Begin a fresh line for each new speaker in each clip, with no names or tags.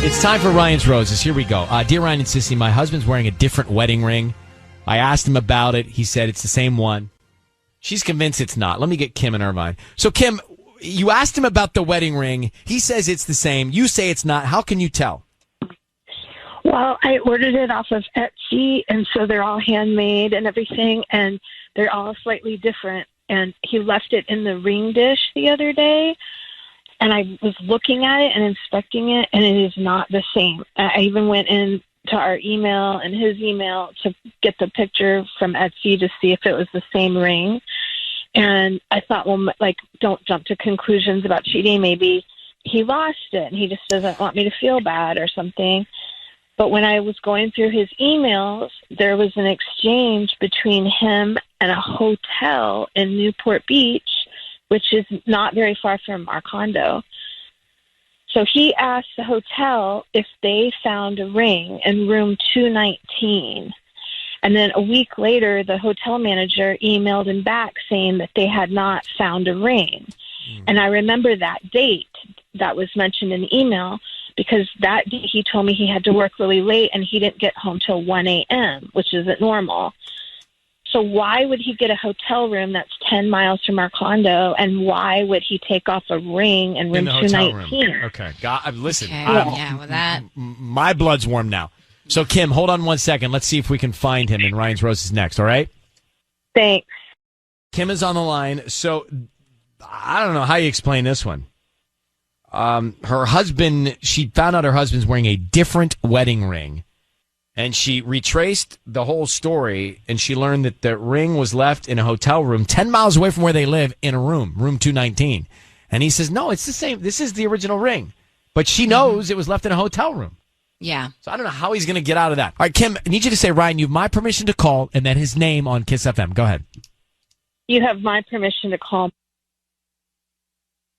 It's time for Ryan's Roses. Here we go. Dear Ryan and Sissy, my husband's wearing a different wedding ring. I asked him about it. He said it's the same one. She's convinced it's not. Let me get Kim in her mind. So, Kim, you asked him about the wedding ring. He says it's the same. You say it's not. How can you tell?
Well, I ordered it off of Etsy, and so they're all handmade and everything, and they're all slightly different. And he left it in the ring dish the other day, and I was looking at it and inspecting it, and it is not the same. I even went into our email and his email to get the picture from Etsy to see if it was the same ring. And I thought, well, like, don't jump to conclusions about cheating. Maybe he lost it, and he just doesn't want me to feel bad or something. But when I was going through his emails, there was an exchange between him and a hotel in Newport Beach, which is not very far from our condo. So he asked the hotel if they found a ring in room 219. And then a week later, the hotel manager emailed him back saying that they had not found a ring. And I remember that date that was mentioned in the email, because that day he told me he had to work really late and he didn't get home till 1 a.m., which isn't normal. So why would he get a hotel room that's 10 miles from our condo, and why would he take off a ring in room 219?
Okay. Listen,
Okay. Well, that...
my blood's warm now. So, Kim, hold on 1 second. Let's see if we can find him, and Ryan's Roses next, all right?
Thanks.
Kim is on the line. So, I don't know how you explain this one. Her husband, she found out her husband's wearing a different wedding ring, and she retraced the whole story, and she learned that the ring was left in a hotel room 10 miles away from where they live in a room 219. And he says, no, it's the same. This is the original ring. But she knows it was left in a hotel room.
Yeah.
So I don't know how he's going to get out of that. All right, Kim, I need you to say, Ryan, you have my permission to call, and then his name on Kiss FM. Go ahead.
You have my permission to call.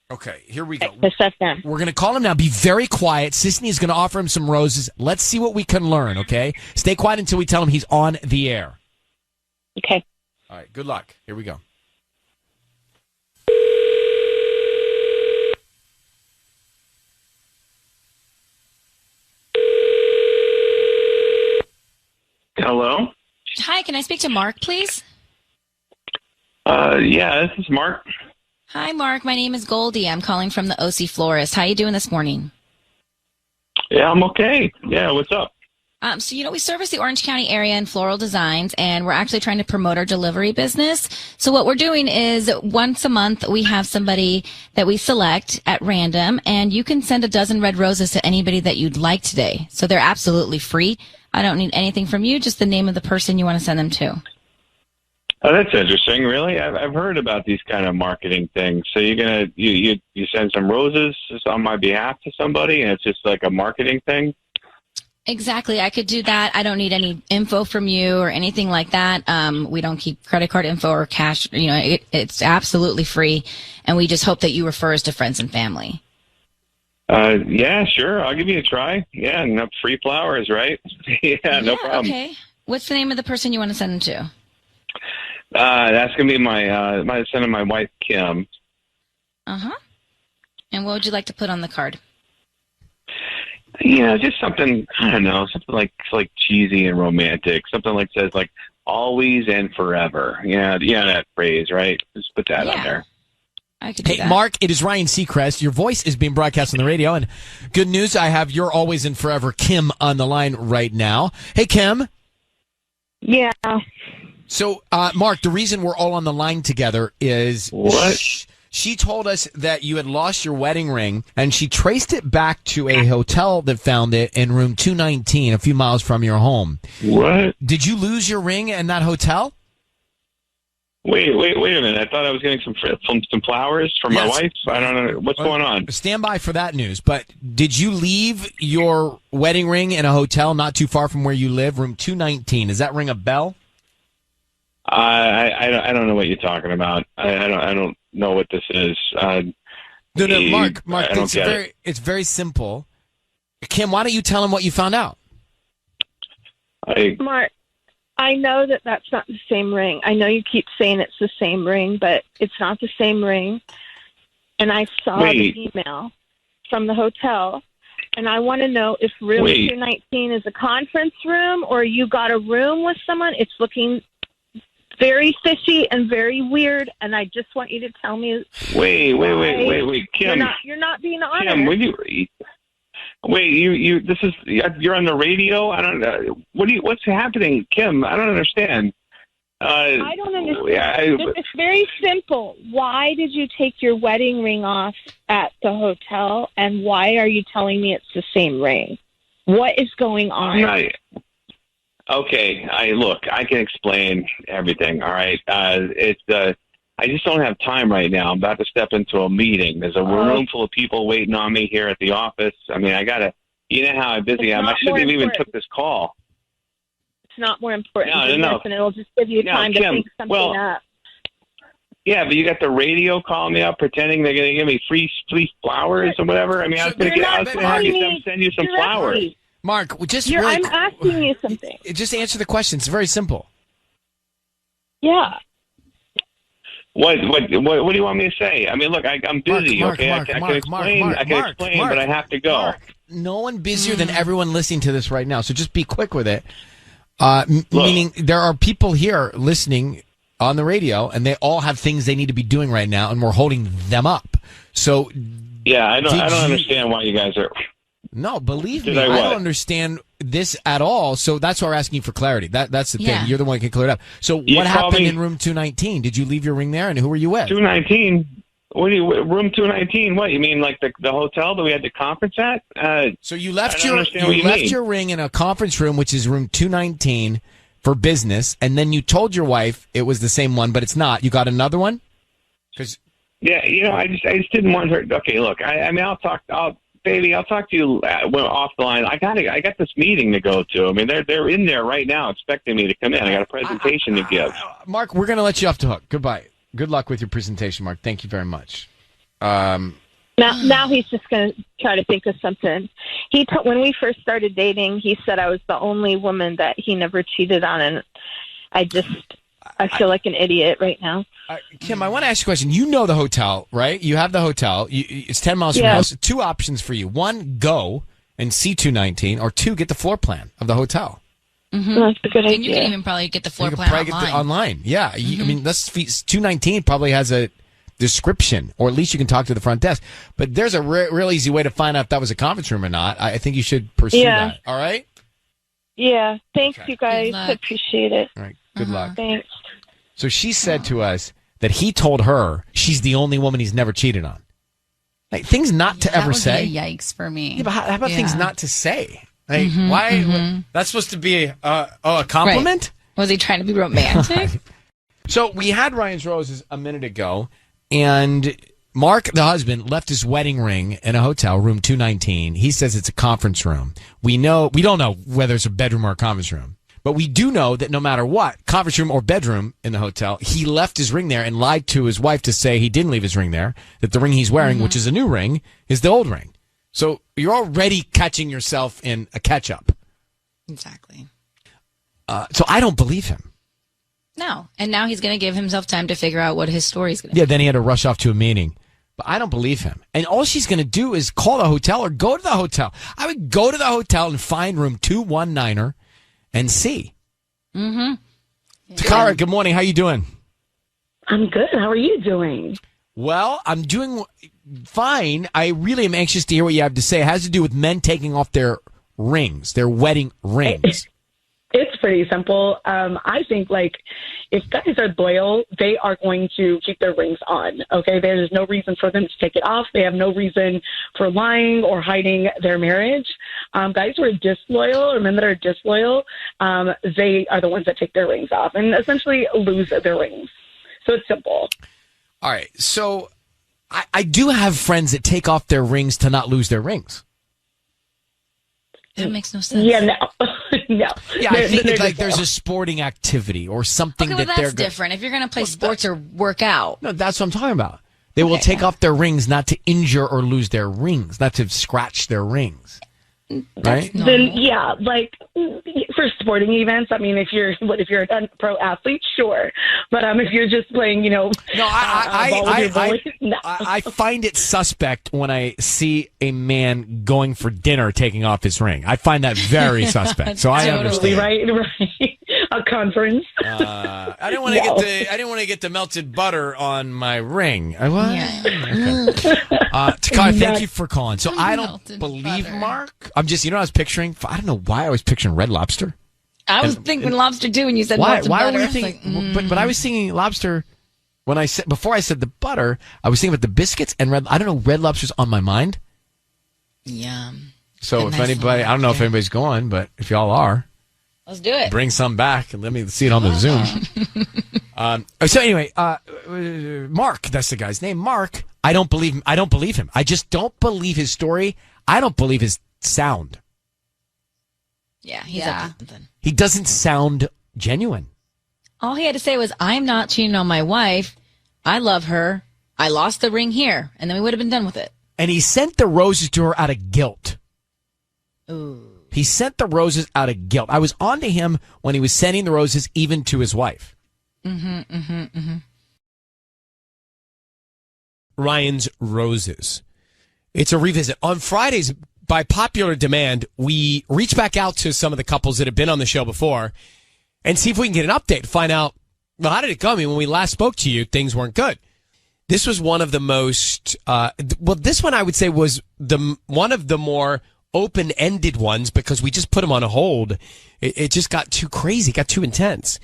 Okay, here we go.
Kiss FM.
We're going to call him now. Be very quiet. Sisney is going to offer him some roses. Let's see what we can learn, okay? Stay quiet until we tell him he's on the air.
Okay.
All right, good luck. Here we go.
Hello?
Hi, can I speak to Mark, please?
Yeah, this is Mark.
Hi, Mark. My name is Goldie. I'm calling from the OC Florist. How you doing this morning?
Yeah, I'm okay. Yeah, what's up?
So, we service the Orange County area in floral designs, and we're actually trying to promote our delivery business. So what we're doing is once a month, we have somebody that we select at random, and you can send a dozen red roses to anybody that you'd like today. So they're absolutely free. I don't need anything from you, just the name of the person you want to send them to.
Oh, that's interesting. Really, I've heard about these kind of marketing things. So you're gonna you send some roses on my behalf to somebody, and it's just like a marketing thing.
Exactly. I could do that. I don't need any info from you or anything like that. We don't keep credit card info or cash. It's absolutely free, and we just hope that you refer us to friends and family.
Yeah, sure. I'll give you a try. Yeah, and free flowers, right? Yeah, no problem.
Okay. What's the name of the person you want to send them to?
That's gonna be my son and my wife, Kim.
And what would you like to put on the card?
Just something, I don't know, something like cheesy and romantic. Something like says like always and forever. Yeah, that phrase, right? Just put that on there.
I could do
Hey,
that.
Mark, it is Ryan Seacrest. Your voice is being broadcast on the radio, and good news, I have your always and forever Kim on the line right now. Hey, Kim.
Yeah.
So, Mark, the reason we're all on the line together is she told us that you had lost your wedding ring, and she traced it back to a hotel that found it in room 219, a few miles from your home.
What?
Did you lose your ring in that hotel?
Wait a minute. I thought I was getting some flowers from my wife. I don't know. What's going on?
Stand by for that news. But did you leave your wedding ring in a hotel not too far from where you live, room 219? Does that ring a bell?
I don't know what you're talking about. I don't know what this is.
No, Mark, it's very simple. Kim, why don't you tell him what you found out?
Mark, I know that that's not the same ring. I know you keep saying it's the same ring, but it's not the same ring. And I saw the email from the hotel, And I want to know if room
Wait.
219 is a conference room or you got a room with someone. It's looking very fishy and very weird, and I just want you to tell me.
Wait, Kim.
You're not being honest.
Kim, will you? Wait, you're on the radio. I don't know. What's happening, Kim? I don't understand.
I don't understand. It's very simple. Why did you take your wedding ring off at the hotel, and why are you telling me it's the same ring? What is going on?
Okay, I can explain everything. All right, I just don't have time right now. I'm about to step into a meeting. There's a room full of people waiting on me here at the office. I mean, I gotta. You know how busy I am. I shouldn't have even took this call.
It's not more important
No,
than
no.
this, and it'll just give you time to
Kim,
think something up.
Yeah, but you got the radio calling me up, pretending they're going to give me free flowers or whatever. I mean, I was going to have them send you some flowers.
Mark,
I'm asking you something.
Just answer the question. It's very simple.
Yeah.
What do you want me to say? I mean, look, I'm busy. I can explain, but I have to go.
Mark, no one busier than everyone listening to this right now. So just be quick with it. Meaning there are people here listening on the radio, and they all have things they need to be doing right now, and we're holding them up. So
yeah, I don't understand why you guys are.
No, believe me, I don't understand this at all. So that's why we're asking you for clarity. That's the thing. You're the one who can clear it up. So what happened in room 219? Did you leave your ring there, and who were you with?
219. Room 219? What, you mean like the hotel that we had the conference at?
So you left your ring in a conference room, which is room 219 for business, and then you told your wife it was the same one, but it's not. You got another one?
Yeah, I just didn't want her. Okay, look, I'll talk to you off the line. I got this meeting to go to. I mean, they're in there right now expecting me to come in. I got a presentation to give.
Mark, we're going to let you off the hook. Goodbye. Good luck with your presentation, Mark. Thank you very much.
Now he's just going to try to think of something. When we first started dating, he said I was the only woman that he never cheated on, and I feel like an idiot right now.
Kim, I want to ask you a question. You know the hotel, right? You have the hotel. It's 10 miles from your house. Two options for you. One, go and see 219, or two, get the floor plan of the hotel.
Mm-hmm.
That's a good idea.
And you can even probably get the floor plan
online. Yeah. Mm-hmm. I mean, 219 probably has a description, or at least you can talk to the front desk. But there's a real easy way to find out if that was a conference room or not. I think you should pursue that. All right?
Yeah. Thanks, you guys. I appreciate it.
All right. Good luck.
Thanks.
So she said to us that he told her she's the only woman he's never cheated on. Like, things not to ever say.
Yikes for me.
Yeah, but how about things not to say? Like, why? That's supposed to be a compliment?
Right. Was he trying to be romantic?
So we had Ryan's Roses a minute ago, and Mark, the husband, left his wedding ring in a hotel, room 219. He says it's a conference room. We don't know whether it's a bedroom or a conference room, but we do know that no matter what, conference room or bedroom in the hotel, he left his ring there and lied to his wife to say he didn't leave his ring there, that the ring he's wearing, which is a new ring, is the old ring. So you're already catching yourself in a catch-up.
Exactly.
So I don't believe him.
No. And now he's going to give himself time to figure out what his story is going to be.
Yeah, then he had to rush off to a meeting. But I don't believe him. And all she's going to do is call the hotel or go to the hotel. I would go to the hotel and find room 219er and see.
Mm-hmm. Yeah.
Takara, good morning. How you doing?
I'm good. How are you doing?
Well, I'm doing fine. I really am anxious to hear what you have to say. It has to do with men taking off their rings, their wedding rings.
It's pretty simple. I think, if guys are loyal, they are going to keep their rings on, okay? There's no reason for them to take it off. They have no reason for lying or hiding their marriage. Guys who are disloyal, or men that are disloyal, they are the ones that take their rings off and essentially lose their rings. So it's simple.
All right. So I do have friends that take off their rings to not lose their rings.
That makes no sense.
Yeah, no. No.
Yeah, I think there's a sporting activity or something
that's
they're
different. If you're going to play sports or work out.
No, that's what I'm talking about. They will take off their rings not to injure or lose their rings, not to scratch their rings. right?
Then yeah, like for sporting events. I mean, if you're a pro athlete, sure. But if you're just playing,
No,
ball with your boys, no.
I find it suspect when I see a man going for dinner taking off his ring. I find that very suspect. So I understand.
Right. A conference.
I didn't want to get the melted butter on my ring. Takar, thank you for calling. So I don't believe Mark. I was picturing. I don't know why I was picturing Red Lobster.
I was thinking lobster too when you said melted
why
butter.
were you thinking? But I was thinking lobster when before I said the butter. I was thinking about the biscuits and red. I don't know. Red Lobster's on my mind.
Yum.
So if anybody, I don't know if anybody's going, but if y'all are.
Let's do it.
Bring some back and let me see it on the Zoom. So anyway, Mark, that's the guy's name. Mark, I don't believe him. I just don't believe his story. I don't believe his sound.
Yeah, he's up to something.
He doesn't sound genuine.
All he had to say was, I'm not cheating on my wife. I love her. I lost the ring here. And then we would have been done with it.
And he sent the roses to her out of guilt.
Ooh.
He sent the roses out of guilt. I was on to him when he was sending the roses even to his wife. Ryan's Roses. It's a revisit. On Fridays, by popular demand, we reach back out to some of the couples that have been on the show before and see if we can get an update to find out, well, how did it go? I mean, when we last spoke to you, things weren't good. This was one of the most, this one I would say was one of the more open-ended ones because we just put them on a hold. It just got too crazy, got too intense.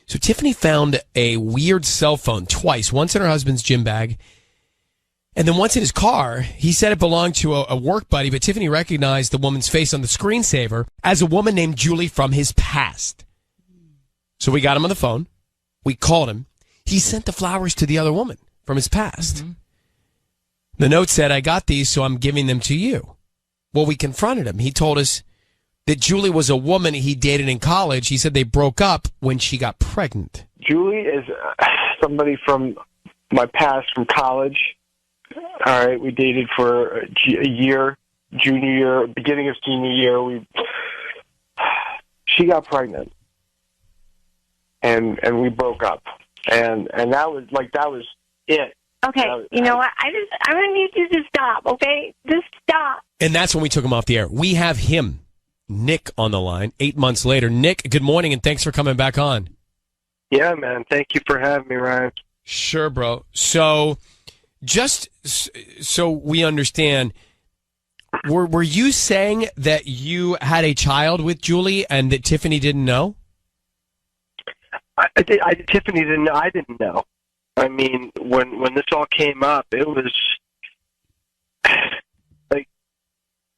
So Tiffany found a weird cell phone twice, once in her husband's gym bag and then once in his car. He said it belonged to a work buddy, but Tiffany recognized the woman's face on the screensaver as a woman named Julie from his past. So we got him on the phone. We called him. He sent the flowers to the other woman from his past. Mm-hmm. The note said, I got these, so I'm giving them to you. Well, we confronted him. He told us that Julie was a woman he dated in college. He said they broke up when she got pregnant.
Julie is somebody from my past from college. All right, we dated for a year, junior year, beginning of senior year. She got pregnant, and we broke up, and that was it.
Okay, you know what? I'm gonna need you to stop. Okay, just stop.
And that's when we took him off the air. We have him, Nick, on the line 8 months later. Nick, good morning, and thanks for coming back on.
Yeah, man. Thank you for having me, Ryan.
Sure, bro. So, just so we understand, were you saying that you had a child with Julie and that Tiffany didn't know?
Tiffany didn't know. I didn't know. I mean, when this all came up, it was like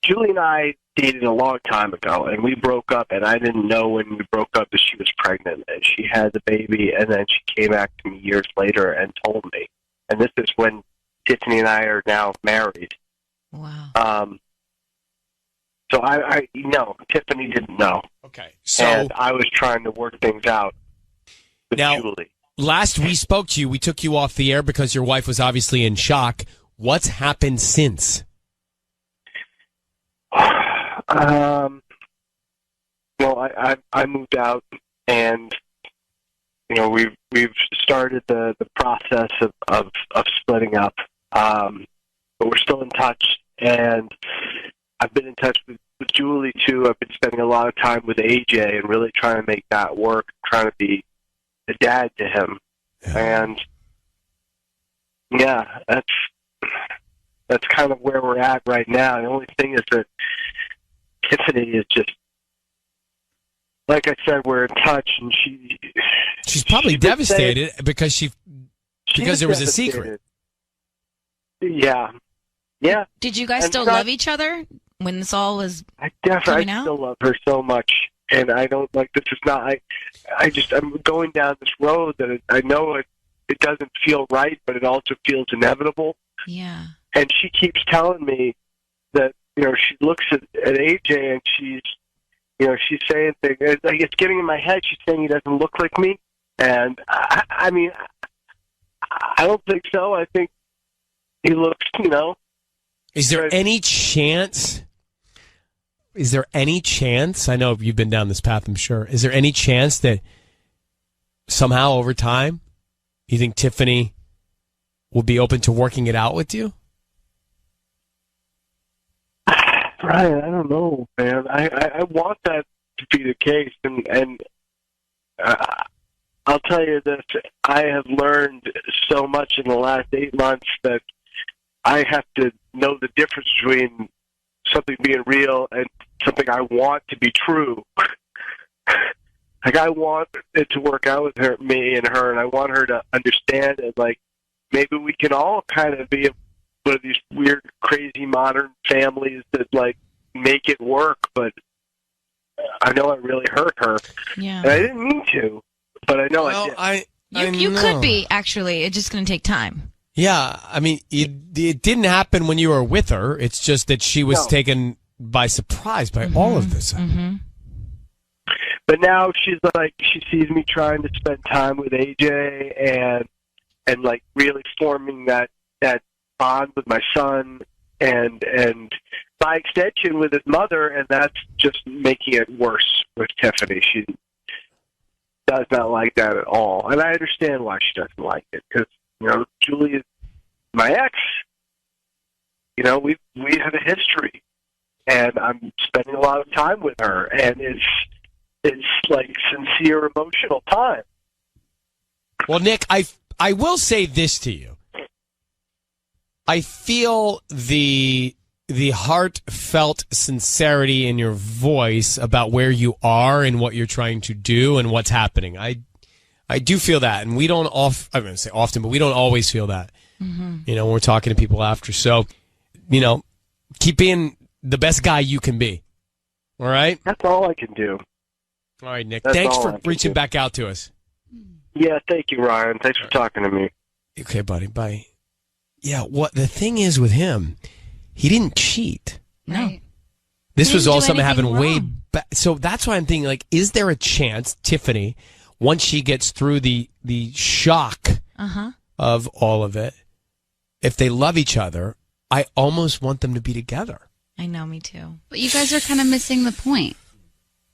Julie and I dated a long time ago, and we broke up, and I didn't know when we broke up that she was pregnant, and she had the baby, and then she came back to me years later and told me. And this is when Tiffany and I are now married.
Wow.
So I Tiffany didn't know.
Okay. So
and I was trying to work things out with
now,
Julie. Last
we spoke to you, we took you off the air because your wife was obviously in shock. What's happened since?
Well, I moved out, and we've started the process of splitting up, but we're still in touch, and I've been in touch with Julie too. I've been spending a lot of time with AJ and really trying to make that work, trying to be the dad to him. And yeah, that's kind of where we're at right now. The only thing is that Tiffany is just, like I said, we're in touch, and
she's probably devastated because there was a secret.
Yeah.
Did you guys still love each other when this all was coming out?
I still love her so much, and I don't like this. Is not. I'm going down this road that I know it doesn't feel right, but it also feels inevitable.
Yeah.
And she keeps telling me that she looks at AJ and she's saying things like it's getting in my head. She's saying he doesn't look like me, and I mean, I don't think so. I think he looks,
Is there any chance?
Is there any chance, I know you've been down this path, I'm sure, is there any chance that somehow over time you think Tiffany will be open to working it out with you?
Ryan, I don't know, man. I want that to be the case, and I'll tell you this: I have learned so much in the last 8 months that I have to know the difference between something being real and something I want to be true. Like, I want it to work out with her, me and her, and I want her to understand it. Like, maybe we can all kind of be one of these weird, crazy modern families that, like, make it work, but I know I really hurt her.
Yeah.
And I didn't mean to, but I know I did.
You could be, actually. It's just going to take time.
Yeah, I mean, it didn't happen when you were with her. It's just that she was taken by surprise by all of this.
Mm-hmm.
But now she's like, she sees me trying to spend time with AJ and like really forming that bond with my son and by extension with his mother, and that's just making it worse with Tiffany. She does not like that at all, and I understand why she doesn't like it, because Julie is my ex. We have a history, and I'm spending a lot of time with her, and it's like sincere emotional time.
Well, Nick, I will say this to you. I feel the heartfelt sincerity in your voice about where you are and what you're trying to do and what's happening. I do feel that, and we don't I'm going to say often, but we don't always feel that. Mm-hmm. When we're talking to people after. So, keep being the best guy you can be. All right?
That's all I can do.
All right, Nick. Thanks for reaching back out to us.
Yeah, thank you, Ryan. Thanks for talking to me.
Okay, buddy. Bye. Yeah, what the thing is with him, he didn't cheat.
No.
This was all something that happened
wrong.
way back. So that's why I'm thinking, like, is there a chance Tiffany, once she gets through the shock of all of it, if they love each other, I almost want them to be together.
I know, me too.
But you guys are kind of missing the point.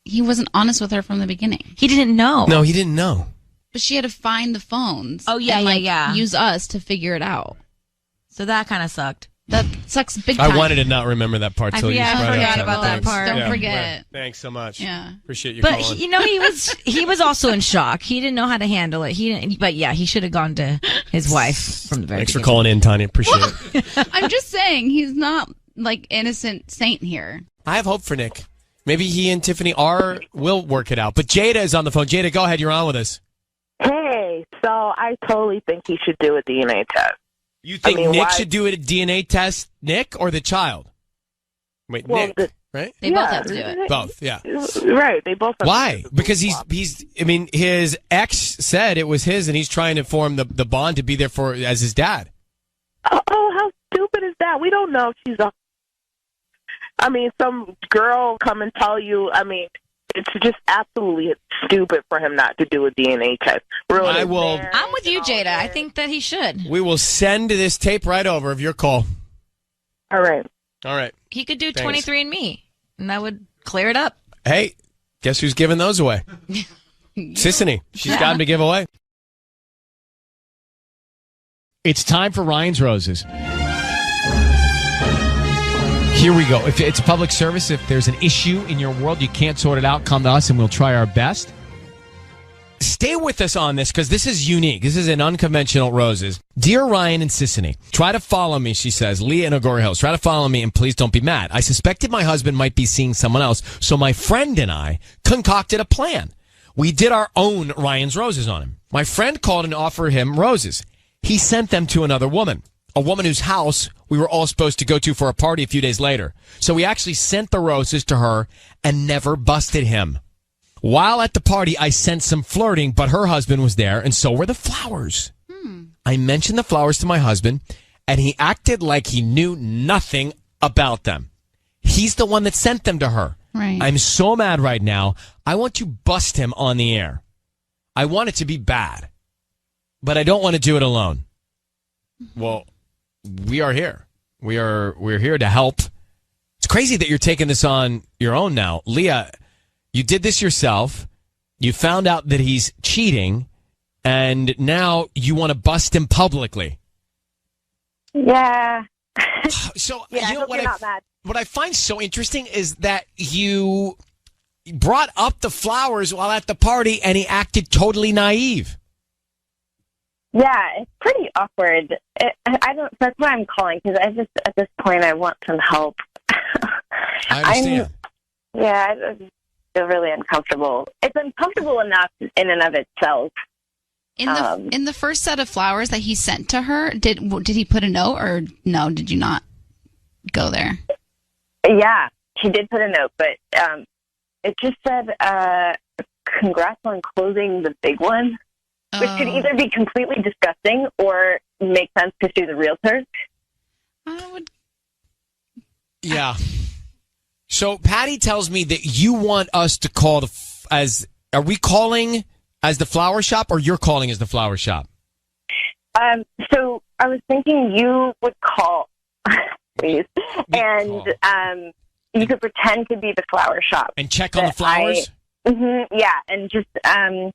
He wasn't honest with her from the beginning.
He didn't know.
No, he didn't know.
But she had to find the phones.
Oh, yeah,
and, use us to figure it out.
So that kind of sucked.
That sucks big time.
I wanted to not remember that part.
I
So
forgot about that part. Don't
Yeah,
forget.
right. Thanks so much.
Yeah.
Appreciate you
But
calling.
he was also in shock. He didn't know how to handle it. But yeah, he should have gone to his wife from the very
Thanks for
beginning.
calling in, Tanya. Appreciate it.
I'm just saying, he's not like innocent saint here.
I have hope for Nick. Maybe he and Tiffany will work it out. But Jada is on the phone. Jada, go ahead. You're on with us.
Hey, so I totally think he should do a DNA test.
You think Nick should do a DNA test, Nick, or the child? Wait,
Well,
Nick, right?
They both have to do it.
Both, yeah.
Right, they both have
Why?
to do it.
Because his ex said it was his, and he's trying to form the bond to be there as his dad.
Oh, how stupid is that? We don't know if she's some girl come and tell you, it's just absolutely stupid for him not to do a DNA test. Really,
I'm with you, Jada. I think that he should.
We will send this tape right over of your call.
All right.
All right.
He could do
Thanks.
23andMe, and that would clear it up.
Hey, guess who's giving those away? Sissany. She's got them to give away. It's time for Ryan's Roses. Here we go. If it's a public service, if there's an issue in your world, you can't sort it out, come to us and we'll try our best. Stay with us on this because this is unique. This is an unconventional roses. Dear Ryan and Sissany, try to follow me, she says. Leah in Agoura Hills, try to follow me and please don't be mad. I suspected my husband might be seeing someone else, so my friend and I concocted a plan. We did our own Ryan's Roses on him. My friend called and offered him roses. He sent them to another woman. A woman whose house we were all supposed to go to for a party a few days later. So we actually sent the roses to her and never busted him. While at the party, I sensed some flirting, but her husband was there, and so were the flowers. I mentioned the flowers to my husband, and he acted like he knew nothing about them. He's the one that sent them to her.
Right.
I'm so mad right now. I want to bust him on the air. I want it to be bad, but I don't want to do it alone. Well, we are here. We're here to help
It's crazy that you're taking this on your own now. Leah, you did this yourself. You found out that he's cheating, and now you want to bust him publicly.
Yeah.
So,
Yeah, I hope you're not mad.
What I find so interesting is that you brought up the flowers while at the party, and he acted totally naive.
Yeah, it's pretty awkward. That's why I'm calling, because I just, at this point, I want some help.
I understand.
I feel really uncomfortable. It's uncomfortable enough in and of itself.
In the first set of flowers that he sent to her, did he put a note, or no? Did you not go there?
Yeah, he did put a note, but it just said, "Congrats on closing the big one," which could either be completely disgusting or make sense to sue the realtor.
Yeah. So Patty tells me that you want us to call are we calling as the flower shop, or you're calling as the flower shop?
So I was thinking you would call, please, and you could pretend to be the flower shop
and check on the flowers.
Yeah, and just kind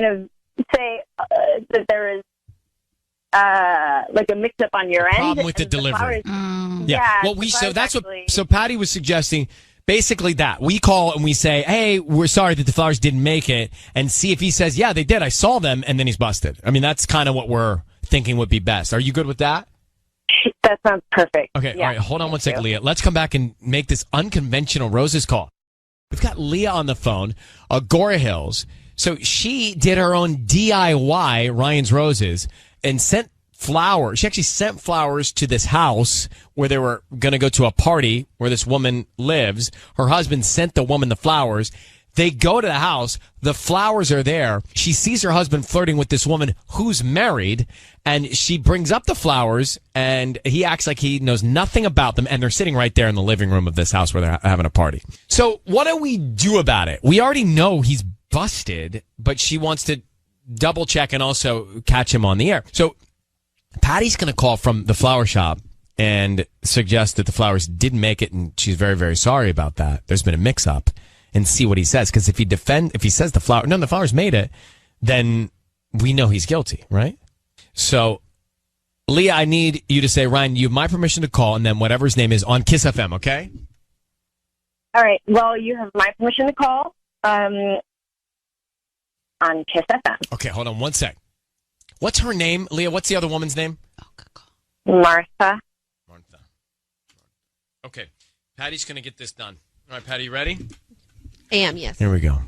of say that there is like a mix-up on your end.
Problem with the delivery.
Yeah.
Well, so Patty was suggesting basically that we call and we say, "Hey, we're sorry that the flowers didn't make it," and see if he says, "Yeah, they did. I saw them," and then he's busted. I mean, that's kind of what we're thinking would be best. Are you good with that?
That sounds perfect.
Okay. Yeah, all right. Hold on one second, Leah. Let's come back and make this unconventional Roses call. We've got Leah on the phone, Agora Hills. So she did her own DIY Ryan's Roses and sent flowers. She actually sent flowers to this house where they were going to go to a party where this woman lives. Her husband sent the woman the flowers. They go to the house. The flowers are there. She sees her husband flirting with this woman who's married, and she brings up the flowers, and he acts like he knows nothing about them, and they're sitting right there in the living room of this house where they're having a party. So what do we do about it? We already know he's busted, but she wants to double check and also catch him on the air. So Patty's going to call from the flower shop and suggest that the flowers didn't make it, and she's very, very sorry about that. There's been a mix-up, and see what he says. Because if he says the flowers made it, then we know he's guilty, right? So, Leah, I need you to say, Ryan, you have my permission to call, and then whatever his name is on Kiss FM, okay?
All right. Well, you have my permission to call on Kiss FM.
Okay, hold on one sec. What's her name, Leah? What's the other woman's name?
Martha.
Okay, Patty's going to get this done. All right, Patty, you ready?
I am, yes.
Here we go.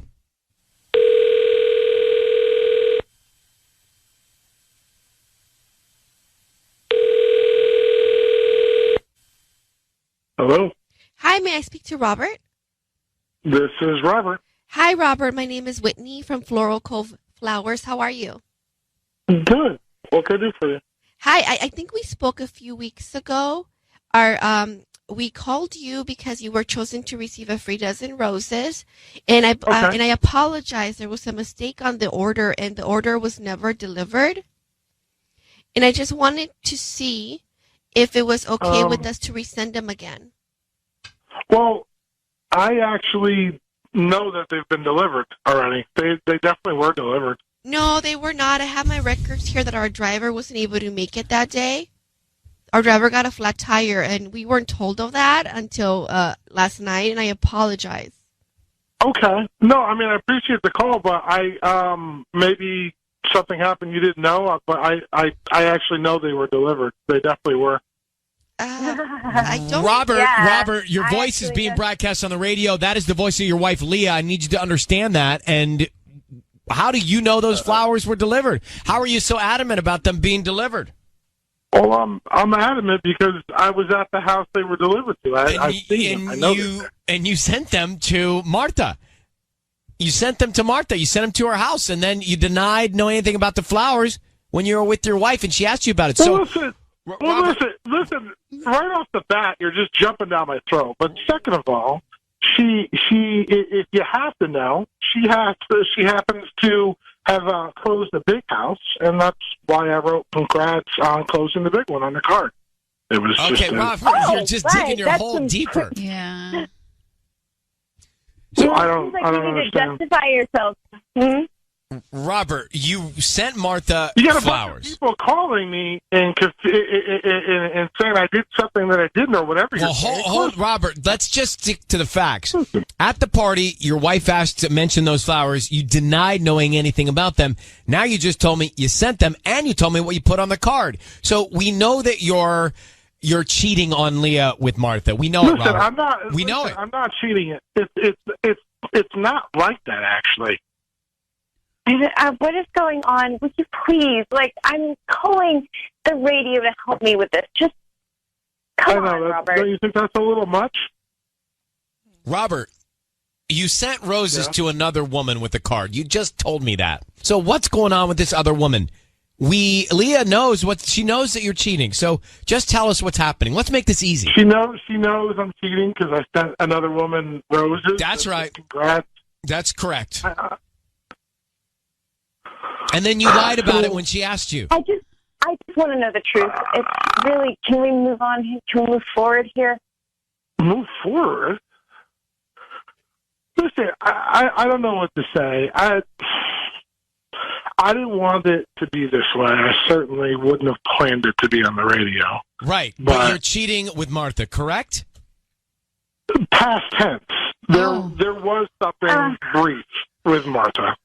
Hello?
Hi, may I speak to Robert?
This is Robert.
Hi, Robert. My name is Whitney from Floral Cove Flowers. How are you?
Good. What can I do for you?
Hi, I think we spoke a few weeks ago. We called you because you were chosen to receive a free dozen roses, and I apologize. There was a mistake on the order, and the order was never delivered. And I just wanted to see if it was okay with us to resend them again.
Well, I actually know that they've been delivered already. They definitely were delivered.
No, they were not. I have my records here that our driver wasn't able to make it that day. Our driver got a flat tire, and we weren't told of that until last night, and I apologize.
Okay. No, I mean, I appreciate the call, but maybe something happened you didn't know, but I actually know they were delivered. They definitely were.
I don't.
Robert, your voice is being broadcast on the radio. That is the voice of your wife, Leah. I need you to understand that. And how do you know those flowers were delivered? How are you so adamant about them being delivered?
Well, I'm adamant because I was at the house they were delivered to. I've seen them. I know
and you sent them to Martha. You sent them to Martha. You sent them to her house, and then you denied knowing anything about the flowers when you were with your wife, and she asked you about it.
Well, listen. Right off the bat, you're just jumping down my throat. But second of all, she, if you have to know, she happens to have closed the big house, and that's why I wrote congrats on closing the big one on the card.
It was
okay,
just
Rob, you're just digging your hole deeper.
Yeah.
So
I
don't
you need
understand.
to justify yourself.
Robert, you sent Martha
You got a bunch
flowers.
of people calling me and saying I did something that I didn't or whatever.
Well, hold, Robert, let's just stick to the facts. At the party, your wife asked to mention those flowers. You denied knowing anything about them. Now you just told me you sent them, and you told me what you put on the card. So we know that you're cheating on Leah with Martha. We know it, Robert.
I'm not.
We know it.
I'm not cheating. It's not like that, actually.
What is going on? Would you please? Like, I'm calling the radio to help me with this. Just come on, Robert.
Don't you think that's a little much?
Robert, you sent roses to another woman with a card. You just told me that. So what's going on with this other woman? Leah knows she knows that you're cheating. So just tell us what's happening. Let's make this easy.
She knows I'm cheating because I sent another woman roses.
That's right.
Congrats.
That's correct. And then you lied about it when she asked you.
I just want to know the truth. It's really, can we move on? Can we move forward here?
Move forward? Listen, I don't know what to say. I didn't want it to be this way. I certainly wouldn't have planned it to be on the radio.
Right, but you're cheating with Martha, correct?
Past tense. There was something brief with Martha.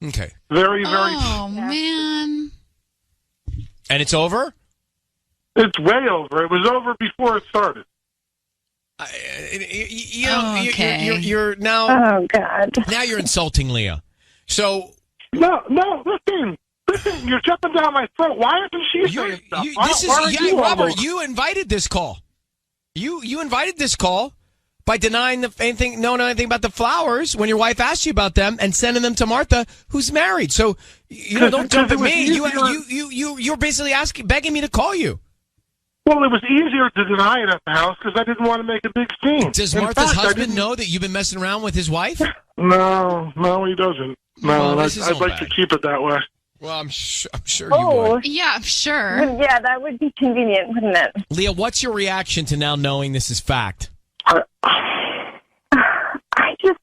Okay.
Very, very.
Oh, man.
And it's over?
It's way over. It was over before it started.
You're now.
Oh, God.
Now you're insulting Leah. So.
No, listen, you're jumping down my throat. Why isn't she saying stuff?
Robert, you invited this call. You invited this call by denying knowing anything about the flowers when your wife asked you about them and sending them to Martha, who's married. So don't jump at me. You're basically begging me to call you.
Well, it was easier to deny it at the house because I didn't want to make a big scene.
Does Martha's husband know that you've been messing around with his wife?
No, he doesn't. No, I'd like to keep it that way.
Well, I'm sure you would.
Yeah, I'm sure.
Yeah, that would be convenient, wouldn't it?
Leah, what's your reaction to now knowing this is fact?
I just,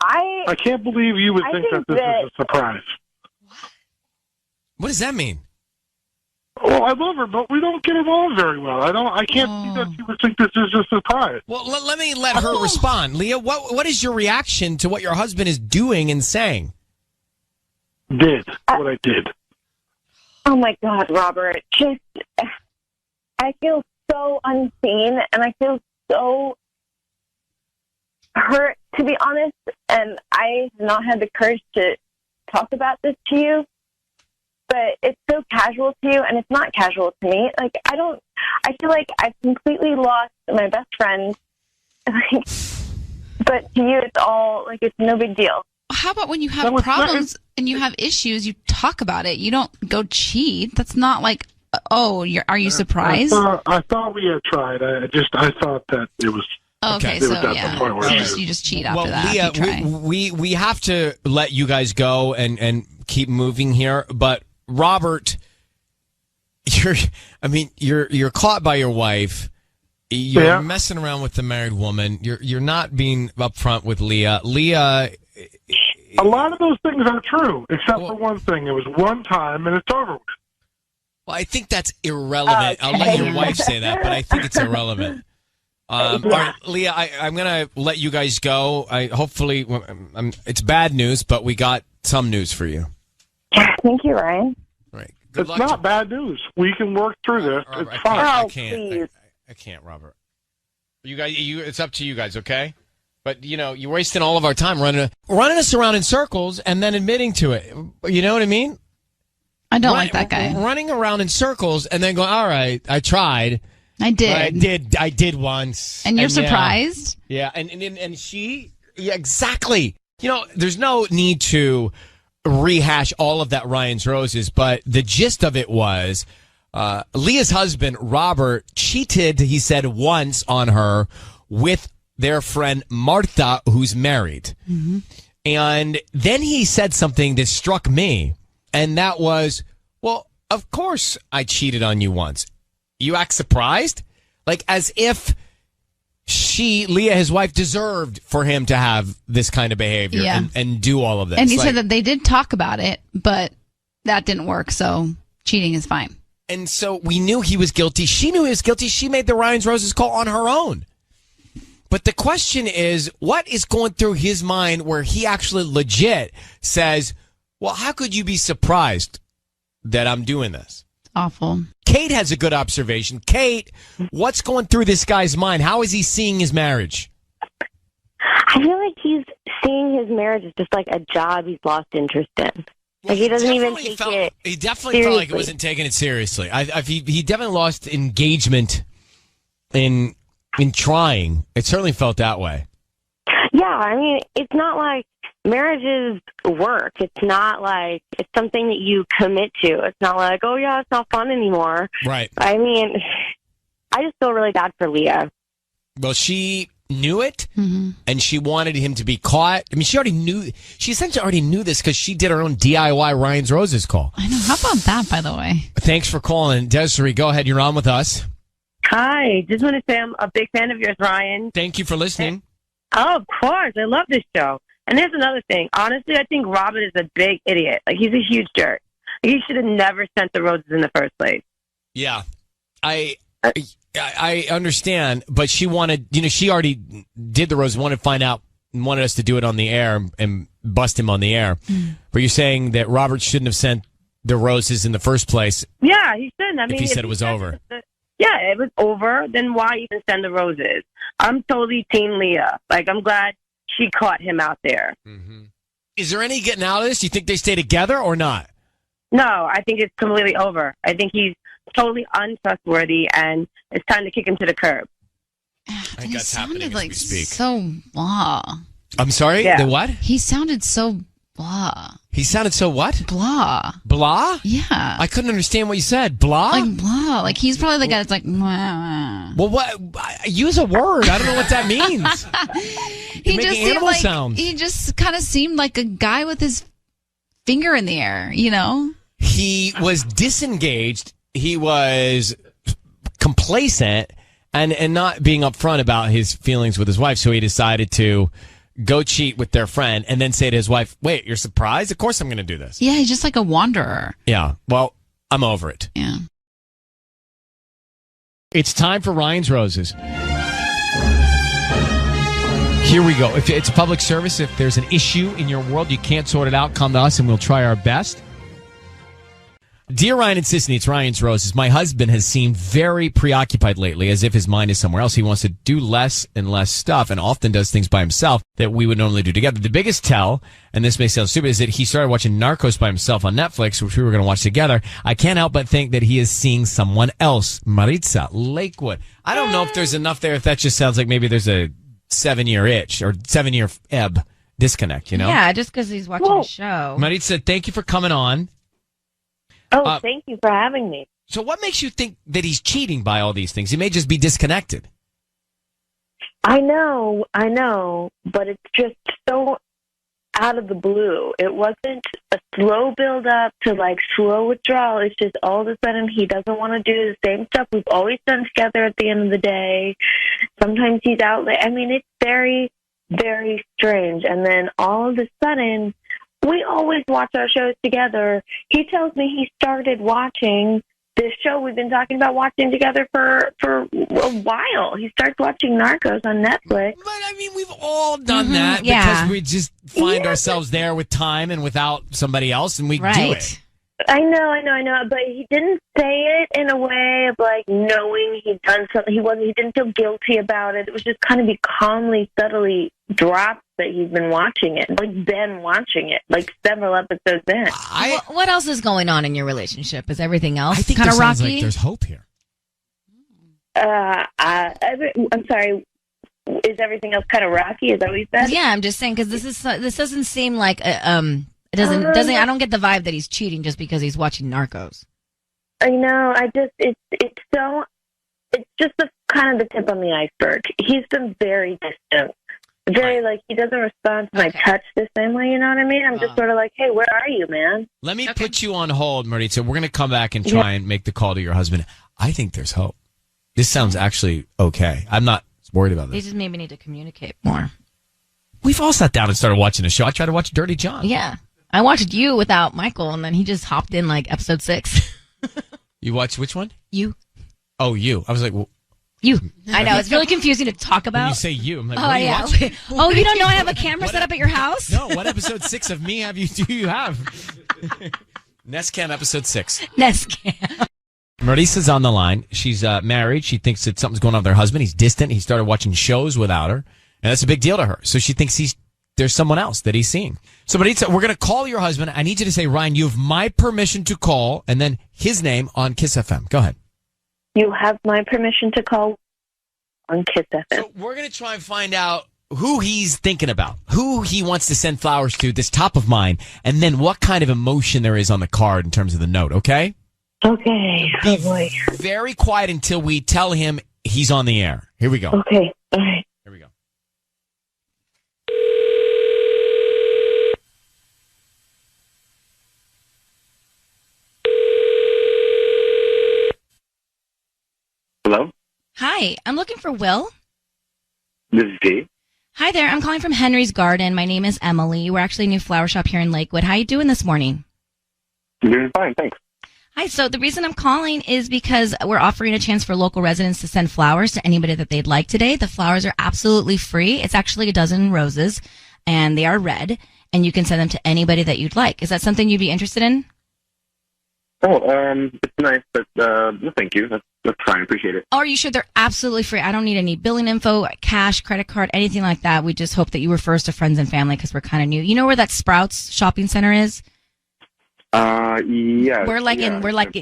I can't believe you would think that this is a surprise.
What does that mean?
Well, I love her, but we don't get along very well. I can't see that she would think this is a surprise.
Well, let me let her respond. Leah, what is your reaction to what your husband is doing and saying?
What I did.
Oh, my God, Robert. I feel so unseen, and I feel so hurt, to be honest, and I have not had the courage to talk about this to you. But it's so casual to you, and it's not casual to me. Like, I feel like I've completely lost my best friend. But to you, it's all, it's no big deal.
How about when you have problems and you have issues, you talk about it. You don't go cheat. That's not like, are you surprised?
I thought we had tried. I thought that it was...
Okay, so you just cheat after that.
Leah, we have to let you guys go and keep moving here, but Robert, you're caught by your wife. You're messing around with the married woman. You're not being upfront with Leah. Leah,
a lot of those things are true, except for one thing. It was one time, and it's over with.
Well, I think that's irrelevant.
Okay.
I'll let your wife say that, but I think it's irrelevant. All right, Leah, I'm going to let you guys go. Hopefully, it's bad news, but we got some news for you.
Thank you, Ryan.
All right.
It's not bad news. We can work through this. It's fine.
I can't, Robert. You guys, it's up to you guys, okay? But you're wasting all of our time running us around in circles and then admitting to it. You know what I mean?
I don't like that guy.
Running around in circles and then going, all right, I tried.
I did.
I did once.
And you're surprised?
Yeah, and she, exactly. There's no need to rehash all of that Ryan's Roses, but the gist of it was Leah's husband, Robert, cheated, he said, once on her with their friend Martha, who's married. Mm-hmm. And then he said something that struck me, and that was, well, Of course I cheated on you once. You act surprised? Like as if Leah, his wife, deserved for him to have this kind of behavior and do all of this.
And he said that they did talk about it, but that didn't work, so cheating is fine.
And so we knew he was guilty. She knew he was guilty. She made the Ryan's Roses call on her own. But the question is, what is going through his mind where he actually legit says, well, how could you be surprised that I'm doing this?
Awful.
Kate has a good observation. Kate, what's going through this guy's mind? How is he seeing his marriage?
I feel like he's seeing his marriage as just like a job he's lost interest in. Like he doesn't even take it.
He definitely felt like he wasn't taking it seriously. He definitely lost engagement in trying. It certainly felt that way.
Yeah, I mean, it's not like marriage is work. It's not like it's something that you commit to. It's not like, oh yeah, it's not fun anymore.
Right.
I mean, I just feel really bad for Leah.
Well, she knew it, and she wanted him to be caught. I mean, she essentially already knew this because she did her own DIY Ryan's Roses call.
I know. How about that, by the way?
Thanks for calling. Desiree, go ahead. You're on with us.
Hi. Just want to say I'm a big fan of yours, Ryan.
Thank you for listening.
Oh, of course. I love this show. And here's another thing. Honestly, I think Robert is a big idiot. Like, he's a huge jerk. He should have never sent the roses in the first place.
Yeah. I understand, but she wanted, she already did the roses, wanted to find out, wanted us to do it on the air and bust him on the air. But you're saying that Robert shouldn't have sent the roses in the first place.
Yeah, he shouldn't. I mean,
if he said it was over.
Yeah, it was over. Then why even send the roses? I'm totally team Leah. Like, I'm glad she caught him out there.
Is there any getting out of this? Do you think they stay together or not?
No, I think it's completely over. I think he's totally untrustworthy, and it's time to kick him to the curb.
I think that's happening
like
as we speak.
So blah.
I'm sorry?
Yeah.
The what?
He sounded so blah.
He sounded so what?
Blah.
Blah?
Yeah.
I couldn't understand what you said. Blah?
Like blah. Like he's probably the guy that's like, mwah.
Well, what? Use a word. I don't know what that means.
He just seemed like
sounds.
He just kind of seemed like a guy with his finger in the air,
He was disengaged. He was complacent and not being upfront about his feelings with his wife. So he decided to go cheat with their friend and then say to his wife, wait, you're surprised? Of course I'm going to do this.
Yeah, he's just like a wanderer.
Yeah. Well, I'm over it.
Yeah.
It's time for Ryan's Roses. Here we go. If it's a public service, if there's an issue in your world, you can't sort it out, come to us and we'll try our best. Dear Ryan and Sissany, it's Ryan's Roses. My husband has seemed very preoccupied lately, as if his mind is somewhere else. He wants to do less and less stuff and often does things by himself that we would normally do together. The biggest tell, and this may sound stupid, is that he started watching Narcos by himself on Netflix, which we were going to watch together. I can't help but think that he is seeing someone else. Maritza, Lakewood. I don't know if there's enough there, if that just sounds like maybe there's a 7-year itch or 7-year ebb disconnect,
Yeah, just because he's watching a show.
Maritza, thank you for coming on.
Oh, thank you for having me.
So what makes you think that he's cheating by all these things? He may just be disconnected.
I know, but it's just so out of the blue. It wasn't a slow build up to like slow withdrawal. It's just all of a sudden he doesn't want to do the same stuff we've always done together at the end of the day. Sometimes he's out late. I mean, it's very, very strange. And then all of a sudden, we always watch our shows together. He tells me he started watching this show we've been talking about watching together for a while. He starts watching Narcos on Netflix.
But, I mean, we've all done that because we just find ourselves there with time and without somebody else, and we do it.
I know, but he didn't say it in a way of like knowing he'd done something. He didn't feel guilty about it. It was just kind of he calmly, subtly dropped that he's been watching it, like several episodes in.
What else is going on in your relationship? Is everything else
kind
of rocky?
Like there's hope here.
I'm sorry. Is everything else kind of rocky? Is that what you said?
Yeah, I'm just saying because this doesn't seem like it doesn't. I don't get the vibe that he's cheating just because he's watching Narcos.
I know. It's just the kind of the tip on the iceberg. He's been very distant very like he doesn't respond to my touch the same way. You know what I mean? I'm just sort of like, hey, where are you, man?
Let me put you on hold, Maritza. We're going to come back and try and make the call to your husband. I think there's hope. This sounds actually okay. I'm not worried about
They
this.
just maybe need to communicate more.
We've all sat down and started watching a show. I tried to watch Dirty John.
Yeah. I watched You without Michael, and then he just hopped in like episode 6.
You watch which one?
You.
Oh, You. I was like, well,
You. I know. It's really confusing to talk about.
when you say You, I'm like,
Oh,
what are you
yeah.
watching?
Oh, you don't know I have a camera set up at your house?
No, what episode 6 of me do you have? Nest Cam episode 6.
Nest Cam.
Marissa's on the line. She's married. She thinks that something's going on with her husband. He's distant. He started watching shows without her, and that's a big deal to her. So she thinks there's someone else that he's seeing. So Maritza, we're going to call your husband. I need you to say, Ryan, you have my permission to call, and then his name on Kiss FM. Go ahead.
You have my permission to call on Kiss FM.
So we're going to try and find out who he's thinking about, who he wants to send flowers to, this top of mind, and then what kind of emotion there is on the card in terms of the note, okay?
Okay. Oh, boy.
Very quiet until we tell him he's on the air. Here we go.
Okay. All right.
Here we go.
Hello?
Hi, I'm looking for Will.
This is Dave.
Hi there, I'm calling from Henry's Garden. My name is Emily. We're actually a new flower shop here in Lakewood. How you doing this morning?
I'm doing fine, thanks.
Hi, so the reason I'm calling is because we're offering a chance for local residents to send flowers to anybody that they'd like today. The flowers are absolutely free. It's actually a dozen roses, and they are red, and you can send them to anybody that you'd like. Is that something you'd be interested in?
Oh, it's nice, but no, thank you. That's fine. I appreciate it.
Oh, are you sure? They're absolutely free. I don't need any billing info, cash, credit card, anything like that. We just hope that you refer us to friends and family because we're kind of new. You know where that Sprouts shopping center is?
Yeah.
We're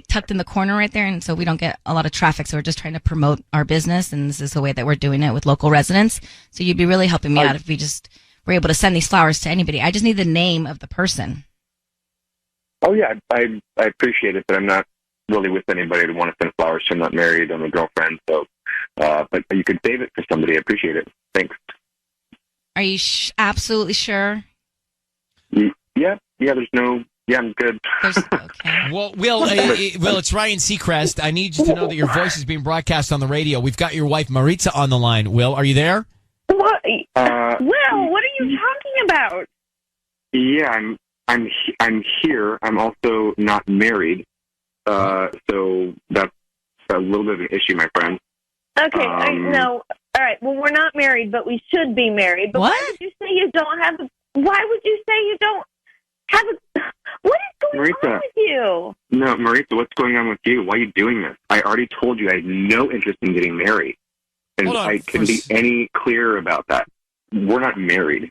tucked in the corner right there, and so we don't get a lot of traffic. So we're just trying to promote our business, and this is the way that we're doing it with local residents. So you'd be really helping me out if we just were able to send these flowers to anybody. I just need the name of the person.
Oh, yeah, I appreciate it, but I'm not really with anybody to want to send flowers to. I'm not married. I'm a girlfriend, so, but you could save it for somebody. I appreciate it. Thanks.
Are you absolutely sure?
Yeah, I'm good.
Okay.
Well, Will, it's Ryan Seacrest. I need you to know that your voice is being broadcast on the radio. We've got your wife, Maritza, on the line. Will, are you there?
What? Will, what are you talking about?
Yeah, I'm here. I'm also not married, so that's a little bit of an issue, my friend.
Okay, no. All right, well, we're not married, but we should be married. But why would you say you don't have why would you say you don't have what is going on with you?
No, Maritza, what's going on with you? Why are you doing this? I already told you I have no interest in getting married. And I couldn't be any clearer about that. We're not married.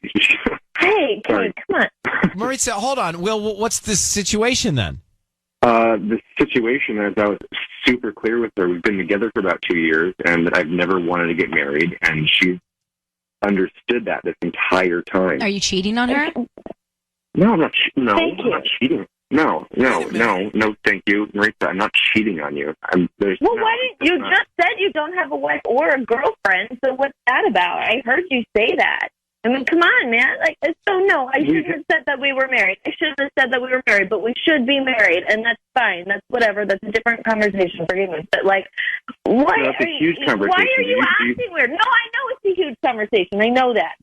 Hey, come on.
Maritza, hold on. Will, what's the situation then?
The situation is I was super clear with her. We've been together for about 2 years, and that I've never wanted to get married, and she's understood that this entire time.
Are you cheating on her?
No, I'm not. I'm not cheating. No, thank you, Maritza. I'm not cheating on you.
Why didn't you just said you don't have a wife or a girlfriend? So what's that about? I heard you say that. I mean, come on, man. I shouldn't have said that we were married. I shouldn't have said that we were married, but we should be married, and that's fine. That's whatever. That's a different conversation. Forgive me. But why
that's a huge conversation.
Why are you acting weird? No, I know it's a huge conversation. I know that.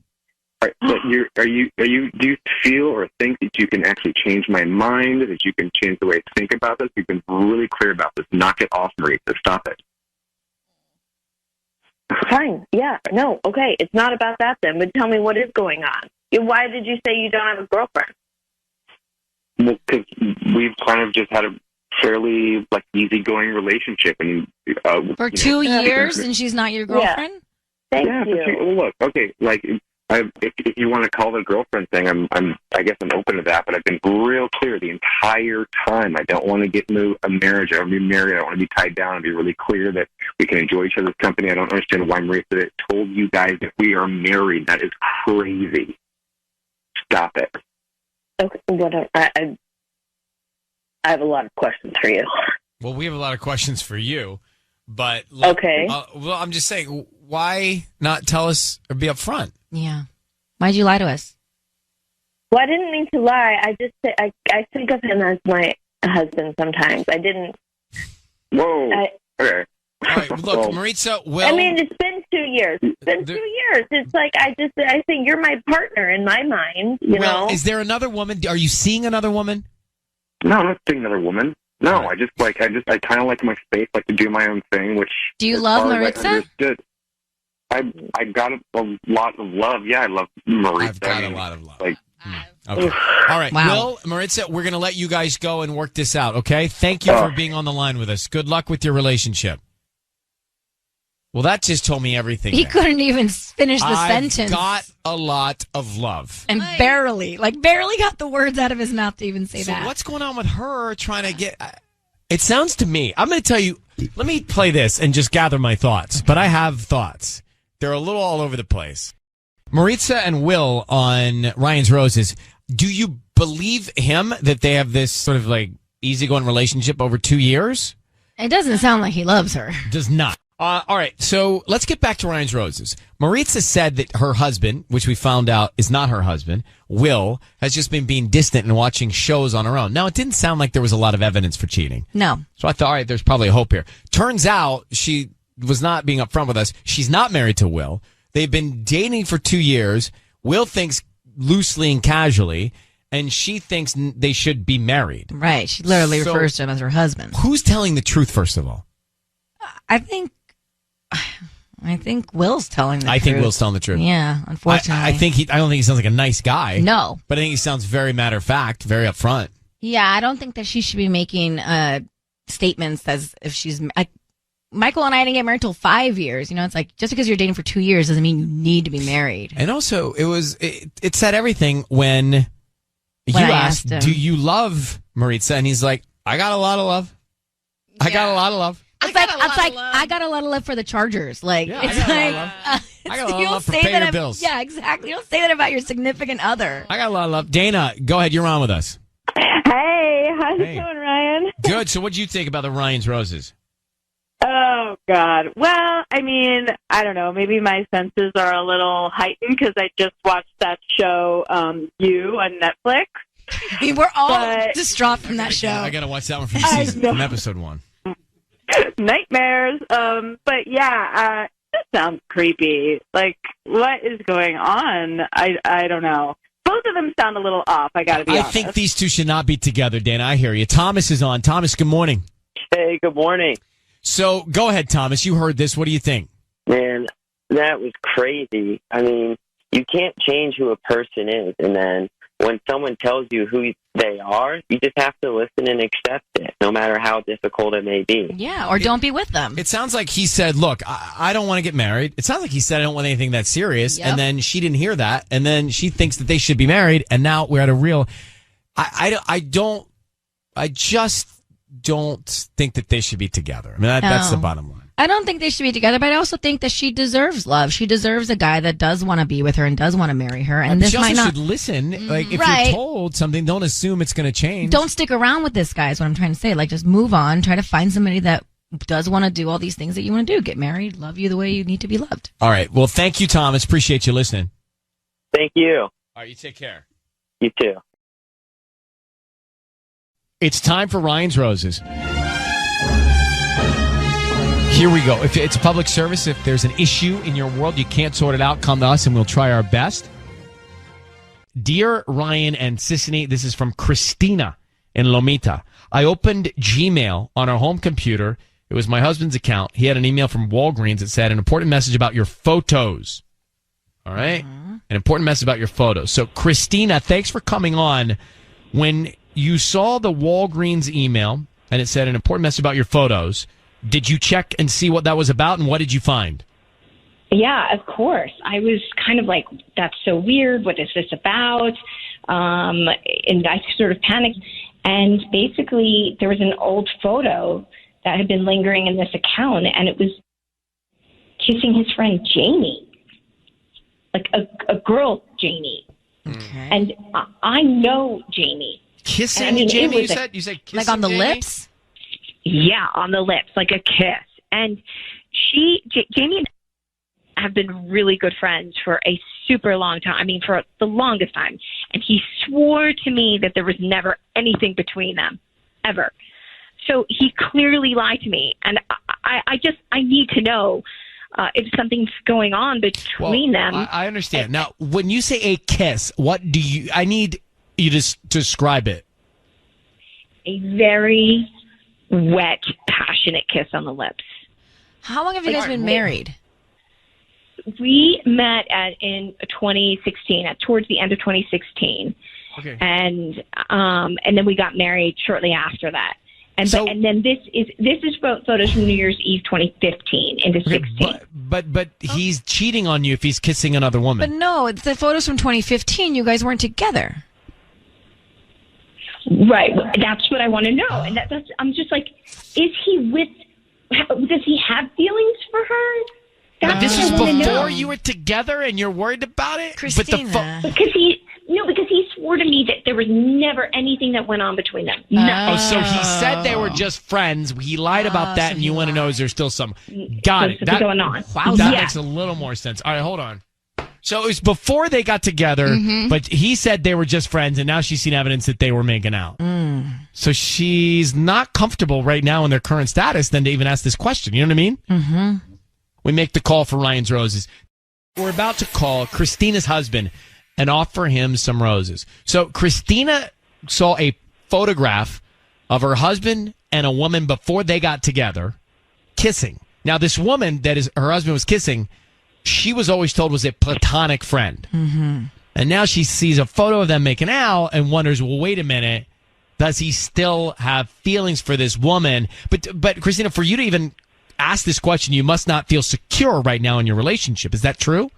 Right, but do you feel or think that you can actually change my mind, that you can change the way I think about this? You've been really clear about this. Knock it off, Maritza. Stop it.
Fine. Yeah. No. Okay. It's not about that then. But tell me what is going on. Why did you say you don't have a girlfriend?
Well, because we've kind of just had a fairly easygoing relationship, and
for 2 years, and she's not your girlfriend.
Thank you.
Look, okay, if you want to call it a girlfriend thing, I guess I'm open to that. But I've been real clear the entire time. I don't want to get into a marriage. I don't want to be married. I don't want to be tied down. I'll be really clear that we can enjoy each other's company. I don't understand why Maritza told you guys that we are married. That is crazy. Stop it.
Okay, whatever. I have a lot of questions for you.
Well, we have a lot of questions for you, but
okay.
Well, I'm just saying, why not tell us or be upfront?
Yeah. Why'd you lie to us?
Well, I didn't mean to lie. I think of him as my husband sometimes. I didn't.
Whoa. Okay.
All right, look, Maritza,
I mean, it's been 2 years. It's been 2 years. It's like I think you're my partner in my mind. You know.
Is there another woman? Are you seeing another woman?
No, I'm not seeing another woman. No, I kind of like my space, like to do my own thing. Which
do you love Maritza?
I got a lot of love. Yeah, I love Maritza.
I've got a lot of love.
Like,
okay. All right.
Wow.
Will, Maritza, we're going to let you guys go and work this out, okay? Thank you for being on the line with us. Good luck with your relationship. Well, that just told me everything.
He couldn't even finish the sentence.
I've got a lot of love.
And barely got the words out of his mouth to even say that.
So what's going on with her trying to get... It sounds to me, I'm going to tell you, let me play this and just gather my thoughts. But I have thoughts. They're a little all over the place. Maritza and Will on Ryan's Roses, do you believe him that they have this sort of like easygoing relationship over 2 years?
It doesn't sound like he loves her.
Does not. All right, so let's get back to Ryan's Roses. Maritza said that her husband, which we found out is not her husband, Will, has just been being distant and watching shows on her own. Now, it didn't sound like there was a lot of evidence for cheating.
No.
So I thought, all right, there's probably a hope here. Turns out she was not being upfront with us. She's not married to Will. They've been dating for 2 years. Will thinks loosely and casually, and she thinks they should be married.
Right. She literally refers to him as her husband.
Who's telling the truth, first of all?
I think Will's telling the truth.
I think Will's telling the truth.
Yeah, unfortunately.
I don't think he sounds like a nice guy.
No.
But I think he sounds very matter of fact, very upfront.
Yeah, I don't think that she should be making statements as if she's... Michael and I didn't get married till 5 years. You know, it's like, just because you're dating for 2 years doesn't mean you need to be married.
And also, it said everything when you asked, do you love Maritza? And he's like, I got a lot of love. I got a lot of love.
I got a lot of love for the Chargers. Like,
Yeah,
it's
I got a lot of love for pay your bills.
Yeah, exactly. You don't say that about your significant other.
I got a lot of love. Dana, go ahead. You're on with us.
Hey, how's it going, Ryan?
Good. So what did you think about the Ryan's Roses?
Oh, God. Well, I mean, I don't know. Maybe my senses are a little heightened because I just watched that show, You, on Netflix.
We're all distraught from that show.
I got to watch that one from episode 1.
Nightmares. But yeah, this sounds creepy. Like, what is going on? I don't know. Both of them sound a little off, I gotta be honest.
I think these two should not be together, Dana. I hear you. Thomas is on. Thomas, good morning.
Hey, good morning.
So, go ahead, Thomas. You heard this. What do you think?
Man, that was crazy. I mean, you can't change who a person is, and then when someone tells you who they are, you just have to listen and accept it, no matter how difficult it may be.
Yeah, or don't be with them.
It sounds like he said, look, I don't want to get married. It sounds like he said, I don't want anything that serious.
Yep.
And then she didn't hear that. And then she thinks that they should be married. And now we're at a real... I just don't think that they should be together. I mean, that's the bottom line.
I don't think they should be together, but I also think that she deserves love. She deserves a guy that does want to be with her and does want to marry her. And this
she
might
also
not
should listen. Like, if
Right.
you're told something, don't assume it's going to change.
Don't stick around with this guy is what I'm trying to say. Like, just move on. Try to find somebody that does want to do all these things that you want to do. Get married, love you the way you need to be loved.
All right. Well, thank you, Thomas. Appreciate you listening.
Thank you.
All right. You take care.
You too.
It's time for Ryan's Roses. Here we go. If it's a public service, if there's an issue in your world, you can't sort it out, come to us and we'll try our best. Dear Ryan and Sissany, this is from Christina in Lomita. I opened Gmail on our home computer. It was my husband's account. He had an email from Walgreens that said an important message about your photos. All right? An important message about your photos. So, Christina, thanks for coming on. When you saw the Walgreens email and it said an important message about your photos, did you check and see what that was about, and what did you find?
Yeah, of course. I was kind of like, that's so weird. What is this about? And I sort of panicked. And basically, there was an old photo that had been lingering in this account, and it was kissing his friend Jamie, like a girl Jamie.
Okay.
And I know Jamie.
Kissing Jamie, you said? You said kissing
like on the
Jamie?
lips?
Yeah, on the lips, like a kiss. And Jamie and I have been really good friends for a super long time. I mean, for the longest time. And he swore to me that there was never anything between them, ever. So he clearly lied to me. And I need to know if something's going on between them.
I understand. Now, when you say a kiss, I need you to describe it.
A very wet, passionate kiss on the lips.
How long have you guys been married?
We met in 2016, towards the end of 2016.
Okay.
And then we got married shortly after that. And then this is photos from New Year's Eve 2015 into 16.
But he's cheating on you if he's kissing another woman.
But no, it's the photos from 2015. You guys weren't together.
Right. That's what I want to know. And I'm just like, does he have feelings for her?
But this is before you were together and you're worried about it?
Christina.
Because he swore to me that there was never anything that went on between them.
Oh, so he said they were just friends. He lied about that, and you want to know is there still some... Got it.
That, going on.
Wow, that makes a little more sense. All right, hold on. So it was before they got together, but he said they were just friends, and now she's seen evidence that they were making out. So she's not comfortable right now in their current status then to even ask this question. You know what I mean?
Mm-hmm.
We make the call for Ryan's Roses. We're about to call Christina's husband and offer him some roses. So Christina saw a photograph of her husband and a woman before they got together kissing. Now, this woman that her husband was kissing, she was always told was a platonic friend.
Mm-hmm.
And now she sees a photo of them making out and wonders, well, wait a minute, does he still have feelings for this woman? But Christina, for you to even ask this question, you must not feel secure right now in your relationship. Is that true?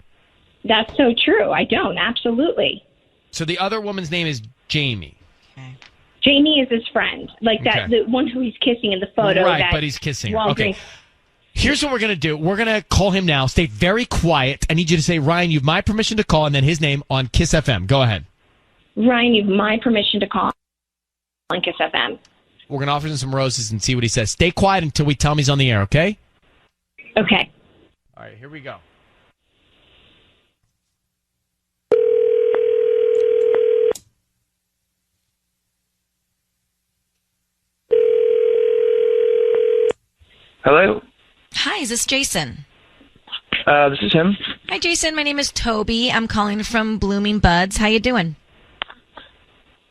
That's so true. I don't. Absolutely.
So the other woman's name is Jamie.
Okay.
Jamie is his friend. Like that, the one who he's kissing in the photo.
Right, but he's kissing her. Okay. Here's what we're going to do. We're going to call him now. Stay very quiet. I need you to say, Ryan, you have my permission to call, and then his name on Kiss FM. Go ahead.
Ryan, you have my permission to call on Kiss FM.
We're going to offer him some roses and see what he says. Stay quiet until we tell him he's on the air, okay?
Okay.
All right, here we go.
Hello?
Hi, is this Jason?
This is him.
Hi, Jason. My name is Toby. I'm calling from Blooming Buds. How you doing?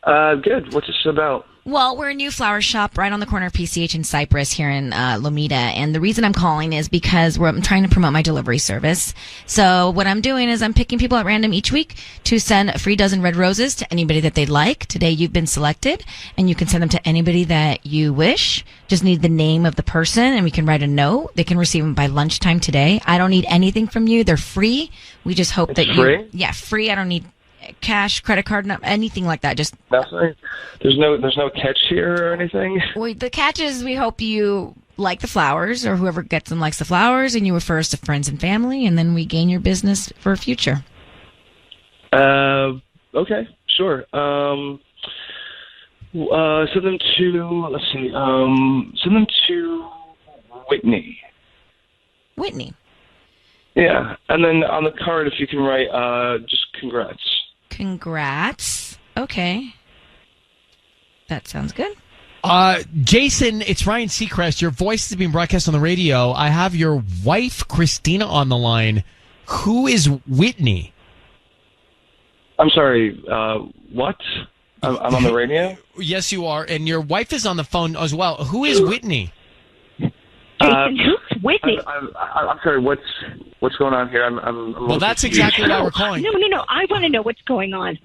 Good. What's this about?
Well, we're a new flower shop right on the corner of PCH and Cypress here in Lomita. And the reason I'm calling is because I'm trying to promote my delivery service. So what I'm doing is I'm picking people at random each week to send a free dozen red roses to anybody that they'd like. Today you've been selected, and you can send them to anybody that you wish. Just need the name of the person, and we can write a note. They can receive them by lunchtime today. I don't need anything from you. They're free. We just hope that
free?
Yeah, free. I don't need cash, credit card, anything like that. Just
nothing. There's no catch here or anything.
The catch is we hope you like the flowers, or whoever gets them likes the flowers, and you refer us to friends and family, and then we gain your business for future.
Okay, sure. Send them to, let's see, send them to Whitney.
Whitney.
Yeah, and then on the card, if you can write, just congrats.
Congrats. Okay. That sounds good.
Jason, it's Ryan Seacrest. Your voice is being broadcast on the radio. I have your wife, Christina, on the line. Who is Whitney?
I'm sorry, what? I'm on the radio?
Yes, you are. And your wife is on the phone as well. Who is Whitney?
Jason, who's Whitney?
I'm sorry, what's going on here? I'm
well, that's exactly why we're calling.
No. I want to know what's going on.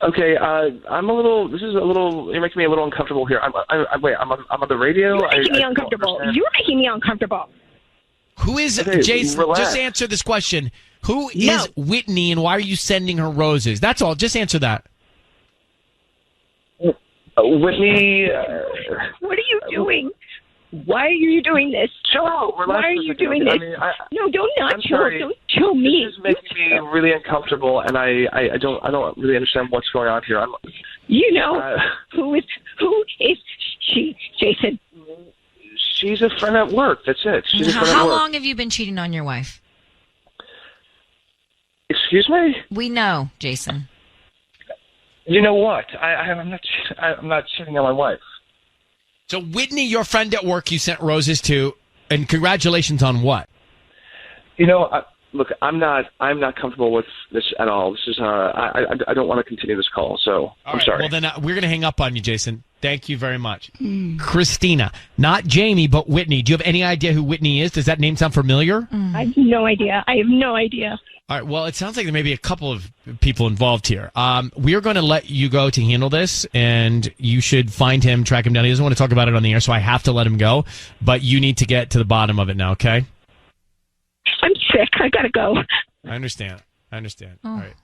Okay, I'm a little. This is a little. You're making me a little uncomfortable here. I'm on the radio.
You're making me uncomfortable. You're making me uncomfortable.
Who is Jason?
Relax.
Just answer this question. Who is Whitney, and why are you sending her roses? That's all. Just answer that.
Whitney.
What are you doing? Why are you doing this?
Chill out. Relax.
Why are you doing this?
I mean,
no, don't
I'm
chill.
sorry.
Don't chill me.
This is making me really uncomfortable, and I don't really understand what's going on here.
Who is she, Jason?
She's a friend at work. That's it. She's a friend at
How
work.
long have you been cheating on your wife?
Excuse me?
We know, Jason.
You know what? I'm not cheating on my wife.
So Whitney, your friend at work, you sent roses to, and congratulations on what?
You know, look, I'm not comfortable with this at all. This is I don't want to continue this call. So I'm sorry.
Well, then we're going to hang up on you, Jason. Thank you very much. Christina, not Jamie, but Whitney. Do you have any idea who Whitney is? Does that name sound familiar?
I have no idea.
All right. Well, it sounds like there may be a couple of people involved here. We are going to let you go to handle this, and you should find him, track him down. He doesn't want to talk about it on the air, so I have to let him go. But you need to get to the bottom of it now, okay?
I'm sick. I gotta go.
I understand.
Oh.
All right.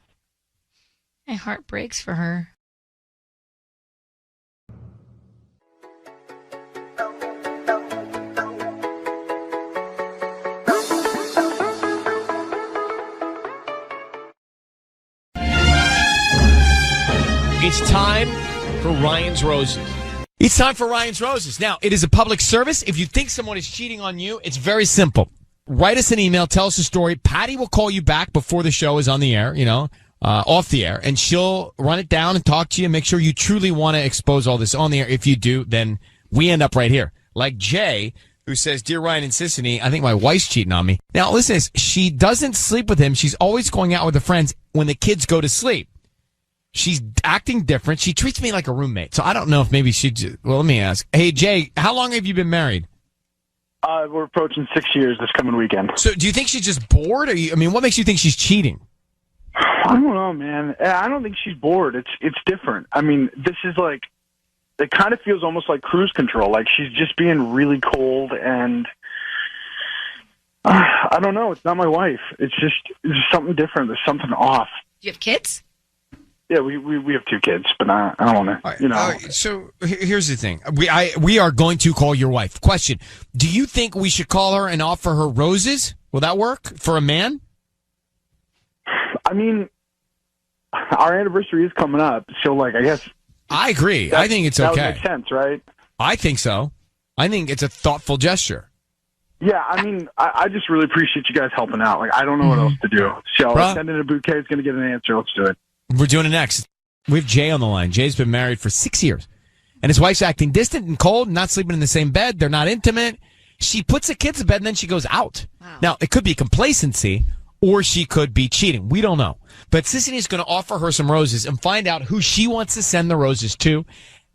My heart breaks for her.
It's time for Ryan's Roses. It's time for Ryan's Roses. Now, it is a public service. If you think someone is cheating on you, it's very simple. Write us an email. Tell us a story. Patty will call you back before the show is on the air, off the air, and she'll run it down and talk to you and make sure you truly want to expose all this on the air. If you do, then we end up right here. Like Jay, who says, Dear Ryan and Sissany, I think my wife's cheating on me. Now, listen to this. She doesn't sleep with him. She's always going out with her friends when the kids go to sleep. She's acting different. She treats me like a roommate. So I don't know if maybe well, let me ask. Hey, Jay, how long have you been married?
We're approaching 6 years this coming weekend.
So do you think she's just bored? What makes you think she's cheating?
I don't know, man. I don't think she's bored. It's different. I mean, this is like, it kind of feels almost like cruise control. Like she's just being really cold, and I don't know. It's not my wife. It's just something different. There's something off.
Do you have kids?
Yeah, we have 2 kids, but I don't want to,
All right, so here's the thing. We are going to call your wife. Question. Do you think we should call her and offer her roses? Will that work for a man?
I mean, our anniversary is coming up, so I guess.
I agree. I think it's okay.
That would make sense, right?
I think so. I think it's a thoughtful gesture.
Yeah, I mean, I just really appreciate you guys helping out. I don't know what else to do. So sending a bouquet is going to get an answer. Let's do it.
We're doing it next. We have Jay on the line. Jay's been married for 6 years, and his wife's acting distant and cold, not sleeping in the same bed. They're not intimate. She puts the kids to bed, and then she goes out. Wow. Now, it could be complacency, or she could be cheating. We don't know. But Sissany is going to offer her some roses and find out who she wants to send the roses to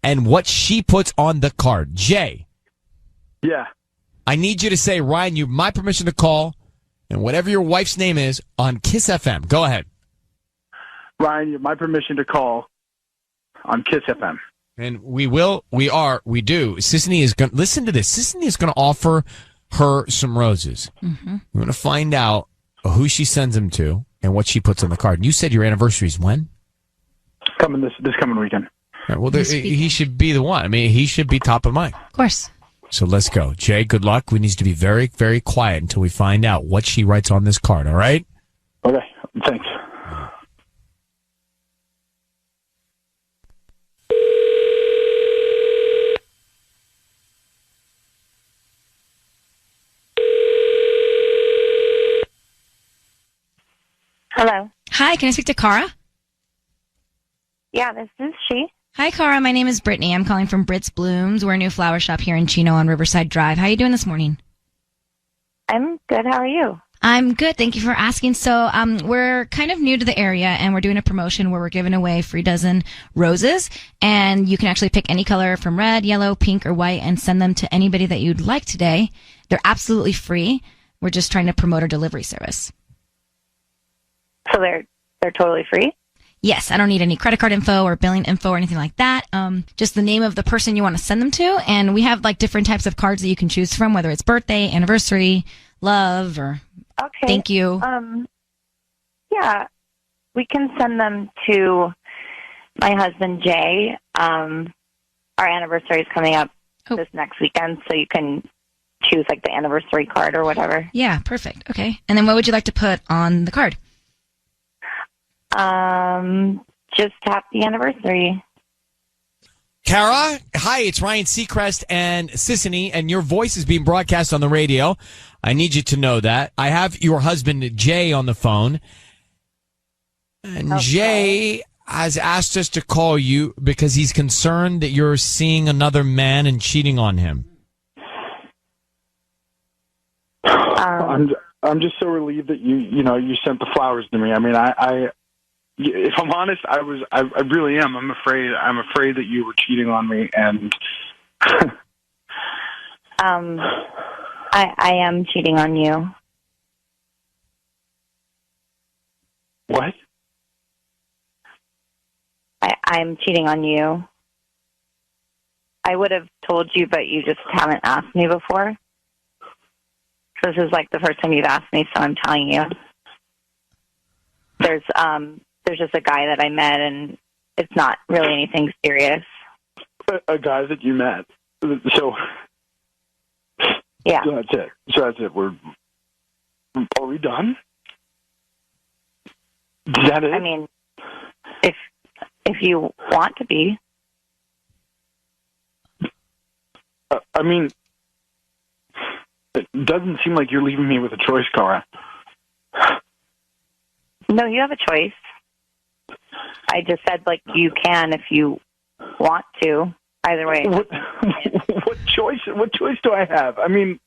and what she puts on the card. Jay.
Yeah.
I need you to say, Ryan, you have my permission to call, and whatever your wife's name is, on Kiss FM. Go ahead.
Ryan, you have my permission to call on Kiss FM.
And we do. Sissany is going to, listen to this. Sissany is going to offer her some roses. Mm-hmm. We're going to find out who she sends them to and what she puts on the card. And you said your anniversary is when?
Coming this coming weekend.
All right, well, he should be the one. I mean, he should be top of mind.
Of course.
So let's go. Jay, good luck. We need to be very, very quiet until we find out what she writes on this card, all right?
Okay, thanks.
Hello.
Hi, can I speak to Cara?
Yeah, this is she.
Hi, Cara. My name is Brittany. I'm calling from Brit's Blooms. We're a new flower shop here in Chino on Riverside Drive. How are you doing this morning?
I'm good. How are you?
I'm good. Thank you for asking. So we're kind of new to the area, and we're doing a promotion where we're giving away a free dozen roses, and you can actually pick any color from red, yellow, pink, or white and send them to anybody that you'd like today. They're absolutely free. We're just trying to promote our delivery service.
So they're totally free?
Yes, I don't need any credit card info or billing info or anything like that. Just the name of the person you want to send them to. And we have different types of cards that you can choose from, whether it's birthday, anniversary, love, or thank you.
Yeah, we can send them to my husband, Jay. Our anniversary is coming up this next weekend, so you can choose the anniversary card or whatever.
Yeah, perfect. Okay. And then what would you like to put on the card?
Just happy anniversary.
Kara, hi, it's Ryan Seacrest and Sissany, and your voice is being broadcast on the radio. I need you to know that. I have your husband, Jay, on the phone. And
Okay.
Jay has asked us to call you because he's concerned that you're seeing another man and cheating on him.
I'm just so relieved that you sent the flowers to me. I mean, I if I'm honest, I really am. I'm afraid that you were cheating on me, and
I am cheating on you.
What?
I'm cheating on you. I would have told you, but you just haven't asked me before. So this is like the first time you've asked me, so I'm telling you. There's just a guy that I met, and it's not really anything serious.
A guy that you met. So
yeah.
So that's it. Are we done? Is that it?
I mean, if you want to be.
I mean, it doesn't seem like you're leaving me with a choice, Cara.
No, you have a choice. I just said, like, you can if you want to. Either way.
What choice do I have? I mean,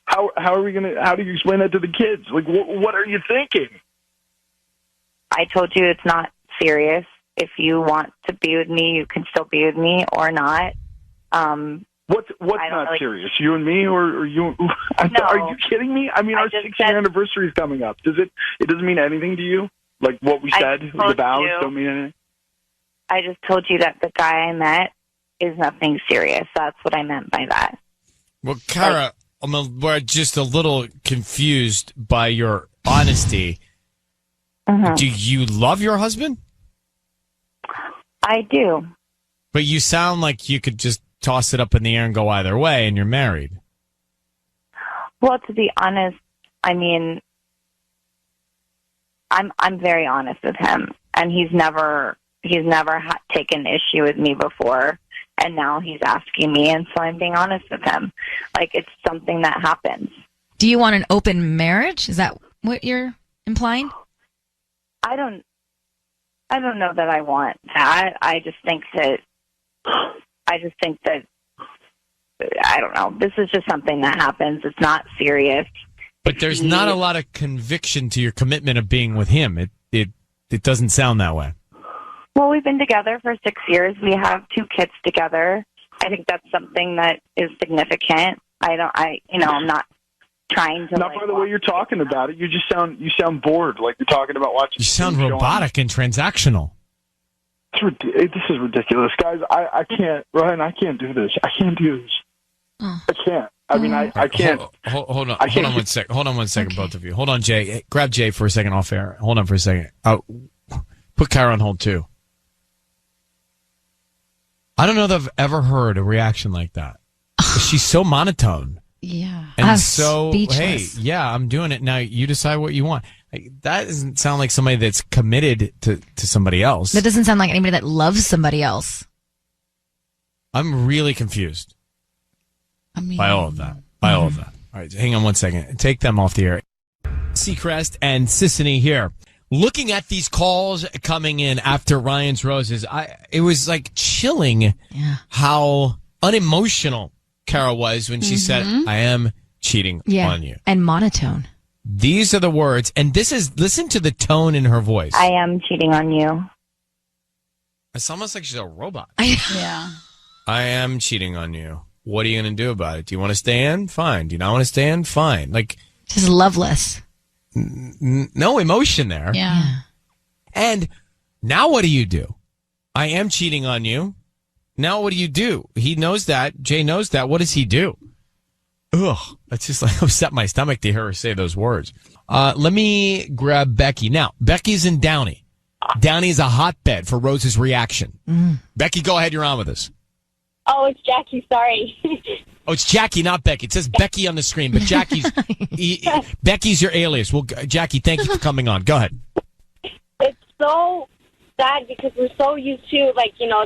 how do you explain that to the kids? Like, what are you thinking?
I told you it's not serious. If you want to be with me, you can still be with me or not.
What's not serious? You and me, or you? No. Are you kidding me? I mean, our 6-year anniversary is coming up. It doesn't mean anything to you? Like what we said, the vows don't mean anything?
I just told you that the guy I met is nothing serious. That's what I meant by that.
Well, Kara, we're just a little confused by your honesty.
Mm-hmm.
Do you love your husband?
I do.
But you sound like you could just toss it up in the air and go either way, and you're married.
Well, to be honest, I mean, I'm very honest with him, and he's never taken issue with me before, and now he's asking me, and so I'm being honest with him. Like, it's something that happens.
Do you want an open marriage? Is that what you're implying?
I don't know that I want that. I just think that I don't know. This is just something that happens. It's not serious.
But there's not a lot of conviction to your commitment of being with him. It doesn't sound that way.
Well, we've been together for 6 years. We have 2 kids together. I think that's something that is significant. I'm not trying to.
Not by the way you're talking about it. You sound bored, like you're talking about watching.
You sound robotic and transactional.
This is ridiculous, guys. I can't, Ryan. I can't do this. I can't do this. I can't. I mean, I can't.
Hold on. Hold on 1 second. Hold on 1 second, both of you. Hold on, Jay. Hey, grab Jay for a second off air. Hold on for a second. Put Kara on hold too. I don't know that I've ever heard a reaction like that. She's so monotone.
Yeah.
And
I'm
so,
speechless.
hey, yeah, I'm doing it. Now you decide what you want. Like, that doesn't sound like somebody that's committed to somebody else.
That doesn't sound like anybody that loves somebody else.
I'm really confused by all of that. All right, hang on 1 second. Take them off the air. Seacrest and Sissany here. Looking at these calls coming in after Ryan's Roses, it was like chilling how unemotional Kara was when she said, I am cheating on you.
And monotone.
These are the words, and listen to the tone in her voice.
I am cheating on you.
It's almost like she's a robot.
Yeah.
I am cheating on you. What are you going to do about it? Do you want to stay in? Fine. Do you not want to stay in? Fine. Like,
just loveless.
No emotion there.
Yeah.
And now what do you do? I am cheating on you. Now what do you do? He knows that. Jay knows that. What does he do? Ugh. That's just like upset my stomach to hear her say those words. Let me grab Becky. Now, Becky's in Downey. Downey is a hotbed for Rose's reaction. Becky, go ahead. You're on with us.
Oh, it's Jackie. Sorry.
Oh, it's Jackie, not Becky. It says Becky on the screen, but Becky's your alias. Well, Jackie, thank you for coming on. Go ahead.
It's so sad because we're so used to, like, you know,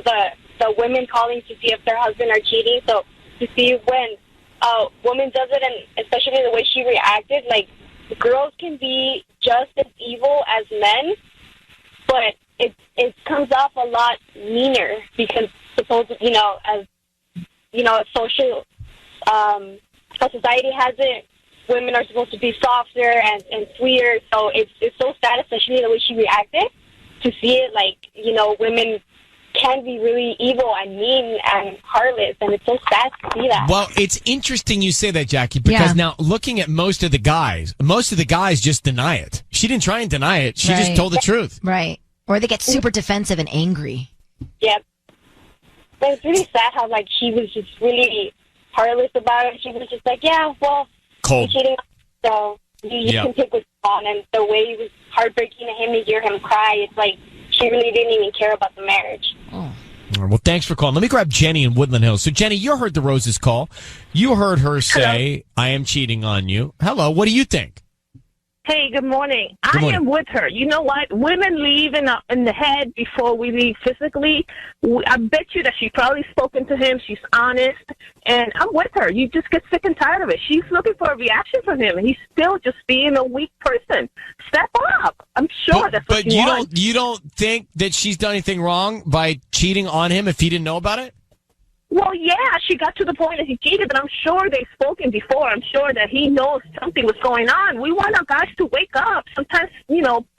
the women calling to see if their husband are cheating. So to see when a woman does it, and especially the way she reacted, like, girls can be just as evil as men, but it comes off a lot meaner because supposedly, as social, how society has it, women are supposed to be softer and sweeter. So it's so sad, especially the way she reacted, to see it like, women can be really evil and mean and heartless, and it's so sad to see that.
Well, it's interesting you say that, Jackie, because now looking at most of the guys just deny it. She didn't try and deny it. She just told the truth.
Right. Or they get super defensive and angry.
Yep. But it's really sad how, like, she was just really heartless about it. She was just like, yeah, well,
cold.
You're cheating, so you can pick what's on. And the way it was heartbreaking to him to hear him cry, it's like she really didn't even care about the marriage.
Oh. Well, thanks for calling. Let me grab Jenny in Woodland Hills. So, Jenny, you heard the Roses call. You heard her say, I am cheating on you. Hello, what do you think?
Hey, good morning.
Good morning.
I am with her. You know what? Women leave in the head before we leave physically. I bet you that she's probably spoken to him. She's honest. And I'm with her. You just get sick and tired of it. She's looking for a reaction from him, and he's still just being a weak person. Step up. I'm sure that's what she wants.
But you don't think that she's done anything wrong by cheating on him if he didn't know about it?
Well, yeah, she got to the point that he cheated, but I'm sure they've spoken before. I'm sure that he knows something was going on. We want our guys to wake up. Sometimes,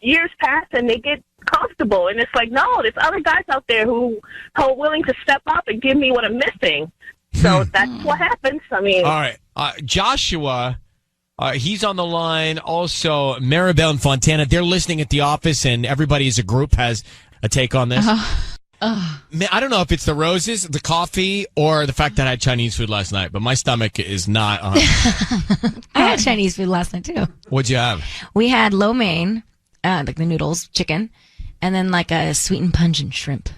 years pass and they get comfortable, and it's like, no, there's other guys out there who are willing to step up and give me what I'm missing. So that's what happens. I mean,
all right, Joshua, he's on the line. Also, Maribel and Fontana, they're listening at the office, and everybody as a group has a take on this. Man, I don't know if it's the roses, the coffee, or the fact that I had Chinese food last night, but my stomach is not on.
I had Chinese food last night, too.
What'd you have?
We had lo mein, like the noodles, chicken, and then like a sweet and pungent shrimp.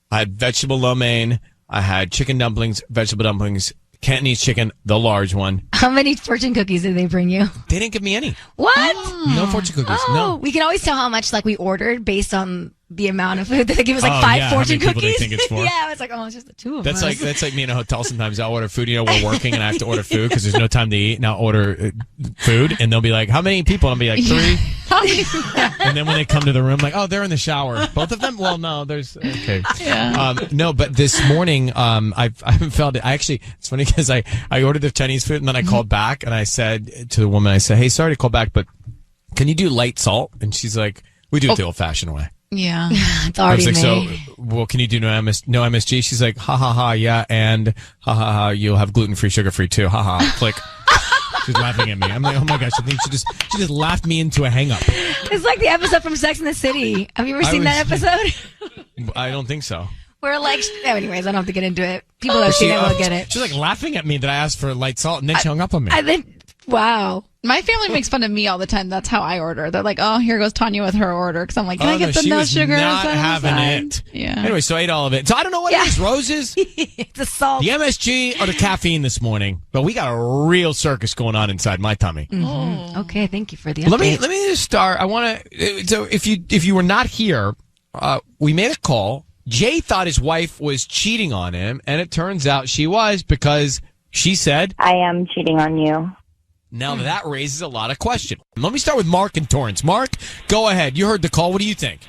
I had vegetable lo mein. I had chicken dumplings, vegetable dumplings, Cantonese chicken, the large one.
How many fortune cookies did they bring you?
They didn't give me any.
What?
No fortune cookies, no.
We can always tell how much we ordered based on the amount of food. They give us 5 fortune cookies.
How many people they think it's for?
Yeah, it's like, it's just the two of us.
That's like me in a hotel sometimes. I'll order food. We're working and I have to order food because there's no time to eat. And I'll order food and they'll be like, how many people? And I'll be like, 3. And then when they come to the room, like, they're in the shower. Both of them? Well, no, there's, okay.
Yeah.
No, but this morning, I haven't felt it. It's funny because I ordered the Chinese food and then I called back and I said to the woman, I said, hey, sorry to call back, but can you do light salt? And she's like, we do it the old fashioned way.
Yeah.
It's already made.
So, can you do no MSG? She's like, ha ha ha, yeah, and ha ha ha, you'll have gluten-free, sugar-free too, ha ha, click. She's laughing at me. I'm like, oh my gosh, I think she just laughed me into a hang-up.
It's like the episode from Sex and the City. Have you ever seen that episode?
I don't think so.
We're like, anyways, I don't have to get into it. People that have seen it will get it.
She's like laughing at me that I asked for light salt, and then she hung up on me.
Wow.
My family makes fun of me all the time. That's how I order. They're like, oh, here goes Tanya with her order. Because I'm like, can I get the no sugar?
Not having it.
Yeah.
Anyway, so I ate all of it. So I don't know what it is. Roses?
It's a salt.
The MSG or the caffeine this morning. But we got a real circus going on inside my tummy.
Mm-hmm. Okay, thank you for the update.
Let me just start. I want to. So if you were not here, we made a call. Jay thought his wife was cheating on him, and it turns out she was because she said,
I am cheating on you.
Now that raises a lot of questions. Let me start with Mark and Torrance. Mark, go ahead. You heard the call. What do you think?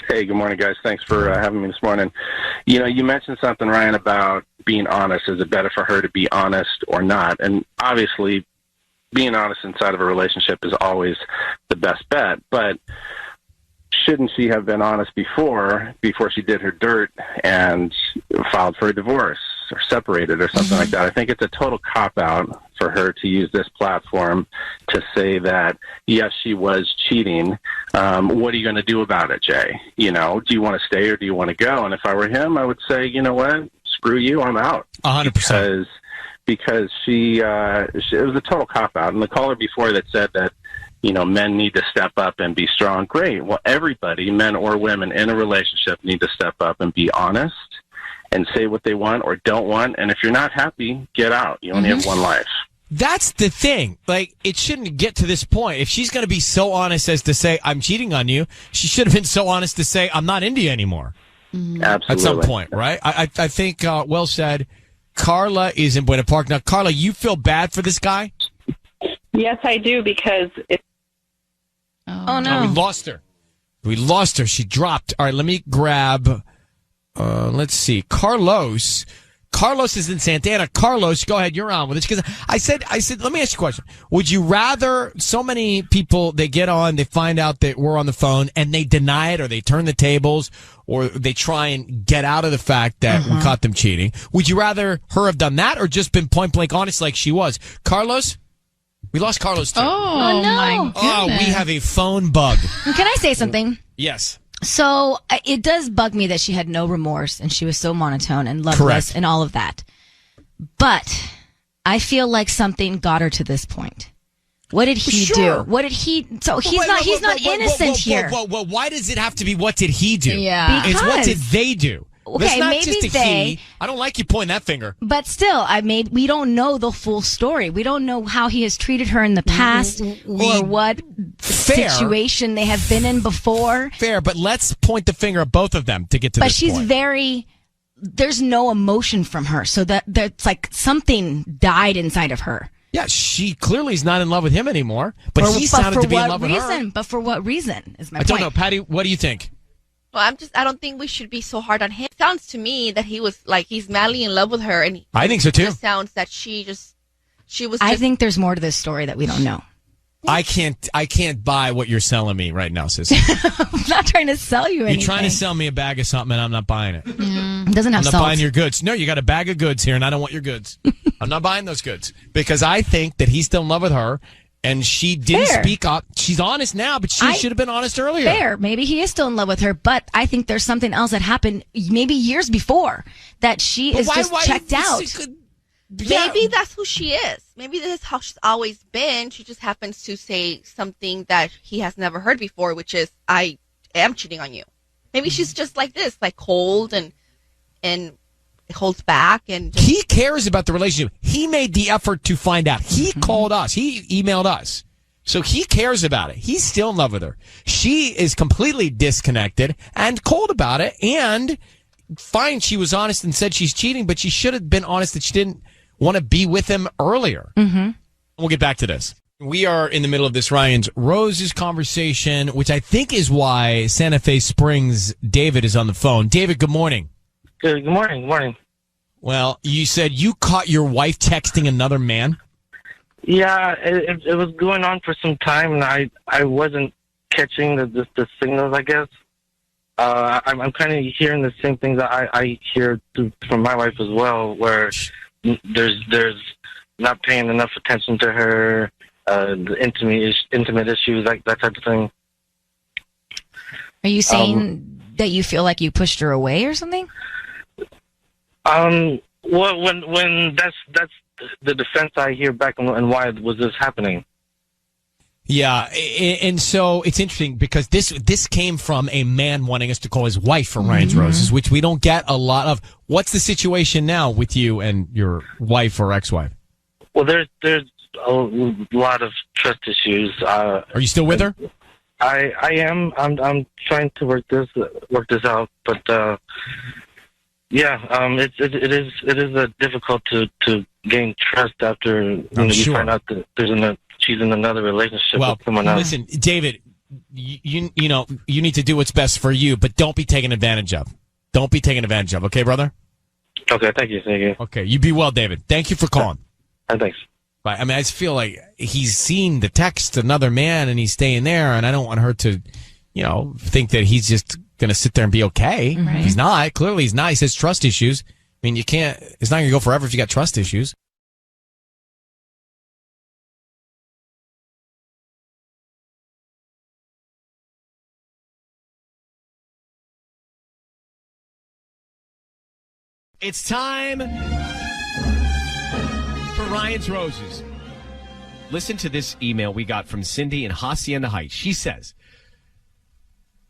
Hey, good morning, guys. Thanks for having me this morning. You mentioned something, Ryan, about being honest. Is it better for her to be honest or not? And obviously, being honest inside of a relationship is always the best bet. But shouldn't she have been honest before she did her dirt and filed for a divorce or separated or something like that? I think it's a total cop-out for her to use this platform to say that, yes, she was cheating. What are you going to do about it, Jay? Do you want to stay or do you want to go? And if I were him, I would say, you know what? Screw you. I'm out.
100%.
Because it was a total cop-out. And the caller before that said that, men need to step up and be strong. Great. Well, everybody, men or women in a relationship, need to step up and be honest and say what they want or don't want. And if you're not happy, get out. You only have one life.
That's the thing. It shouldn't get to this point. If she's going to be so honest as to say, I'm cheating on you, she should have been so honest to say, I'm not into you anymore.
Absolutely.
At some point, right? I think, well said. Carla is in Buena Park. Now, Carla, you feel bad for this guy?
Yes, I do, because it's...
Oh,
no. We lost her. She dropped. All right, let me grab, let's see. Carlos is in Santa Ana. Carlos, go ahead. You're on with us. Because I said, let me ask you a question. Would you rather, so many people, they get on, they find out that we're on the phone and they deny it or they turn the tables or they try and get out of the fact that we caught them cheating. Would you rather her have done that or just been point blank honest like she was? Carlos? We lost Carlos too.
Oh, no.
My goodness.
Oh, we have a phone bug.
Can I say something?
Yes.
So it does bug me that she had no remorse and she was so monotone and loveless and all of that. But I feel like something got her to this point. What did he do? What did he? So he's not innocent here.
Whoa, why does it have to be what did he do?
Yeah.
It's what did they do?
Okay,
That's not
maybe
just a
they.
he. I don't like you pointing that finger.
But still, we don't know the full story. We don't know how he has treated her in the past or what situation they have been in before.
Fair, but let's point the finger at both of them to get to this point.
But she's there's no emotion from her. So that's like something died inside of her.
Yeah, she clearly is not in love with him anymore, but he sounded to be in love with her.
But for what reason is my point.
I don't know. Patty, what do you think?
Well, I don't think we should be so hard on him. It sounds to me that he was like, he's madly in love with her. And
I think so too.
It sounds that she was.
I think there's more to this story that we don't know.
I can't buy what you're selling me right now, sis.
I'm not trying to sell you anything.
You're trying to sell me a bag of something and I'm not buying it.
It doesn't have
I'm not
salt.
buying your goods. No, you got a bag of goods here and I don't want your goods. I'm not buying those goods because I think that he's still in love with her and she didn't speak up. She's honest now, but she should have been honest earlier.
Fair. Maybe he is still in love with her, but I think there's something else that happened maybe years before that she is just checked out.
Maybe that's who she is. Maybe this is how she's always been. She just happens to say something that he has never heard before, which is, I am cheating on you. Maybe she's just like this, like cold and holds back. And
he cares about the relationship. He made the effort to find out. He called us. He emailed us. So he cares about it. He's still in love with her. She is completely disconnected and cold about it. And fine, she was honest and said she's cheating, but she should have been honest that she didn't want to be with him earlier. We'll get back to this. We are in the middle of this Ryan's Roses conversation, which I think is why Santa Fe Springs David is on the phone. David, good morning.
Good morning. Good morning.
Well, you said you caught your wife texting another man?
Yeah, it was going on for some time, and I wasn't catching the signals, I guess. I'm kind of hearing the same things that I hear from my wife as well, where there's not paying enough attention to her, the intimate issues, like that type of thing.
Are you saying that you feel like you pushed her away or something?
Well, when that's the defense I hear back, and why was this happening?
Yeah, and so it's interesting because this came from a man wanting us to call his wife for Ryan's Roses, which we don't get a lot of. What's the situation now with you and your wife or ex-wife?
Well, there's a lot of trust issues. Are
you still with her?
I am. I'm trying to work this out, but it is difficult to gain trust after you find out that she's in another relationship with someone else.
Listen, David, you need to do what's best for you, but don't be taken advantage of. Don't be taken advantage of. Okay, brother?
Okay, thank you.
Okay, you be well, David. Thank you for calling.
Thanks.
Right. I mean, I just feel like he's seen the text another man and he's staying there, and I don't want her to, think that he's just going to sit there and be okay.
Right.
He's not. Clearly he's not. He has trust issues. I mean, it's not going to go forever if you got trust issues. It's time for Ryan's Roses. Listen to this email we got from Cindy in Hacienda Heights. She says,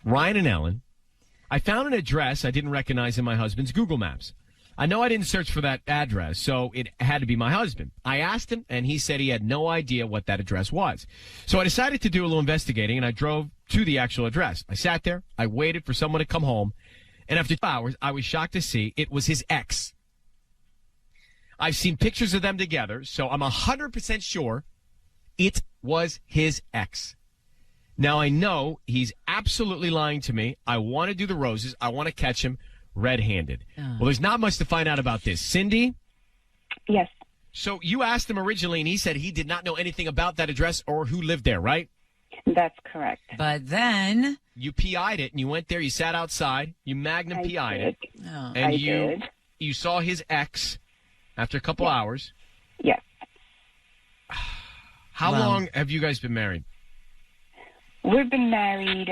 Ryan and Ellen, I found an address I didn't recognize in my husband's Google Maps. I know I didn't search for that address, so it had to be my husband. I asked him, and he said he had no idea what that address was. So I decided to do a little investigating, and I drove to the actual address. I sat there. I waited for someone to come home. And after 2 hours, I was shocked to see it was his ex. I've seen pictures of them together, so I'm 100% sure it was his ex. Now, I know he's absolutely lying to me. I want to do the roses. I want to catch him red-handed. Well, there's not much to find out about this. Cindy?
Yes.
So you asked him originally, and he said he did not know anything about that address or who lived there, right?
That's correct.
But then
you PI'd it, and you went there. You sat outside. You Magnum PI'd it,
Oh.
and you saw his ex after a couple hours.
Yes.
How long have you guys been married?
We've been married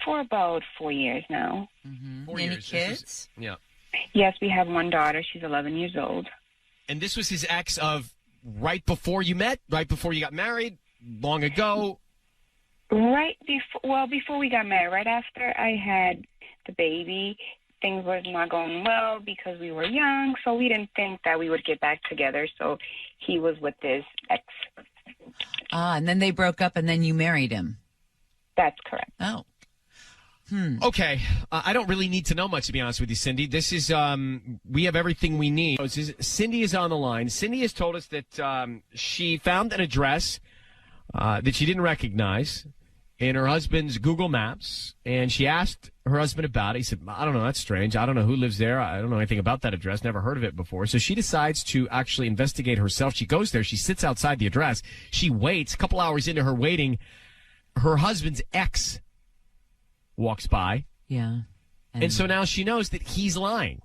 for about 4 years now.
4
Any
years.
kids?
Yeah.
Yes, we have one daughter. She's 11 years old.
And this was his ex of right before you met, right before you got married, long ago.
Before we got married, right after I had the baby, things were not going well because we were young, so we didn't think that we would get back together. So he was with his ex.
And then they broke up, and then you married him.
That's correct.
Oh.
Okay. I don't really need to know much, to be honest with you, Cindy. This is, we have everything we need. Cindy is on the line. Cindy has told us that she found an address that she didn't recognize in her husband's Google Maps, and she asked her husband about it. He said, I don't know, that's strange. I don't know who lives there. I don't know anything about that address. Never heard of it before. So she decides to actually investigate herself. She goes there. She sits outside the address. She waits. A couple hours into her waiting, her husband's ex walks by.
Yeah.
And so now she knows that he's lying.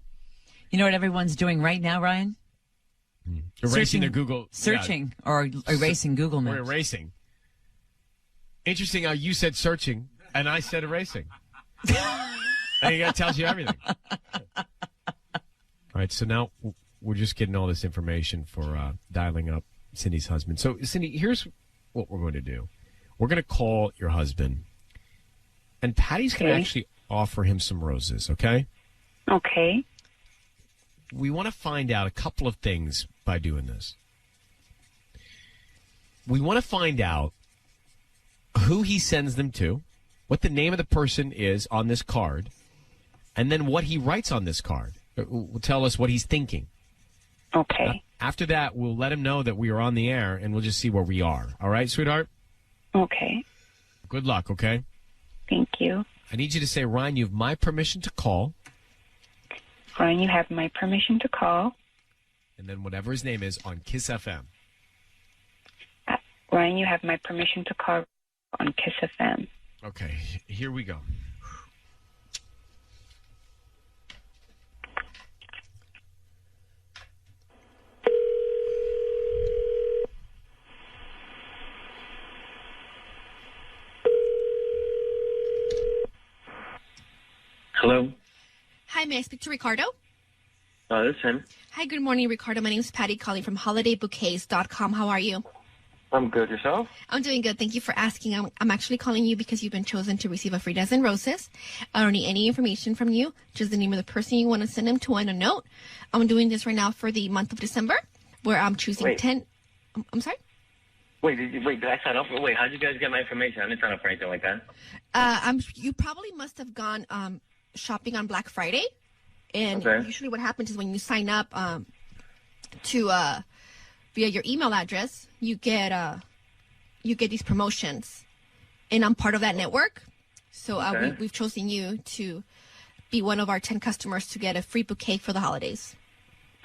You know what everyone's doing right now, Ryan?
Erasing their Google.
Searching or erasing Google Maps.
Or erasing. Interesting how you said searching and I said erasing. And that tells you everything. All right, so now we're just getting all this information for dialing up Cindy's husband. So, Cindy, here's what we're going to do. We're going to call your husband, and Patty's going to actually offer him some roses, okay?
Okay.
We want to find out a couple of things by doing this. We want to find out who he sends them to, what the name of the person is on this card, and then what he writes on this card. Will tell us what he's thinking.
Okay.
After that, we'll let him know that we are on the air, and we'll just see where we are. All right, sweetheart?
Okay.
Good luck, okay?
Thank you.
I need you to say, Ryan, you have my permission to call.
Ryan, you have my permission to call.
And then whatever his name is on Kiss FM.
Ryan, you have my permission to call on Kiss FM.
Okay, here we go.
Hello.
Hi, may I speak to Ricardo?
This is him.
Hi, good morning, Ricardo. My name is Patty calling from holidaybouquets.com. How are you?
I'm good. Yourself?
I'm doing good. Thank you for asking. I'm actually calling you because you've been chosen to receive a free dozen roses. I don't need any information from you, just the name of the person you want to send them to and a note. I'm doing this right now for the month of December, where I'm choosing 10. I'm sorry?
Wait, did I sign up? Wait, how did you guys get my information? I didn't sign up for anything like that.
You probably must have gone shopping on Black Friday. And
Okay.
usually what happens is when you sign up to via your email address, you get these promotions. And I'm part of that network. So
Okay.
we've chosen you to be one of our 10 customers to get a free bouquet for the holidays.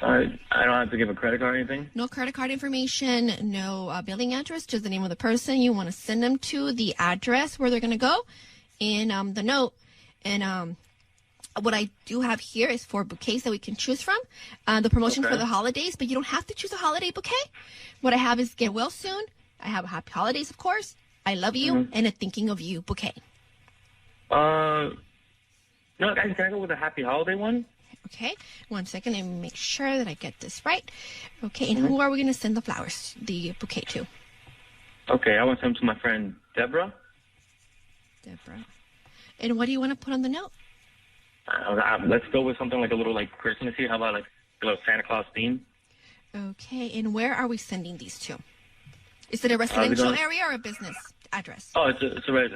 All right. I don't have to give a credit card or anything?
No credit card information, no billing address, just the name of the person you want to send them to, the address where they're going to go, and the note. And what I do have here is 4 bouquets that we can choose from. The promotion for the holidays, but you don't have to choose a holiday bouquet. What I have is Get Well Soon. I have a Happy Holidays, of course. I Love You, and a Thinking of You bouquet.
No, guys, can I go with a Happy Holiday one?
Okay, 1 second. Let me make sure that I get this right. Okay, and who are we going to send the flowers, the bouquet to?
Okay, I want to send them to my friend Deborah.
Deborah. And what do you want to put on the note?
Let's go with something like a little like Christmassy. How about like a little Santa Claus theme?
Okay, and where are we sending these to? Is it a residential area or a business
address.
Oh, it's a red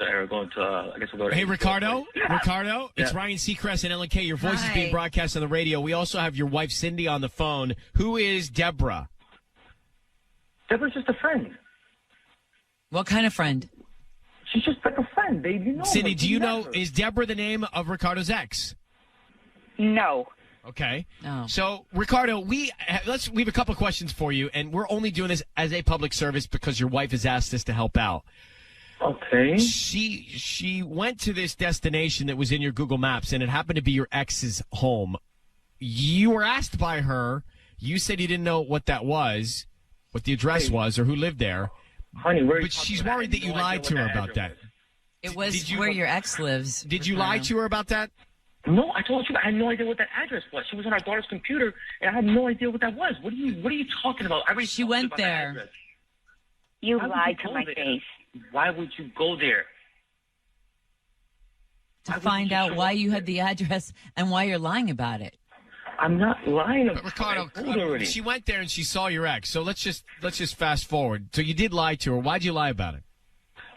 area going to. I guess we'll go to.
Hey, Ricardo. Ricardo, it's
Yeah.
Ryan Seacrest and Ellen K. Your voice is
Hi.
being broadcast on the radio. We also have your wife Cindy on the phone. Who is Deborah?
Deborah's just a friend.
What kind of friend?
She's just like a friend, babe. You know.
Cindy,
her.
do you
met
know?
her.
Is Deborah the name of Ricardo's ex?
No.
Okay.
Oh.
So, Ricardo, we have a couple of questions for you, and we're only doing this as a public service because your wife has asked us to help out.
Okay.
She went to this destination that was in your Google Maps, and it happened to be your ex's home. You were asked by her. You said you didn't know what that was, what the address was, or who lived there.
Honey,
but she's worried that you lied to her about that.
It was
Did you-
where your ex lives.
Did you lie to her about that?
No, I told you I had no idea what that address was. She was on our daughter's computer, and I had no idea what that was. What are you talking about?
She went there.
You
Why would
lied
you
to
go
my
there?
face.
Why would you go there?
To find out why you had the address and why you're lying about it.
I'm not lying
But Ricardo, she went there and she saw your ex. So let's just fast forward. So you did lie to her. Why'd you lie about it?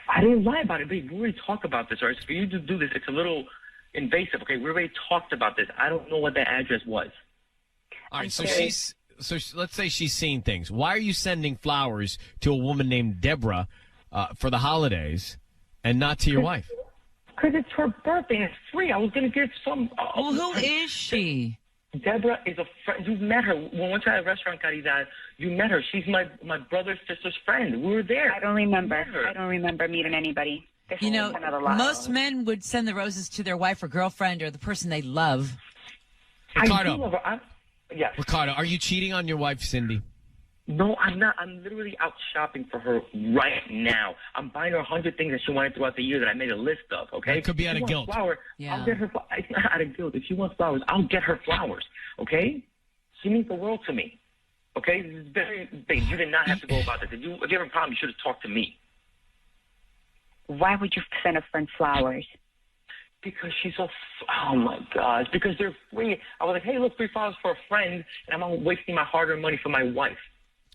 I didn't lie about it, babe. We already talked about this, all right? So for you to do this, it's a little invasive, okay? We already talked about this. I don't know what that address was.
All right, let's say she's seeing things. Why are you sending flowers to a woman named Deborah for the holidays and not to your wife?
Because it's her birthday and it's free. I was going to get some.
Well, who is she?
Deborah is a friend. You met her. When we went to that restaurant, Caridad, you met her. She's my brother's sister's friend. We were there.
I don't remember. I don't remember meeting anybody. This
You
is
know,
another lie.
most men would send the roses to their wife or girlfriend or the person they love.
Ricardo.
I do love her. Yes.
Ricardo, are you cheating on your wife, Cindy?
No, I'm not. I'm literally out shopping for her right now. I'm buying her 100 things that she wanted throughout the year that I made a list of, okay?
That could be out of guilt.
I'll get her it's not out of guilt. If she wants flowers, I'll get her flowers, okay? She means the world to me, okay? This is very, babe, you did not have to go about this. If you have a problem, you should have talked to me.
Why would you send a friend flowers?
Because she's so, oh my gosh, because they're free. I was like, hey, look, free flowers for a friend, and I'm not wasting my hard-earned money for my wife.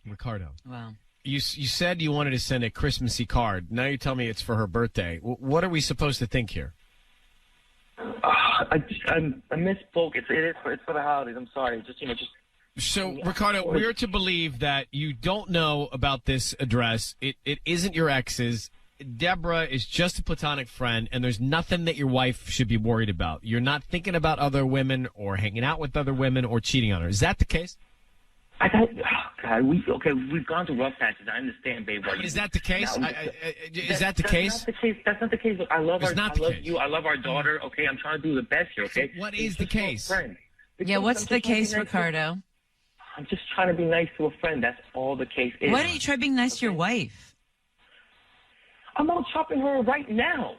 Ricardo.
Wow.
You said you wanted to send a Christmassy card. Now you tell me it's for her birthday. What are we supposed to think here?
I misspoke. It's for the holidays. I'm sorry.
So, Ricardo, we're to believe that you don't know about this address. It isn't your ex's. Deborah is just a platonic friend, and there's nothing that your wife should be worried about. You're not thinking about other women or hanging out with other women or cheating on her. Is that the case?
We've gone through rough patches. I understand, babe.
Is that the case? Is that the case?
That's not the case. Look, I love
It's not the
love
case.
you. I love our daughter. Okay, I'm trying to do the best here. Okay.
So what is the case?
Yeah, what's the case, Ricardo?
I'm just trying to be nice to a friend. That's all the case is.
Why don't you try being nice to your wife?
I'm out shopping her right now.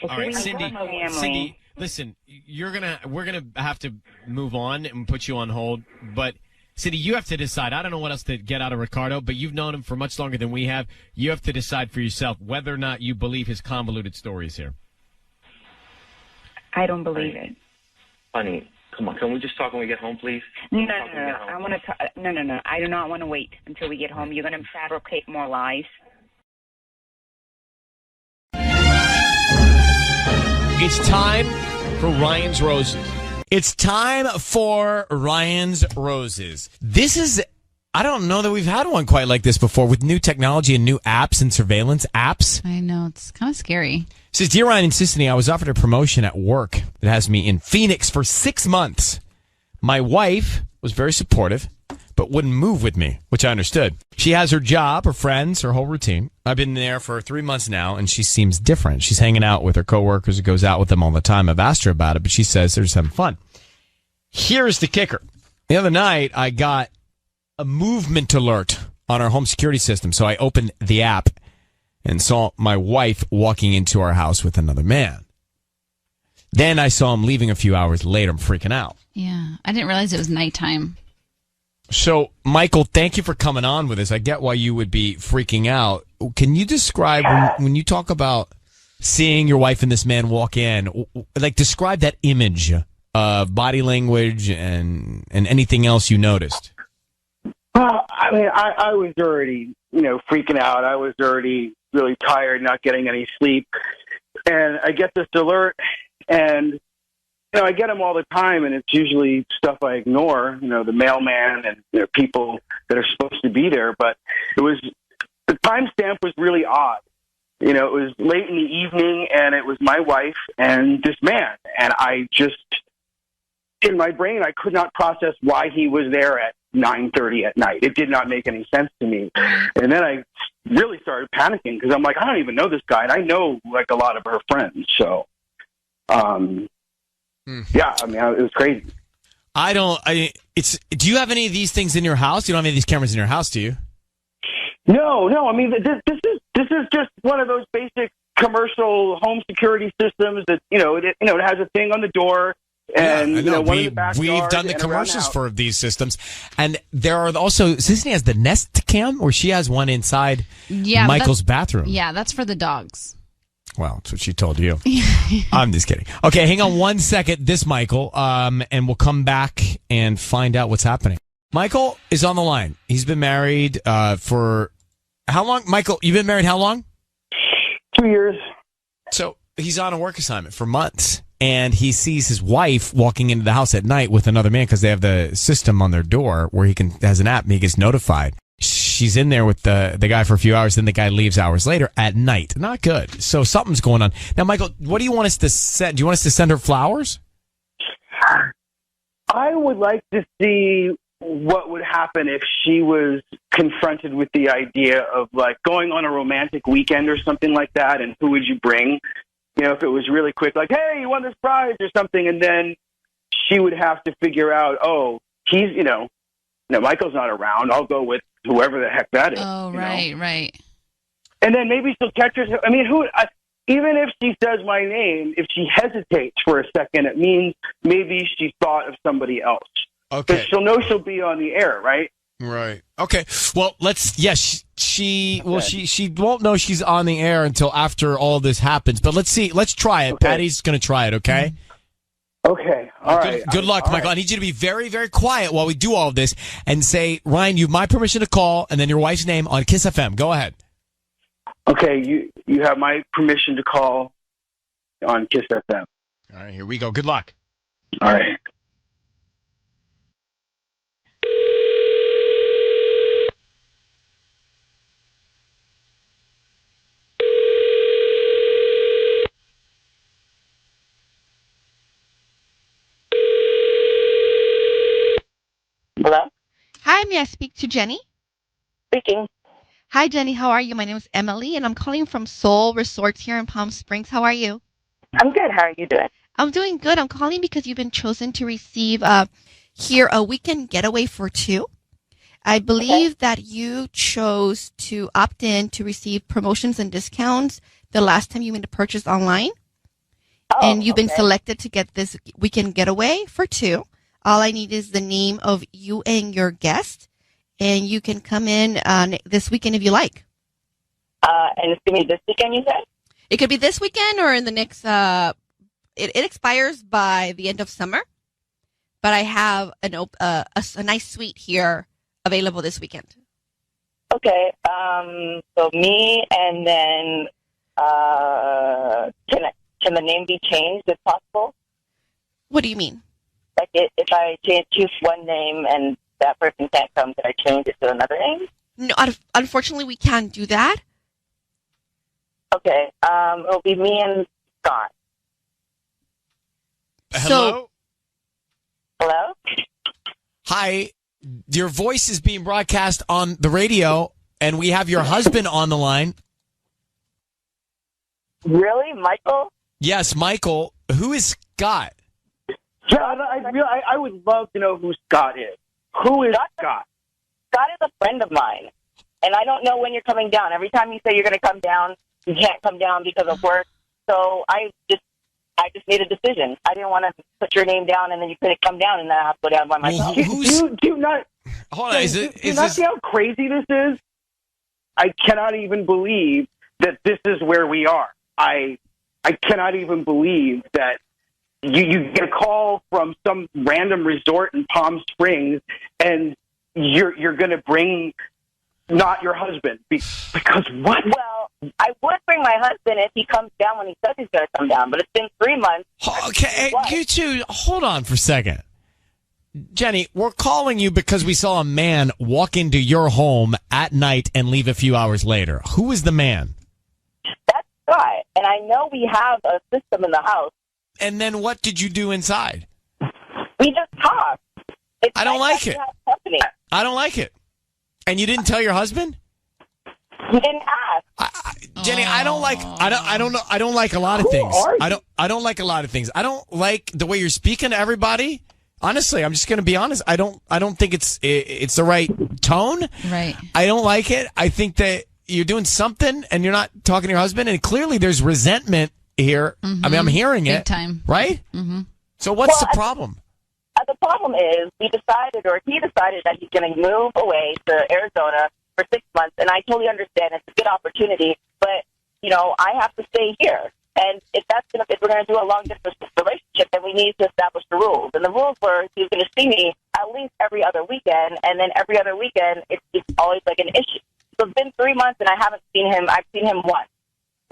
Okay?
All right,
I
Cindy.
love my family.
Cindy, listen, we're gonna have to move on and put you on hold. But Cindy, you have to decide. I don't know what else to get out of Ricardo, but you've known him for much longer than we have. You have to decide for yourself whether or not you believe his convoluted stories here.
I don't believe it.
Honey, come on. Can we just talk when we get home, please?
No. I want to. No. I do not want to wait until we get home. You're going to fabricate more lies.
It's time for Ryan's Roses. It's time for Ryan's Roses. This is, I don't know that we've had one quite like this before with new technology and new apps and surveillance apps.
I know, it's kind of scary.
It says, Dear Ryan and Sissany, I was offered a promotion at work that has me in Phoenix for 6 months. My wife was very supportive, but wouldn't move with me, which I understood. She has her job, her friends, her whole routine. I've been there for 3 months now, and she seems different. She's hanging out with her coworkers and goes out with them all the time. I've asked her about it, but she says they're just having fun. Here's the kicker. The other night, I got a movement alert on our home security system, so I opened the app and saw my wife walking into our house with another man. Then I saw him leaving a few hours later. I'm freaking out.
Yeah, I didn't realize it was nighttime.
So, Michael, thank you for coming on with us. I get why you would be freaking out. Can you describe, when you talk about seeing your wife and this man walk in, like describe that image of body language and anything else you noticed?
Well, I mean, I was already, freaking out. I was already really tired, not getting any sleep. And I get this alert, and, I get them all the time, and it's usually stuff I ignore, the mailman and people that are supposed to be there. But the timestamp was really odd. It was late in the evening, and it was my wife and this man. And I just, in my brain, I could not process why he was there at 9:30 at night. It did not make any sense to me. And then I really started panicking because I'm like, I don't even know this guy, and I know like a lot of her friends. So, yeah, I mean, it was crazy.
Do you have any of these things in your house? You don't have any of these cameras in your house, do you?
No. I mean, this is just one of those basic commercial home security systems that it has a thing on the door. And one in the backyard.
We've done the commercials for these systems, and there are also Sissany has the Nest Cam, or she has one inside Michael's bathroom.
Yeah, that's for the dogs.
Well, that's what she told you. I'm just kidding. Okay, hang on one second. This Michael, and we'll come back and find out what's happening. Michael is on the line. He's been married for how long? Michael, you've been married how long?
2 years.
So he's on a work assignment for months. And he sees his wife walking into the house at night with another man because they have the system on their door where has an app and he gets notified. She's in there with the guy for a few hours, then the guy leaves hours later at night. Not good. So something's going on. Now, Michael, what do you want us to send? Do you want us to send her flowers?
I would like to see what would happen if she was confronted with the idea of like going on a romantic weekend or something like that, and who would you bring? If it was really quick, like, hey, you won this prize or something, and then she would have to figure out, oh, he's, Michael's not around. I'll go with whoever the heck that is.
Oh, right.
And then maybe she'll catch herself. I mean, even if she says my name, if she hesitates for a second, it means maybe she thought of somebody else.
Okay.
Because she'll know she'll be on the air, right?
Right. Okay. Well, she won't know she's on the air until after all this happens. But let's see. Let's try it. Okay. Patty's going to try it. Okay.
Okay. All right.
Good luck, Michael. Right. I need you to be very, very quiet while we do all of this and say, Ryan, you have my permission to call, and then your wife's name on Kiss FM. Go ahead.
Okay. You have my permission to call on Kiss FM.
All right. Here we go. Good luck.
All right.
Hello?
Hi, may I speak to Jenny?
Speaking.
Hi, Jenny. How are you? My name is Emily, and I'm calling from Soul Resorts here in Palm Springs. How are you?
I'm good. How are you doing?
I'm doing good. I'm calling because you've been chosen to receive here a weekend getaway for two. I believe that you chose to opt in to receive promotions and discounts the last time you made a purchase online. And you've been selected to get this weekend getaway for two. All I need is the name of you and your guest, and you can come in this weekend if you like.
And it's going to be this weekend, you said?
It could be this weekend or in the next, it expires by the end of summer, but I have a nice suite here available this weekend.
Okay. So me, and then can the name be changed if possible?
What do you mean?
Like if I choose one name and that person can't come, can I change it to another name?
No, unfortunately, we can't do that.
Okay. It'll be me and Scott.
Hello?
Hello?
Hi. Your voice is being broadcast on the radio, and we have your husband on the line.
Really? Michael?
Yes, Michael. Who is Scott?
Yeah, I would love to know who Scott is. Who is Scott?
Scott is a friend of mine, and I don't know when you're coming down. Every time you say you're going to come down, you can't come down because of work. So I just made a decision. I didn't want to put your name down, and then you couldn't come down, and then I have to go down by myself.
Do you not?
Hold on.
Do you not see how crazy this is? I cannot even believe that this is where we are. I cannot even believe that you get a call from some random resort in Palm Springs, and you're going to bring not your husband because what?
Well, I would bring my husband if he comes down when he says he's going to come down, but it's been 3 months.
Okay, you two, hold on for a second. Jenny, we're calling you because we saw a man walk into your home at night and leave a few hours later. Who is the man?
That's right. And I know we have a system in the house.
And then what did you do inside?
We just talked.
I don't like it. I don't like it. And you didn't tell your husband?
He didn't ask.
Jenny, I don't like a lot of things. I don't like a lot of things. I don't like the way you're speaking to everybody. Honestly, I'm just going to be honest. I don't think it's the right tone.
Right.
I don't like it. I think that you're doing something and you're not talking to your husband, and clearly there's resentment here.
Mm-hmm.
I mean, I'm hearing
Big
it.
time.
Right?
Mm-hmm.
So what's the problem?
The problem is he decided that he's going to move away to Arizona for 6 months, and I totally understand it's a good opportunity, but, I have to stay here. And if we're going to do a long-distance relationship, then we need to establish the rules. And the rules were he was going to see me at least every other weekend, and then every other weekend it's always like an issue. So it's been 3 months, and I haven't seen him. I've seen him once.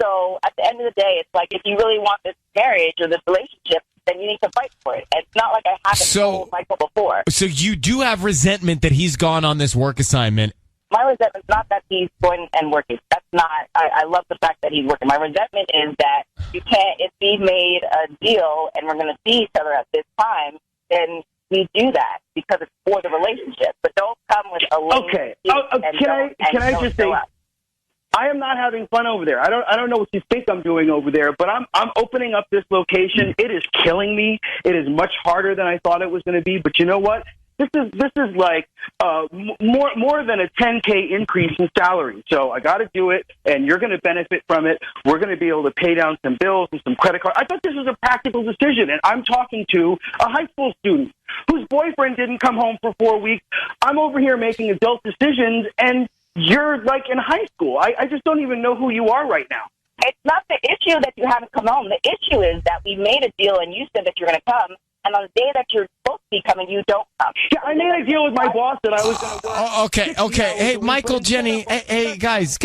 So at the end of the day, it's like if you really want this marriage or this relationship, then you need to fight for it. It's not like I haven't told Michael before.
So you do have resentment that he's gone on this work assignment.
My resentment's not that he's going and working. That's not. I love the fact that he's working. My resentment is that you can't. If we made a deal and we're going to see each other at this time, then we do that because it's for the relationship. But don't come with a lame
okay. Can I just say? I am not having fun over there. I don't know what you think I'm doing over there, but I'm opening up this location. It is killing me. It is much harder than I thought it was going to be. But you know what? This is like more than a 10K increase in salary. So I got to do it, and you're going to benefit from it. We're going to be able to pay down some bills and some credit cards. I thought this was a practical decision, and I'm talking to a high school student whose boyfriend didn't come home for 4 weeks. I'm over here making adult decisions, and you're like in high school. I just don't even know who you are right now.
It's not the issue that you haven't come home. The issue is that we made a deal, and you said that you're going to come. And on the day that you're supposed to be coming, you don't come.
Yeah, I made a deal with my boss that I was going to work.
Okay. Hey, Michael, Jenny. Hey, guys.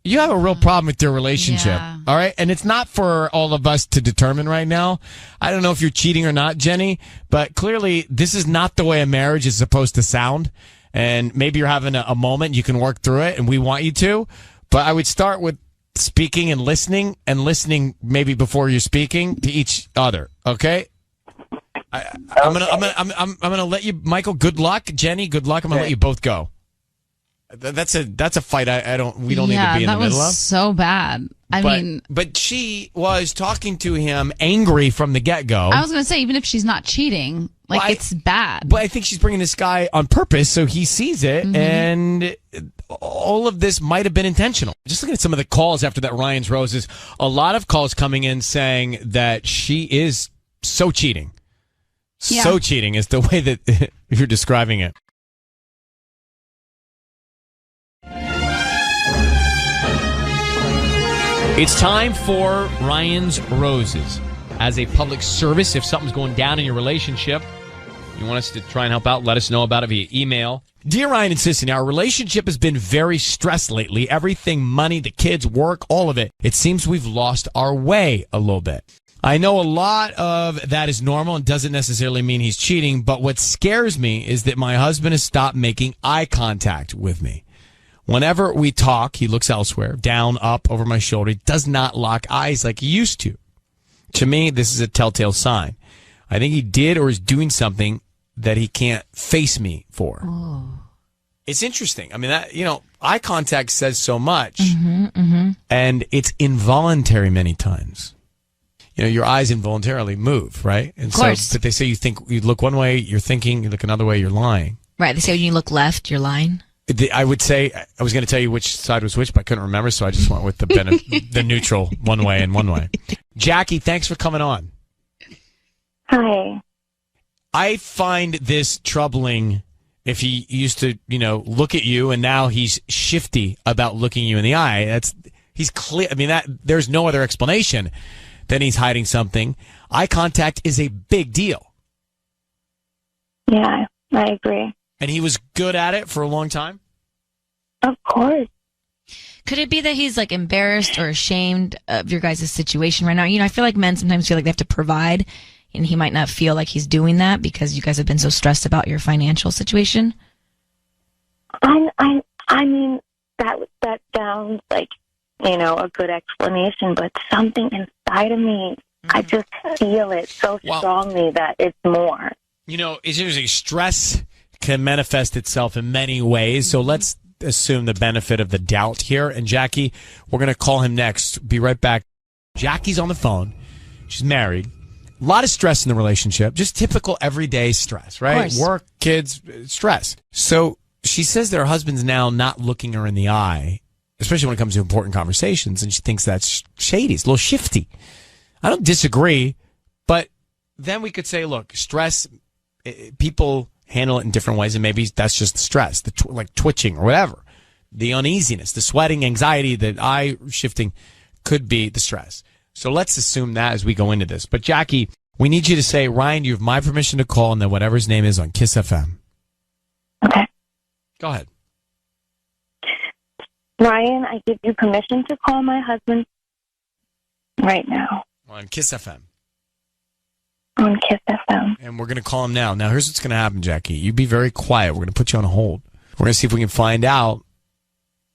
You have a real problem with your relationship. Yeah. All right. And it's not for all of us to determine right now. I don't know if you're cheating or not, Jenny, but clearly this is not the way a marriage is supposed to sound. And maybe you're having a moment. You can work through it, and we want you to. But I would start with speaking and listening maybe before you're speaking to each other. Okay. I'm gonna let you, Michael. Good luck, Jenny. Good luck. I'm gonna let you both go. That's a fight. We don't need to be in the middle of.
That was so bad.
But she was talking to him angry from the get-go.
I was gonna say, even if she's not cheating, it's bad.
But I think she's bringing this guy on purpose so he sees it, and all of this might have been intentional. Just looking at some of the calls after that Ryan's Roses, a lot of calls coming in saying that she is so cheating. Yeah. So cheating is the way that you're describing it. It's time for Ryan's Roses. As a public service, if something's going down in your relationship, you want us to try and help out, let us know about it via email. Dear Ryan and Sissy, our relationship has been very stressed lately. Everything, money, the kids, work, all of it. It seems we've lost our way a little bit. I know a lot of that is normal and doesn't necessarily mean he's cheating, but what scares me is that my husband has stopped making eye contact with me. Whenever we talk, he looks elsewhere, down, up, over my shoulder. He does not lock eyes like he used to. To me, this is a telltale sign. I think he did or is doing something that he can't face me for. Oh. It's interesting. I mean, eye contact says so much, and it's involuntary many times. Your eyes involuntarily move, right? And
of course.
So, but they say you look one way, you're thinking, you look another way, you're lying.
Right. They say when you look left, you're lying.
I would say, I was going to tell you which side was which, but I couldn't remember, so I just went with the neutral one way and one way. Jackie, thanks for coming on.
Hi.
I find this troubling if he used to, look at you and now he's shifty about looking you in the eye. He's clear. I mean, there's no other explanation than he's hiding something. Eye contact is a big deal.
Yeah, I agree.
And he was good at it for a long time?
Of course.
Could it be that he's like embarrassed or ashamed of your guys' situation right now? I feel like men sometimes feel like they have to provide, and he might not feel like he's doing that because you guys have been so stressed about your financial situation.
I mean, that sounds like, a good explanation, but something inside of me, I just feel it so strongly that it's more.
It's usually stress can manifest itself in many ways. So let's assume the benefit of the doubt here. And Jackie, we're going to call him next. Be right back. Jackie's on the phone. She's married. A lot of stress in the relationship. Just typical everyday stress, right? Work, kids, stress. So she says that her husband's now not looking her in the eye, especially when it comes to important conversations, and she thinks that's shady. It's a little shifty. I don't disagree, but then we could say, look, stress, people handle it in different ways, and maybe that's just the stress, like twitching or whatever. The uneasiness, the sweating, anxiety, the eye shifting could be the stress. So let's assume that as we go into this. But Jackie, we need you to say, Ryan, you have my permission to call, and then whatever his name is on Kiss FM.
Okay.
Go ahead.
Ryan, I give you permission to call my husband right now.
On Kiss FM.
On Kiss FM.
And we're going to call him now. Now, here's what's going to happen, Jackie. You be very quiet. We're going to put you on hold. We're going to see if we can find out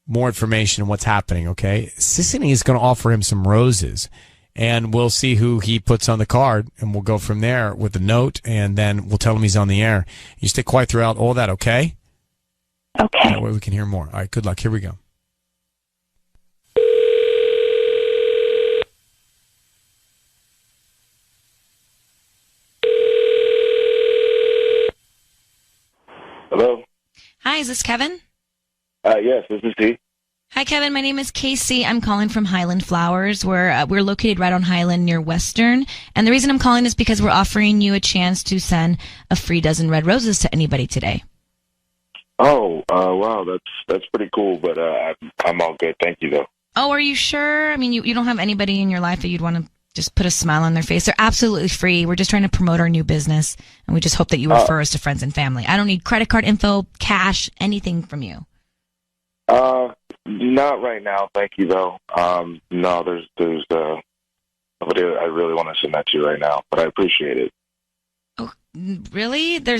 more information on what's happening, okay? Sissany is going to offer him some roses, and we'll see who he puts on the card, and we'll go from there with the note, and then we'll tell him he's on the air. You stay quiet throughout all that, okay?
Okay.
That way we can hear more. All right, good luck. Here we go.
Hello?
Hi, is this Kevin?
Yes, this is he.
Hi, Kevin. My name is Casey. I'm calling from Highland Flowers. We're located right on Highland near Western. And the reason I'm calling is because we're offering you a chance to send a free dozen red roses to anybody today.
Oh, wow, that's pretty cool, but I'm all good. Thank you, though.
Oh, are you sure? I mean, you don't have anybody in your life that you'd want to just put a smile on their face? They're absolutely free. We're just trying to promote our new business, and we just hope that you refer us to friends and family. I don't need credit card info, cash, anything from you.
Not right now, thank you, though. No, there's nobody I really want to send that to right now, but I appreciate it.
Oh, really? There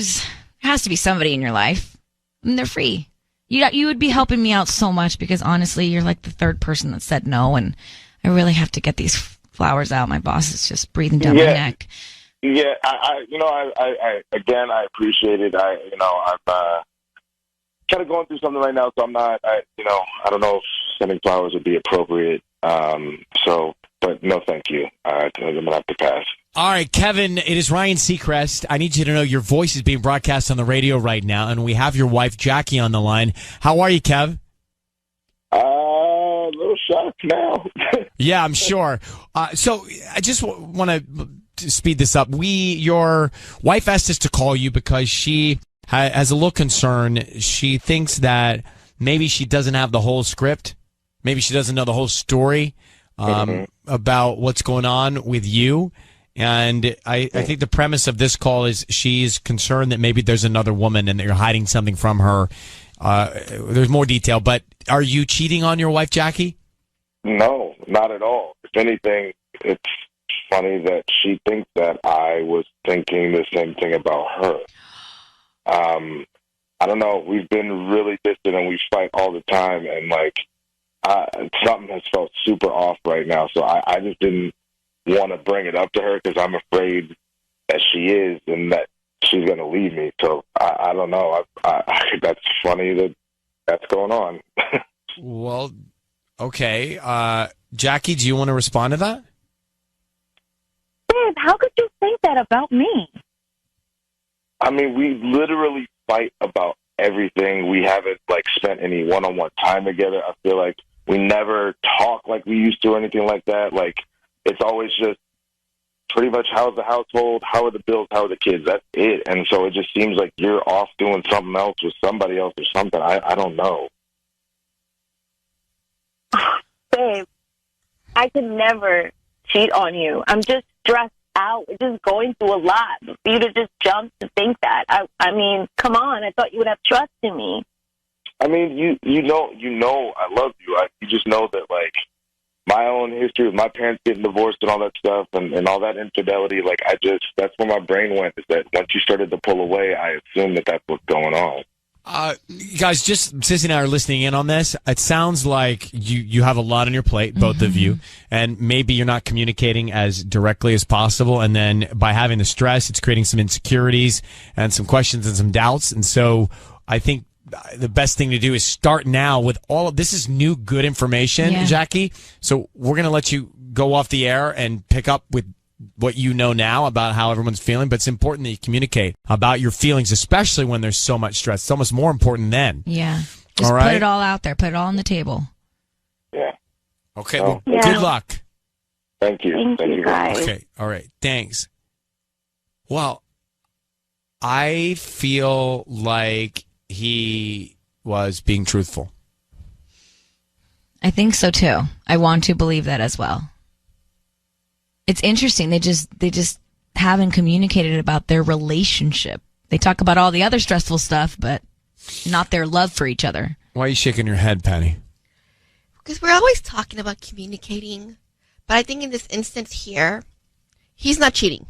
has to be somebody in your life. I mean, they're free. You would be helping me out so much because honestly, you're like the third person that said no, and I really have to get these flowers out. My boss is just breathing down my neck.
Yeah, I again, I appreciate it. I'm kind of going through something right now, so I'm not. I don't know if sending flowers would be appropriate. But no, thank you. I'm gonna have to pass.
All right, Kevin, it is Ryan Seacrest. I need you to know your voice is being broadcast on the radio right now, and we have your wife, Jackie, on the line. How are you, Kev?
A little shocked now.
Yeah, I'm sure. So I just want to speed this up. Your wife asked us to call you because she has a little concern. She thinks that maybe she doesn't have the whole script. Maybe she doesn't know the whole story about what's going on with you. And I think the premise of this call is she's concerned that maybe there's another woman and that you're hiding something from her. There's more detail, but are you cheating on your wife, Jackie?
No, not at all. If anything, it's funny that she thinks that I was thinking the same thing about her. I don't know. We've been really distant and we fight all the time, and something has felt super off right now. So I just didn't want to bring it up to her because I'm afraid that she is and that she's going to leave me. So I don't know. That's funny that's going on.
Well, okay. Jackie, do you want to respond to that?
Babe, how could you think that about me?
I mean, we literally fight about everything. We haven't spent any one-on-one time together. I feel like we never talk like we used to or anything like that. It's always just pretty much how's the household, how are the bills, how are the kids. That's it. And so it just seems like you're off doing something else with somebody else or something. I don't know.
Babe, I could never cheat on you. I'm just stressed out. We're just going through a lot. For you to just jump to think that. I mean, come on. I thought you would have trust in me.
I mean, you know, I love you. You just know that, like, my own history with my parents getting divorced and all that stuff and all that infidelity, like, that's where my brain went, is that once you started to pull away, I assumed that that's what's going on.
Guys, just Sissy and I are listening in on this. It sounds like you have a lot on your plate, both of you, and maybe you're not communicating as directly as possible. And then by having the stress, it's creating some insecurities and some questions and some doubts. And so I think the best thing to do is start now with all of this is new, good information, Jackie. So we're going to let you go off the air and pick up with what you know now about how everyone's feeling, but it's important that you communicate about your feelings, especially when there's so much stress. It's almost more important then.
Yeah. Just put it all out there. Put it all on the table.
Yeah.
Okay. Well, good luck.
Thank you.
Thank you, guys.
Okay. All right. Thanks. Well, I feel like he was being truthful.
I think so too. I want to believe that as well. It's interesting. They just haven't communicated about their relationship. They talk about all the other stressful stuff, but not their love for each other.
Why are you shaking your head, Penny?
Because we're always talking about communicating. But I think in this instance here, he's not cheating.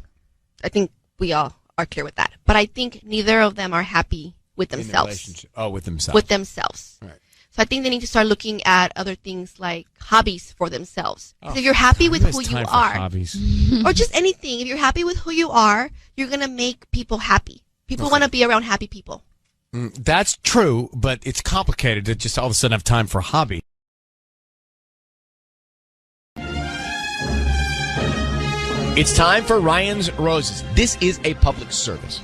I think we all are clear with that. But I think neither of them are happy with themselves.
With themselves.
With themselves.
Right.
So I think they need to start looking at other things like hobbies for themselves. If you're happy with who you are, or just anything, if you're happy with who you are, you're going to make people happy. People want to be around happy people.
That's true, but it's complicated to just all of a sudden have time for a hobby. It's time for Ryan's Roses. This is a public service.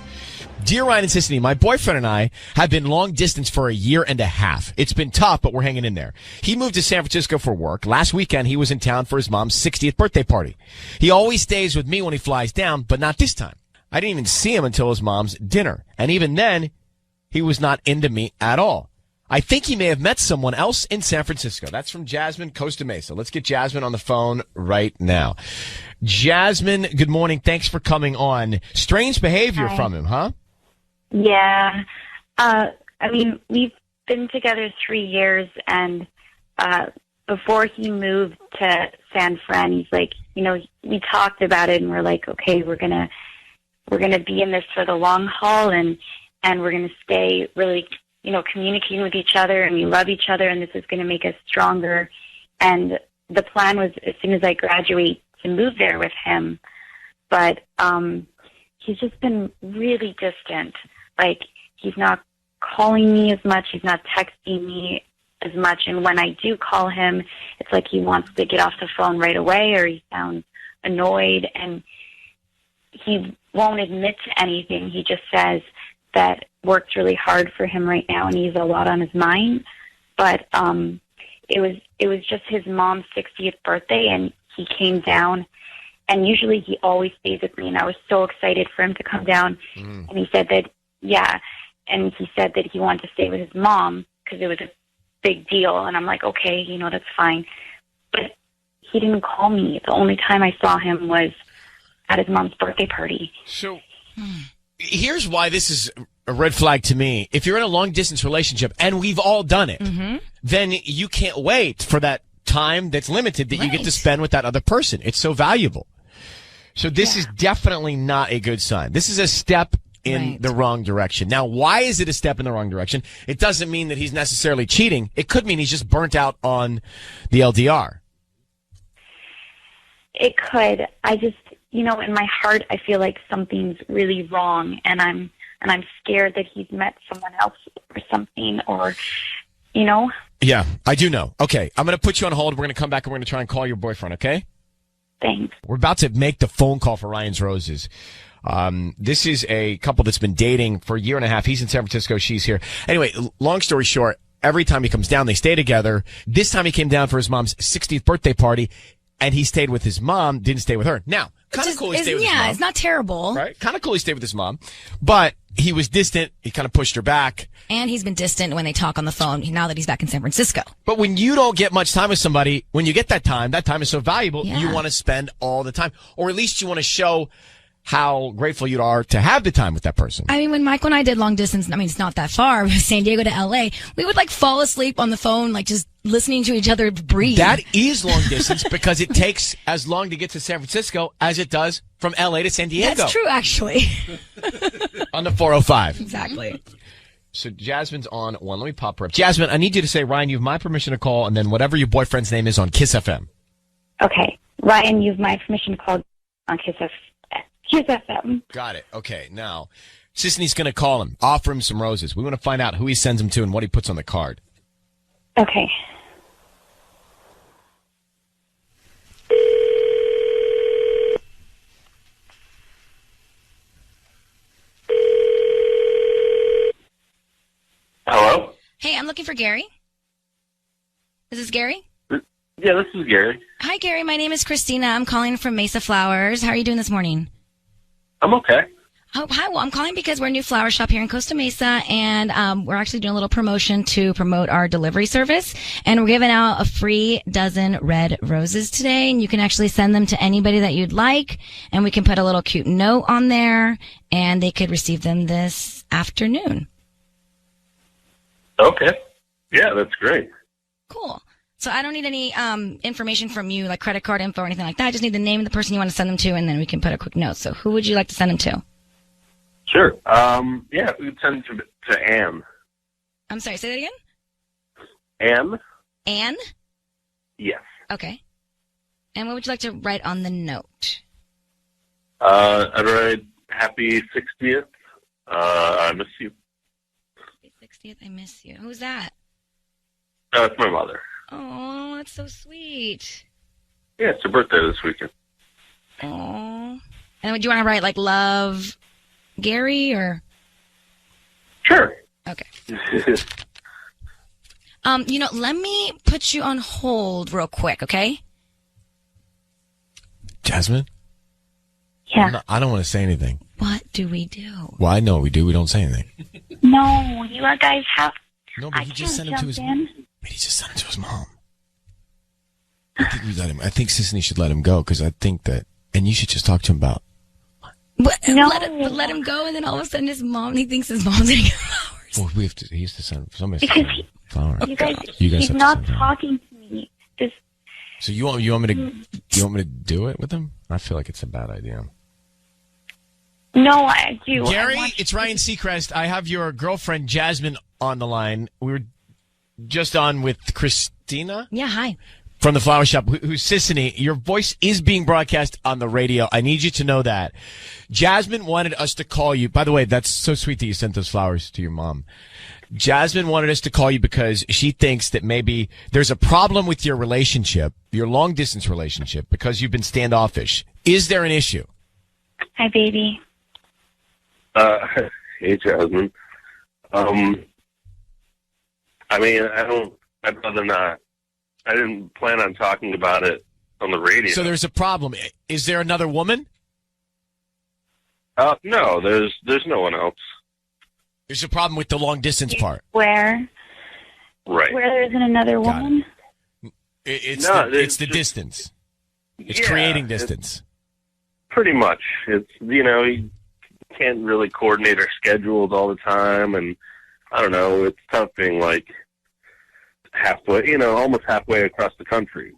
Dear Ryan and Sissany, my boyfriend and I have been long distance for a year and a half. It's been tough, but we're hanging in there. He moved to San Francisco for work. Last weekend, he was in town for his mom's 60th birthday party. He always stays with me when he flies down, but not this time. I didn't even see him until his mom's dinner. And even then, he was not into me at all. I think he may have met someone else in San Francisco. That's from Jasmine, Costa Mesa. Let's get Jasmine on the phone right now. Jasmine, good morning. Thanks for coming on. Strange behavior from him, huh?
Yeah. I mean, we've been together 3 years, and before he moved to San Fran, he's like, you know, we talked about it, and we're like, okay, we're gonna be in this for the long haul, and we're gonna stay really, you know, communicating with each other, and we love each other, and this is gonna make us stronger. And the plan was, as soon as I graduate, to move there with him, but he's just been really distant. Like, he's not calling me as much. He's not texting me as much. And when I do call him, it's like he wants to get off the phone right away, or he sounds annoyed. And he won't admit to anything. He just says that work's really hard for him right now, and he has a lot on his mind. But it was just his mom's 60th birthday, and he came down. And usually he always stays with me, and I was so excited for him to come down. And he said that, and he said that he wanted to stay with his mom because it was a big deal. And I'm like, okay, you know, that's fine. But he didn't call me. The only time I saw him was at his mom's birthday party.
So here's why this is a red flag to me. If you're in a long-distance relationship, and we've all done it, then you can't wait for that time that's limited that you get to spend with that other person. It's so valuable. So this is definitely not a good sign. This is a step in the wrong direction. Now, why is it a step in the wrong direction? It doesn't mean that he's necessarily cheating. It could mean he's just burnt out on the LDR.
It could. I just, you know, in my heart, I feel like something's really wrong, and I'm scared that he's met someone else or something, or, you know.
Yeah, I do know. Okay, I'm going to put you on hold. We're going to come back and we're going to try and call your boyfriend, okay?
Thanks.
We're about to make the phone call for Ryan's Roses. This is a couple that's been dating for a year and a half. He's in San Francisco. She's here. Anyway, long story short, every time he comes down, they stay together. This time he came down for his mom's 60th birthday party, and he stayed with his mom, didn't stay with her. Now, kind of cool he stayed with his mom.
Yeah, it's not terrible.
Right? Kind of cool he stayed with his mom, but he was distant. He kind of pushed her back.
And he's been distant when they talk on the phone now that he's back in San Francisco.
But when you don't get much time with somebody, when you get that time is so valuable, you want to spend all the time. Or at least you want to show how grateful you are to have the time with that person.
I mean, when Michael and I did long distance, I mean, it's not that far, San Diego to LA, we would like fall asleep on the phone, like just listening to each other breathe.
That is long distance because it takes as long to get to San Francisco as it does from LA to San Diego.
That's true, actually.
On the 405.
Exactly.
So Jasmine's on one. Let me pop her up. Jasmine, I need you to say, Ryan, you have my permission to call, and then whatever your boyfriend's name is on Kiss FM.
Okay. Ryan, you have my permission to call on Kiss FM.
Got it. Okay, now, Sisney's going to call him, offer him some roses. We want to find out who he sends them to and what he puts on the card.
Okay.
Hello?
Hey, I'm looking for Gary. Is this Gary?
Yeah, this is Gary.
Hi, Gary. My name is Christina. I'm calling from Mesa Flowers. How are you doing this morning?
I'm okay.
Oh, hi. Well, I'm calling because we're a new flower shop here in Costa Mesa, and we're actually doing a little promotion to promote our delivery service. And we're giving out a free dozen red roses today, and you can actually send them to anybody that you'd like, and we can put a little cute note on there, and they could receive them this afternoon.
Okay. Yeah, that's great.
Cool. So I don't need any information from you, like credit card info or anything like that. I just need the name of the person you want to send them to, and then we can put a quick note. So who would you like to send them to?
Sure. Yeah, we could send it to Anne.
I'm sorry, say that again?
Anne?
Anne?
Yes.
Okay. And what would you like to write on the note?
I'd write happy 60th. I miss you.
Happy 60th, I miss you. Who's that?
It's my mother.
Oh, that's so sweet.
Yeah, it's her birthday this weekend.
Oh. And would you want to write like love Gary or?
Sure.
Okay. Let me put you on hold real quick, okay?
Jasmine?
Yeah.
I don't want to say anything.
What do we do?
Well, I know what we do. We don't say anything.
No, you guys have.
No, but he just sent him to his mom. But he just sent him to his mom. I think we let him. I think Sisney should let him go because I think that, and you should just talk to him about.
No. Let him go, and then all of a sudden he thinks his mom's going to get flowers.
Well, he has to send somebody
Because
flowers.
You guys
have
he's
to
not
send flowers.
talking to me. Just
So you want me to do it with him? I feel like it's a bad idea.
no, I do.
Gary, it's Ryan Seacrest. I have your girlfriend Jasmine on the line. We were just on with Christina.
Yeah, hi.
From the flower shop, who's Sisney. Your voice is being broadcast on the radio. I need you to know that. Jasmine wanted us to call you. By the way, that's so sweet that you sent those flowers to your mom. Jasmine wanted us to call you because she thinks that maybe there's a problem with your relationship, your long-distance relationship, because you've been standoffish. Is there an issue?
Hi, baby.
Hey, Jasmine. I mean, I'd rather not. I didn't plan on talking about it on the radio.
So there's a problem. Is there another woman?
No, there's no one else.
There's a problem with the long distance part.
Where?
Right.
Where there isn't another woman?
It's the distance. It's creating distance.
Pretty much. It's, you can't really coordinate our schedules all the time, and I don't know, it's tough being like halfway, almost halfway across the country.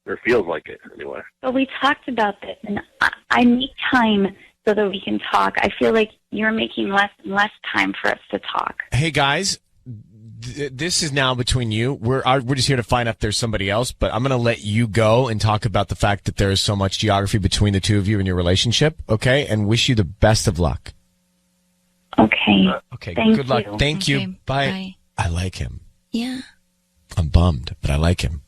Or feels like it, anyway.
But we talked about this, and I need time so that we can talk. I feel like you're making less and less time for us to talk.
Hey, guys, this is now between you. We're just here to find out if there's somebody else, but I'm going to let you go and talk about the fact that there is so much geography between the two of you in your relationship, okay? And wish you the best of luck.
Okay.
Okay,
Thank
good luck.
you.
Thank
Okay,
you. Bye.
bye.
I like him.
Yeah.
I'm bummed, but I like him.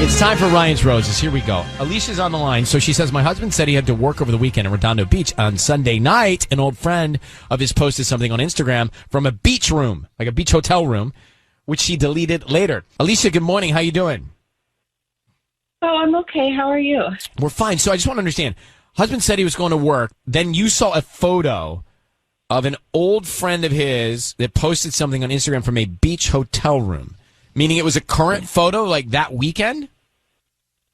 It's time for Ryan's Roses. Here we go. Alicia's on the line. So she says, my husband said he had to work over the weekend in Redondo Beach. On Sunday night, an old friend of his posted something on Instagram from a beach room, like a beach hotel room, which she deleted later. Alicia, good morning. How you doing?
Oh, I'm okay. How are you?
We're fine. So I just want to understand. Husband said he was going to work. Then you saw a photo of an old friend of his that posted something on Instagram from a beach hotel room, meaning it was a current photo like that weekend?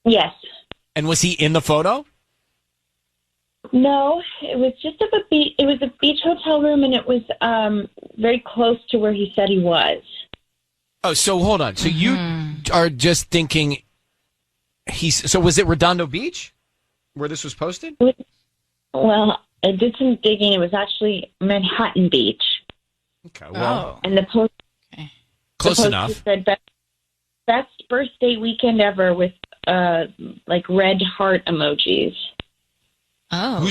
Yes.
And was he in the photo?
No, it was just of a beach. It was a beach hotel room, and it was very close to where he said he was.
Oh, so hold on. So you are just thinking so was it Redondo Beach where this was posted?
Well, I did some digging. It was actually Manhattan Beach.
Okay, well.
And the post...
Close enough.
Said best birthday weekend ever with, like, red heart emojis.
Oh.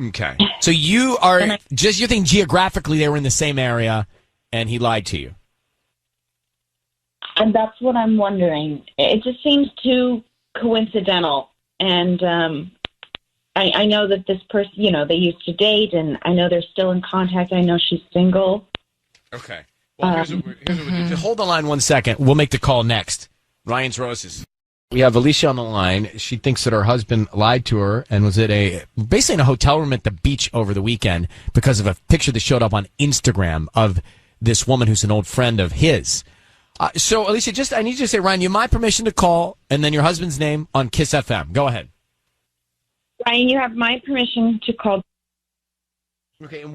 Okay. So you are you're thinking geographically they were in the same area and he lied to you.
And that's what I'm wondering. It just seems too coincidental. And I know that this person, they used to date, and I know they're still in contact. I know she's single.
Okay. Well, here's what we'll do. Hold the line 1 second. We'll make the call next. Ryan's Roses. We have Alicia on the line. She thinks that her husband lied to her and was basically in a hotel room at the beach over the weekend because of a picture that showed up on Instagram of this woman who's an old friend of his. So, Alicia, I need you to say, Ryan, you have my permission to call and then your husband's name on Kiss FM. Go ahead.
Ryan, you have my permission to call.
Okay, and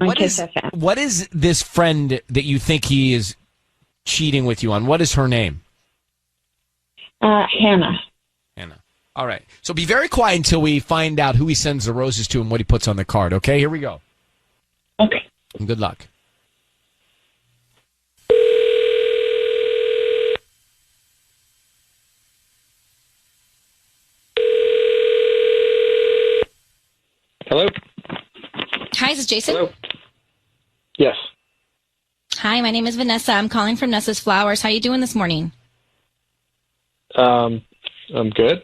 what is this friend that you think he is cheating with you on? What is her name?
Hannah.
Hannah. All right. So be very quiet until we find out who he sends the roses to and what he puts on the card. Okay, here we go.
Okay.
And good luck.
Hello?
Hi, is this Jason?
Hello? Yes.
Hi, my name is Vanessa. I'm calling from Nessa's Flowers. How you doing this morning?
I'm good.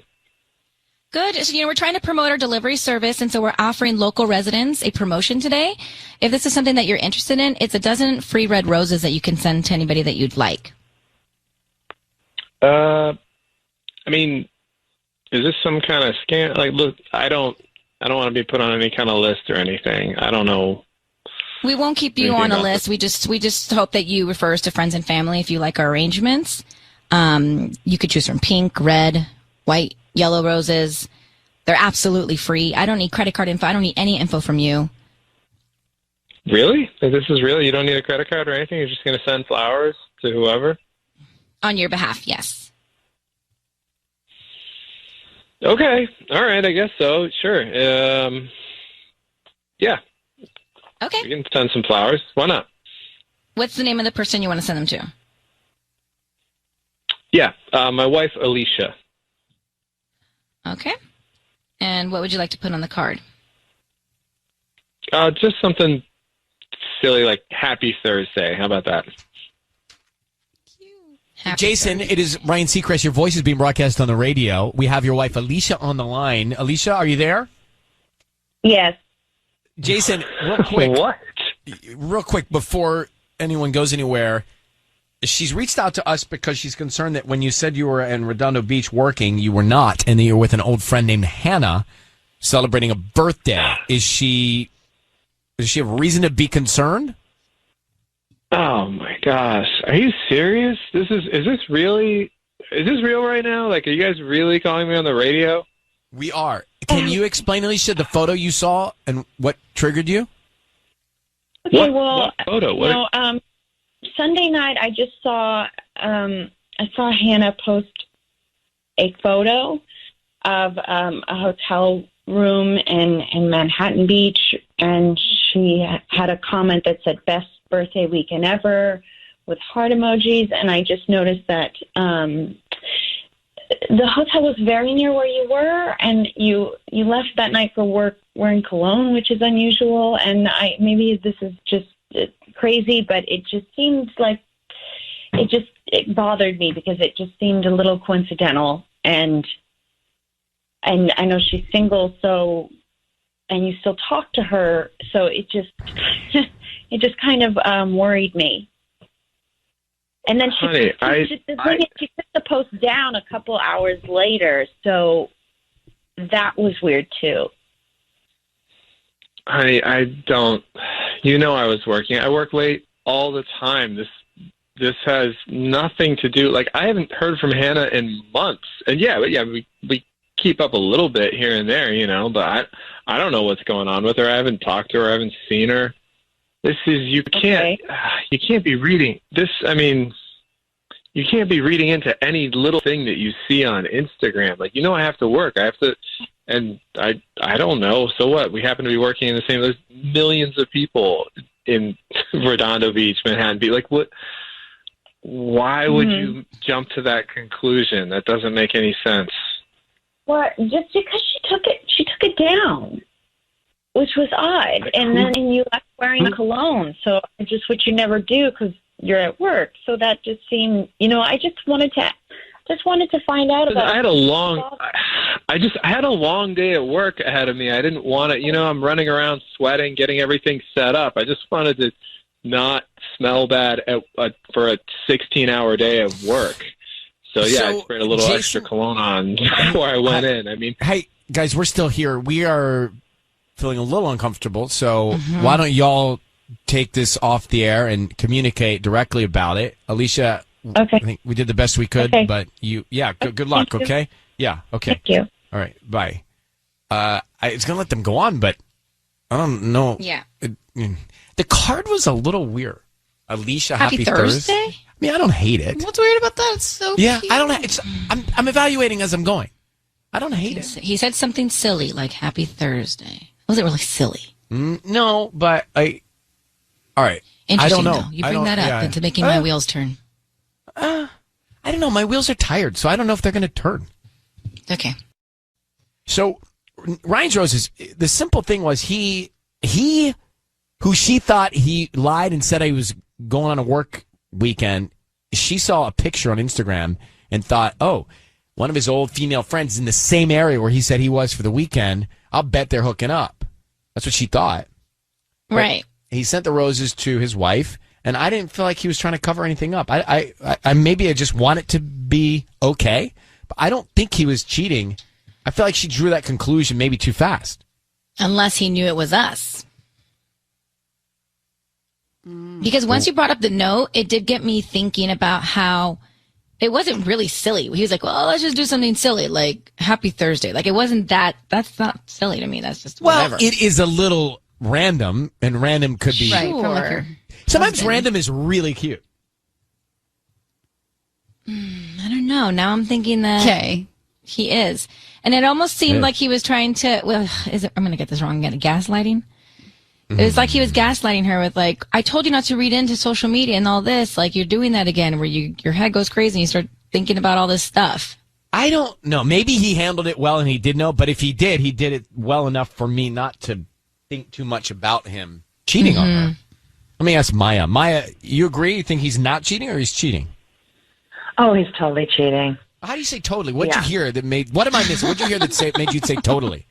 Good. So, we're trying to promote our delivery service, and so we're offering local residents a promotion today. If this is something that you're interested in, it's a dozen free red roses that you can send to anybody that you'd like.
I mean, is this some kind of scam? Like, look, I don't want to be put on any kind of list or anything. I don't know.
We won't keep you on a list. We just hope that you refer us to friends and family if you like our arrangements. You could choose from pink, red, white, yellow roses. They're absolutely free. I don't need credit card info. I don't need any info from you.
Really? This is real? You don't need a credit card or anything? You're just going to send flowers to whoever?
On your behalf, yes.
Okay. All right. I guess so. Sure. Yeah.
Okay.
We can send some flowers. Why not?
What's the name of the person you want to send them to?
Yeah. My wife, Alicia.
Okay. And what would you like to put on the card?
Just something silly like Happy Thursday. How about that?
Jason, it is Ryan Seacrest. Your voice is being broadcast on the radio. We have your wife, Alicia, on the line. Alicia, are you there?
Yes.
Jason, real quick.
What?
Real quick, before anyone goes anywhere, she's reached out to us because she's concerned that when you said you were in Redondo Beach working, you were not, and that you were with an old friend named Hannah celebrating a birthday. Does she have reason to be concerned?
Oh my gosh. Are you serious? Is this real right now? Like, are you guys really calling me on the radio?
We are. Can you explain, Alicia, the photo you saw and what triggered you?
Okay,
what photo? What?
Sunday night I just saw I saw Hannah post a photo of a hotel room in Manhattan Beach, and she had a comment that said best birthday weekend ever with heart emojis, and I just noticed that the hotel was very near where you were, and you left that night for work wearing cologne, which is unusual, and maybe this is just crazy, but it just seemed like it bothered me because it just seemed a little coincidental, and I know she's single, so, and you still talk to her, so it just it just kind of worried me. And then
Honey,
she took the post down a couple hours later, so that was weird too.
Honey, I don't. You know, I was working. I work late all the time. This has nothing to do. Like, I haven't heard from Hannah in months. And we keep up a little bit here and there, you know. But I don't know what's going on with her. I haven't talked to her. I haven't seen her. This is you can't be reading this. I mean, you can't be reading into any little thing that you see on Instagram. Like, you know, I have to work. I have to. And I don't know. So what? We happen to be working in the same. There's millions of people in Redondo Beach, Manhattan Beach. Like, what? Why would you jump to that conclusion? That doesn't make any sense.
Well, just because she took it down, which was odd. And then you left wearing cologne, so just what you never do because you're at work. So that just seemed, you know, I just wanted to find out about.
I had a long day at work ahead of me. I didn't want to, you know, I'm running around sweating, getting everything set up. I just wanted to not smell bad for a 16-hour day of work. So I sprayed a little extra cologne on before I went in. I mean,
hey guys, we're still here. We are feeling a little uncomfortable. So why don't y'all take this off the air and communicate directly about it, Alicia?
Okay.
I think we did the best we could, but good luck.
Thank you.
Okay. Yeah. Okay.
Thank you.
All right. Bye. It's gonna let them go on, but I don't know.
Yeah.
The card was a little weird. Alicia,
Happy Thursday?
I mean, I don't hate it.
What's weird about that? It's so
Yeah,
cute.
I don't. I'm evaluating as I'm going. I don't hate it.
He said something silly like Happy Thursday. Was it really silly?
No, but all right.
Interesting,
I don't know.
though. You bring that up into making my wheels turn.
I don't know. My wheels are tired, so I don't know if they're going to turn.
Okay.
So Ryan's Roses, the simple thing was he who she thought he lied and said he was going on a work weekend. She saw a picture on Instagram and thought, oh, one of his old female friends is in the same area where he said he was for the weekend. I'll bet they're hooking up. That's what she thought.
Right.
But he sent the roses to his wife, and I didn't feel like he was trying to cover anything up. I maybe I just want it to be okay, but I don't think he was cheating. I feel like she drew that conclusion maybe too fast.
Unless he knew it was us. Because once you brought up the note, it did get me thinking about how it wasn't really silly. He was like, well, let's just do something silly, like Happy Thursday. Like, it wasn't that. That's not silly to me. That's just whatever.
Well, it is a little random, and random could be.
Right, from like your
sometimes
husband.
random is really cute.
I don't know. Now I'm thinking that he is. And it almost seemed like he was trying to, I'm going to get this wrong again, gaslighting? It was like he was gaslighting her with like, I told you not to read into social media and all this. Like, you're doing that again where your head goes crazy and you start thinking about all this stuff.
I don't know. Maybe he handled it well and he did know, but if he did it well enough for me not to think too much about him cheating on her. Let me ask Maya. Maya, you agree? You think he's not cheating or he's cheating?
Oh, he's totally cheating.
How do you say totally? What'd you hear that what am I missing? What'd you hear that made you say totally?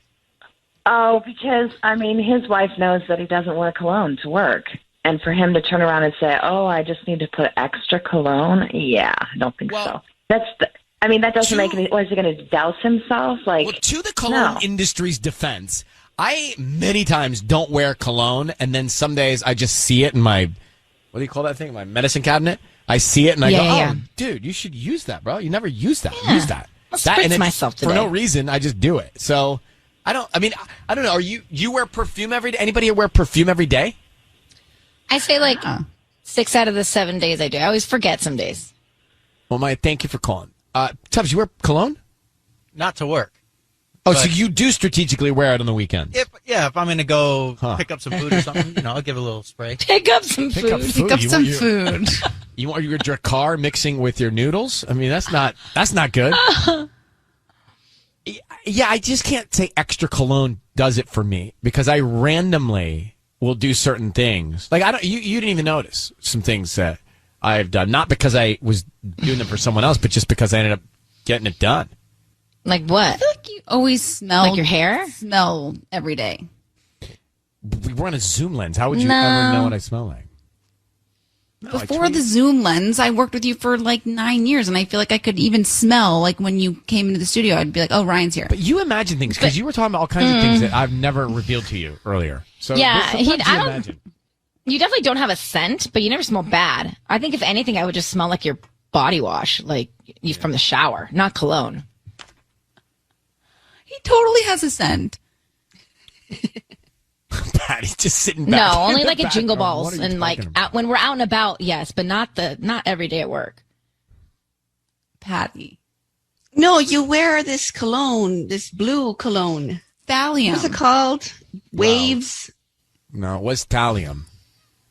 Oh, because, I mean, his wife knows that he doesn't wear cologne to work. And for him to turn around and say, oh, I just need to put extra cologne? Yeah, I don't think so. That doesn't make any... Was he going to douse himself? Like,
to the cologne industry's defense, I many times don't wear cologne, and then some days I just see it in my... What do you call that thing? My medicine cabinet? I see it, and I go, dude, you should use that, bro. You never use that.
Yeah.
Use that.
I'll spritz myself today.
For no reason, I just do it. So... I don't know. Are you wear perfume every day? Anybody wear perfume every day?
I say like 6 out of the 7 days I do. I always forget some days.
Well, Maya, thank you for calling. Tubbs, you wear cologne?
Not to work.
Oh, so you do strategically wear it on the weekend?
If I'm going to go pick up some food or something, I'll give it a little spray.
Pick up some food.
You want your car mixing with your noodles? I mean, that's not good. Yeah, I just can't say extra cologne does it for me because I randomly will do certain things. Like you didn't even notice some things that I've done, not because I was doing them for someone else, but just because I ended up getting it done.
Like what?
I feel like you always smell
like your hair.
Smell every day.
We're on a Zoom lens. How would you ever know what I smell like?
Before the Zoom lens, I worked with you for like 9 years, and I feel like I could even smell, like when you came into the studio, I'd be like, oh, Ryan's here.
But you imagine things, because you were talking about all kinds of things that I've never revealed to you earlier. So
yeah,
you imagine.
You definitely don't have a scent, but you never smell bad. I think if anything, I would just smell like your body wash, like from the shower, not cologne.
He totally has a scent.
Patty just sitting back.
No, only like at Jingle Balls and like when we're out and about, yes, but not every day at work.
Patty.
No, you wear this cologne, this blue cologne.
Thallium.
What's it called? Waves.
No, it was Thallium.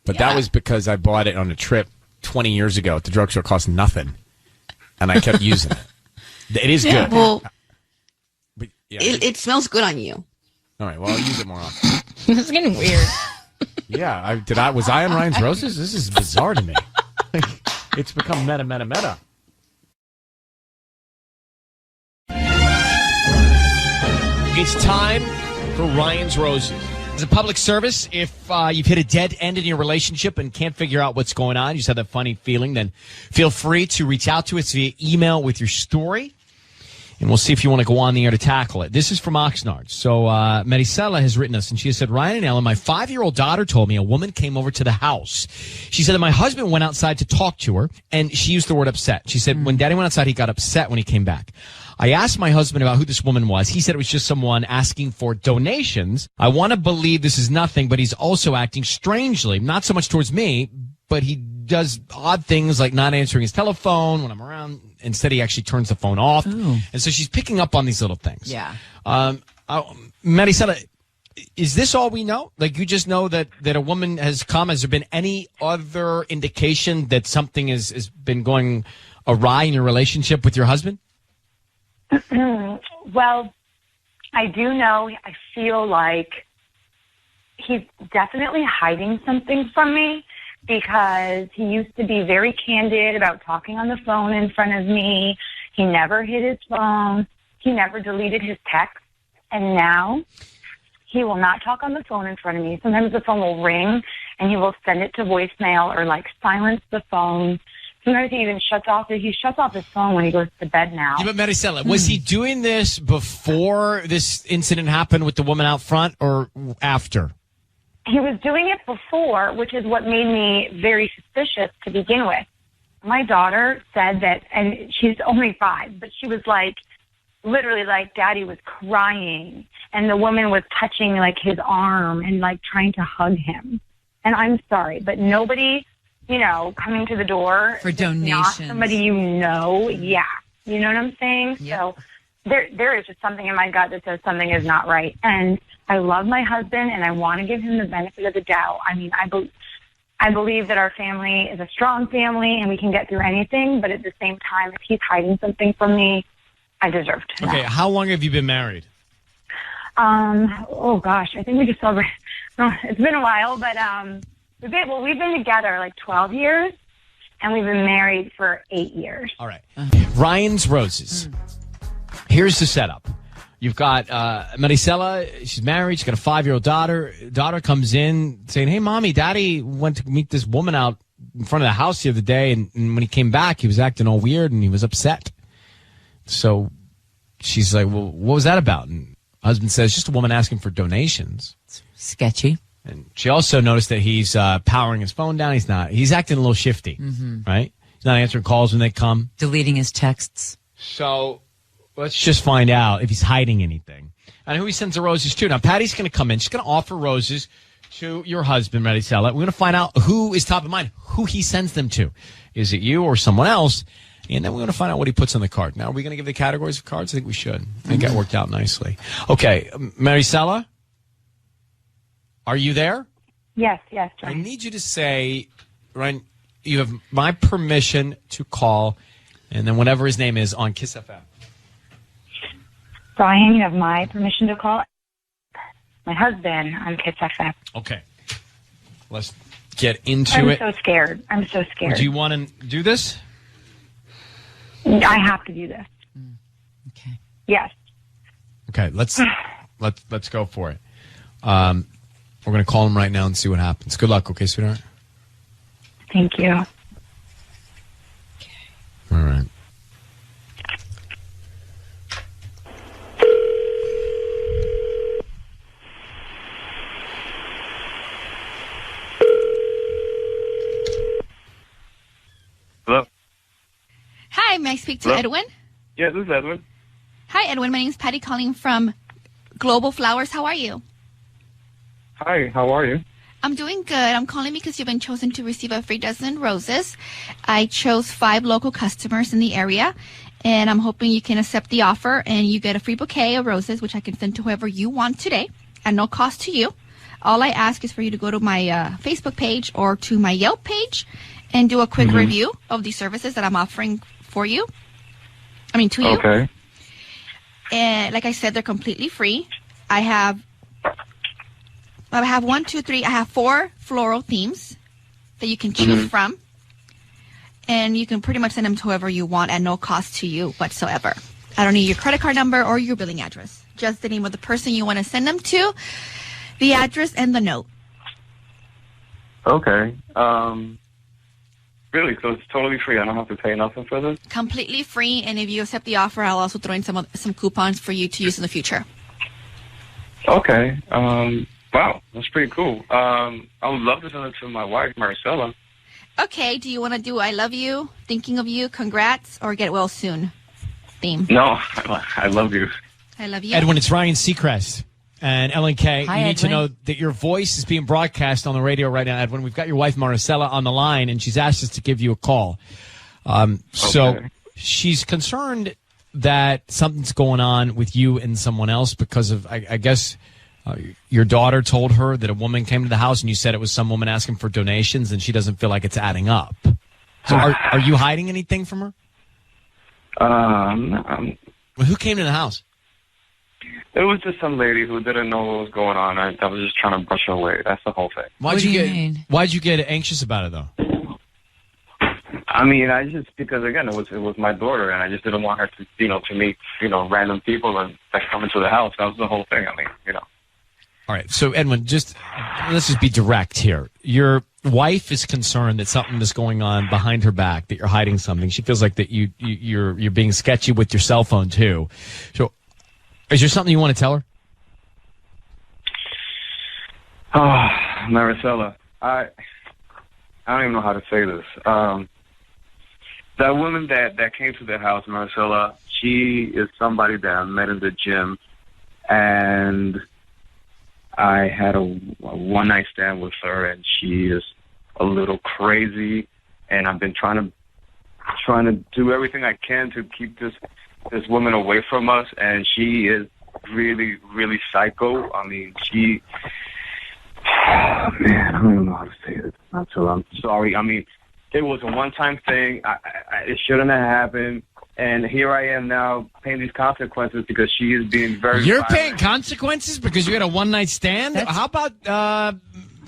But that was because I bought it on a trip 20 years ago at the drugstore. It cost nothing. And I kept using it. It is good.
Well,
but,
it smells good on you.
All right, well, I'll use it more often.
It's getting weird.
Yeah, was I on Ryan's Roses? This is bizarre to me. It's become meta. It's time for Ryan's Roses. As a public service, if you've hit a dead end in your relationship and can't figure out what's going on, you just have that funny feeling, then feel free to reach out to us via email with your story. And we'll see if you want to go on the air to tackle it. This is from Oxnard. So Maricela has written us, and she has said, Ryan and Ellen, my 5-year-old daughter told me a woman came over to the house. She said that my husband went outside to talk to her, and she used the word upset. She said when Daddy went outside, he got upset when he came back. I asked my husband about who this woman was. He said it was just someone asking for donations. I want to believe this is nothing, but he's also acting strangely, not so much towards me, but he does odd things like not answering his telephone when I'm around. Instead, he actually turns the phone off. Ooh. And so she's picking up on these little things.
Yeah.
Maricela, is this all we know? Like, you just know that a woman has come? Has there been any other indication that something has been going awry in your relationship with your husband?
Well, I do know, I feel like he's definitely hiding something from me, because he used to be very candid about talking on the phone in front of me. He never hid his phone. He never deleted his text. And now he will not talk on the phone in front of me. Sometimes the phone will ring and he will send it to voicemail or like silence the phone. Sometimes he even shuts off his phone when he goes to bed now.
Yeah, but Maricela, was he doing this before this incident happened with the woman out front or after?
He was doing it before, which is what made me very suspicious to begin with. My daughter said that, and she's only 5, but she was like, literally like, Daddy was crying, and the woman was touching like his arm and like trying to hug him. And I'm sorry, but nobody, coming to the door
for donations.
Not somebody you know. Yeah. You know what I'm saying? Yep. So there is just something in my gut that says something is not right. And I love my husband and I want to give him the benefit of the doubt. I mean, I believe that our family is a strong family and we can get through anything. But at the same time, if he's hiding something from me, I deserve to know.
Okay. How long have you been married?
Oh gosh, I think we just celebrated. It's been a while, but we've been together like 12 years, and we've been married for 8 years.
All right. Ryan's Roses. Here's the setup. You've got Maricela. She's married. She's got a 5-year-old daughter. Daughter comes in saying, hey, Mommy, Daddy went to meet this woman out in front of the house the other day, and when he came back, he was acting all weird, and he was upset. So she's like, well, what was that about? And husband says, just a woman asking for donations.
Sketchy.
And she also noticed that he's powering his phone down. He's acting a little shifty, right? He's not answering calls when they come.
Deleting his texts.
So let's just find out if he's hiding anything. And who he sends the roses to. Now, Patty's going to come in. She's going to offer roses to your husband, Maricela. We're going to find out who is top of mind, who he sends them to. Is it you or someone else? And then we're going to find out what he puts on the card. Now, are we going to give the categories of cards? I think we should. I think that worked out nicely. Okay, Maricela, are you there?
Yes, Ryan.
I need you to say, Ryan, you have my permission to call, and then whatever his name is on Kiss FM.
Ryan, you have my permission to call my husband on Kiss FM.
Okay. Let's get into it.
I'm so scared.
Do you want to do this?
I have to do this.
Okay.
Yes.
Okay, let's go for it. We're going to call him right now and see what happens. Good luck, okay, sweetheart?
Thank you.
All right.
Hello?
Hi, may I speak to
Hello?
Edwin?
Yeah, this is Edwin.
Hi, Edwin. My name is Patty calling from Global Flowers. How are you?
Hi, how are you?
I'm doing good. I'm calling because you've been chosen to receive a free dozen roses. I chose 5 local customers in the area, and I'm hoping you can accept the offer and you get a free bouquet of roses, which I can send to whoever you want today at no cost to you. All I ask is for you to go to my Facebook page or to my Yelp page and do a quick review of the services that I'm offering to you.
Okay.
And like I said, they're completely free. I have 4 floral themes that you can choose from. And you can pretty much send them to whoever you want at no cost to you whatsoever. I don't need your credit card number or your billing address. Just the name of the person you want to send them to, the address, and the note.
Okay. Really? So it's totally free. I don't have to pay nothing for this?
Completely free. And if you accept the offer, I'll also throw in some coupons for you to use in the future.
Okay. Wow, that's pretty cool. I would love to send it to my wife, Maricela.
Okay, do you want to do I love you, thinking of you, congrats, or get well soon theme?
No, I love you.
I love you.
Edwin, it's Ryan Seacrest and Ellen K.
Hi,
you need to
Edwin.
know that your voice is being broadcast on the radio right now, Edwin. We've got your wife, Maricela, on the line, and she's asked us to give you a call. So she's concerned that something's going on with you and someone else because of, I guess, your daughter told her that a woman came to the house and you said it was some woman asking for donations and she doesn't feel like it's adding up. So are you hiding anything from her? Well, who came to the house?
It was just some lady who didn't know what was going on. I was just trying to brush her away. That's the whole thing.
Why'd you get anxious about it, though?
I mean, because again, it was my daughter, and I just didn't want her to meet random people and that come into the house. That was the whole thing. I mean,
All right, so Edwin, let's just be direct here. Your wife is concerned that something is going on behind her back, that you're hiding something. She feels like that you're being sketchy with your cell phone too. So, is there something you want to tell her?
Oh, Maricela, I don't even know how to say this. That woman that came to the house, Maricela, she is somebody that I met in the gym, and I had a one-night stand with her, and she is a little crazy, and I've been trying to do everything I can to keep this woman away from us, and she is really, really psycho. I mean, man, I don't even know how to say this. I'm sorry. I mean, it was a one-time thing. It shouldn't have happened. And here I am now paying these consequences because she is being very
You're
violent.
paying consequences because you had a one-night stand? How about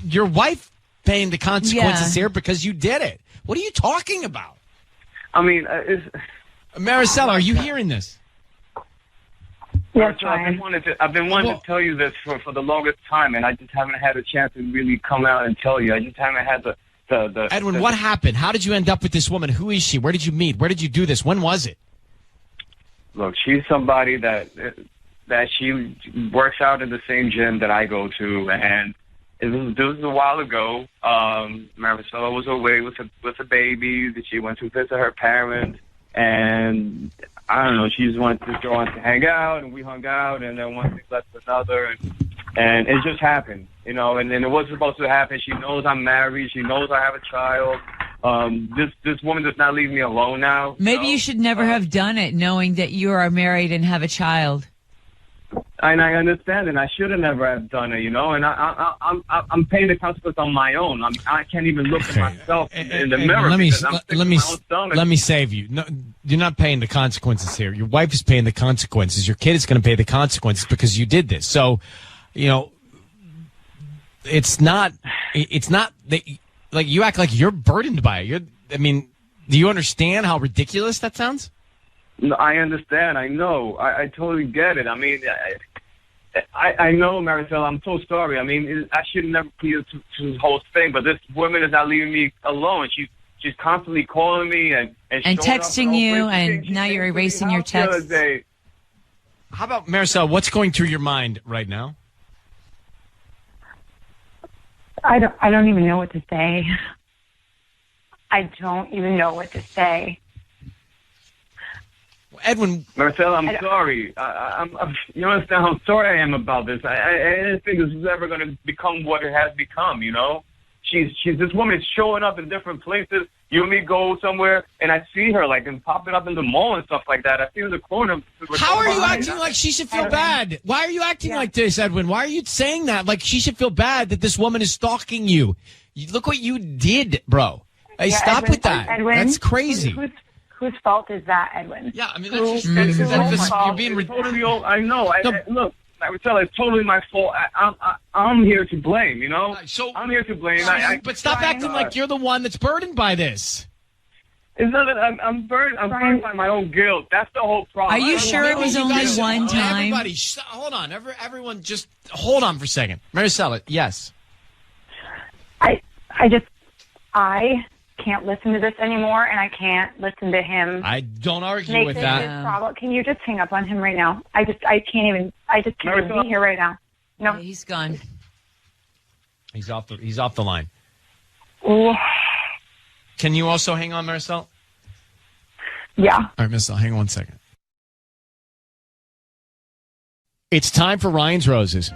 your wife paying the consequences here because you did it? What are you talking about?
I mean,
Maricela, are you hearing this?
Yes, I've been wanting to tell you this for the longest time, and I just haven't had a chance to really come out and tell you. I just haven't had the
Edwin, what happened? How did you end up with this woman? Who is she? Where did you meet? Where did you do this? When was it?
Look, she's somebody that she works out in the same gym that I go to, and this was a while ago. Maricela was away with a baby that she went to visit her parents, and I don't know, she just wanted to go on to hang out, and we hung out, and then one thing led to another, and it just happened, and it wasn't supposed to happen. She knows I'm married. She knows I have a child. This woman does not leave me alone now.
Maybe you should never have done it, knowing that you are married and have a child.
And I understand, and I should have never have done it, and I'm paying the consequence on my own. I can't even look at myself in the mirror.
Let me save you. No, you're not paying the consequences here. Your wife is paying the consequences. Your kid is going to pay the consequences because you did this. So, it's not that, like, you act like you're burdened by it. Do you understand how ridiculous that sounds?
No, I understand. I know. I totally get it. I mean, I know, Maricela. I'm so sorry. I mean, I should never put you to this whole thing, but this woman is not leaving me alone. She's constantly calling me and
texting you, and now you're erasing your texts.
How about, Maricela, what's going through your mind right now?
I don't even know what to say. I don't even know what to say.
Edwin,
Marcella, I'm sorry. You understand how sorry I am about this. I didn't think this was ever going to become what it has become. You know, she's this woman is showing up in different places. You and me go somewhere, and I see her and popping up in the mall and stuff like that. I see her in the corner.
How are you acting like she should feel bad? Why are you acting like this, Edwin? Why are you saying that? Like she should feel bad that this woman is stalking you. Look what you did, bro. Hey, stop
Edwin,
with that.
Edwin,
that's crazy.
Whose fault is that, Edwin?
Yeah, I mean, you're being
ridiculous. I know. Look, Maricela, it's totally my fault. I'm here to blame, you know? I'm here to blame.
But stop acting like you're the one that's burdened by this.
It's not that I'm burdened by my own guilt. That's the whole problem.
Are you sure it was only one time?
Everybody, hold on. Everyone just hold on for a second. Maricela, yes.
I can't listen to this anymore, and I can't listen to him.
I don't argue with that.
Problem. Can you just hang up on him right now? I just can't even be here right now. No,
he's gone.
He's off the line.
Ooh.
Can you also hang on, Maricela?
Yeah.
All right, Maricela, hang on 1 second. It's time for Ryan's Roses.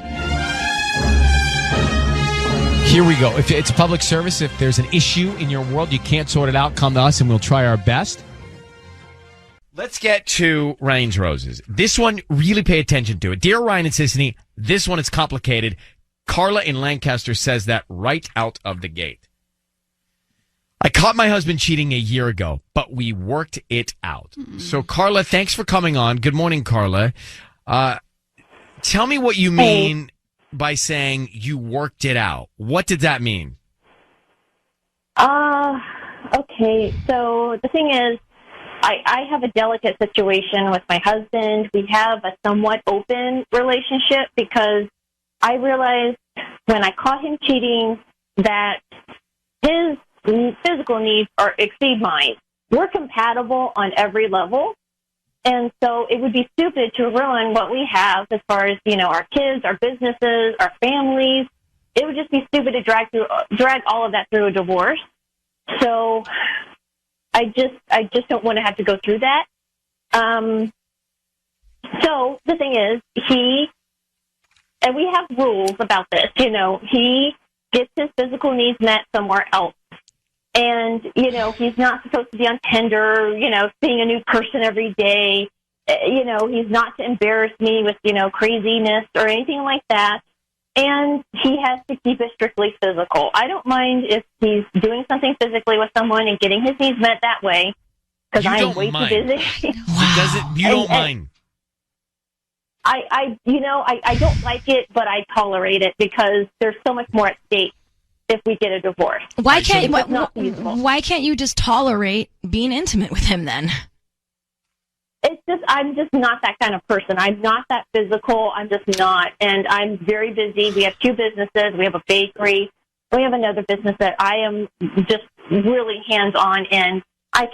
Here we go. If it's a public service, if there's an issue in your world, you can't sort it out, come to us and we'll try our best. Let's get to Ryan's Roses. This one, really pay attention to it. Dear Ryan and Sissany, this one is complicated. Carla in Lancaster says that right out of the gate. I caught my husband cheating a year ago, but we worked it out. So, Carla, thanks for coming on. Good morning, Carla. Tell me what you mean by saying you worked it out. What did that mean?
Okay. So the thing is, I have a delicate situation with my husband. We have a somewhat open relationship because I realized when I caught him cheating that his physical needs exceed mine. We're compatible on every level. And so it would be stupid to ruin what we have as far as, our kids, our businesses, our families. It would just be stupid to drag all of that through a divorce. So I just don't want to have to go through that. So the thing is, and we have rules about this, he gets his physical needs met somewhere else. And, he's not supposed to be on Tinder, seeing a new person every day. He's not to embarrass me with, craziness or anything like that. And he has to keep it strictly physical. I don't mind if he's doing something physically with someone and getting his needs met that way, because I'm way too busy.
You don't mind.
I don't like it, but I tolerate it because there's so much more at stake if we get a divorce.
Why can't you just tolerate being intimate with him then?
I'm just not that kind of person. I'm not that physical. I'm just not. And I'm very busy. We have 2 businesses. We have a bakery. We have another business that I am just really hands-on in. I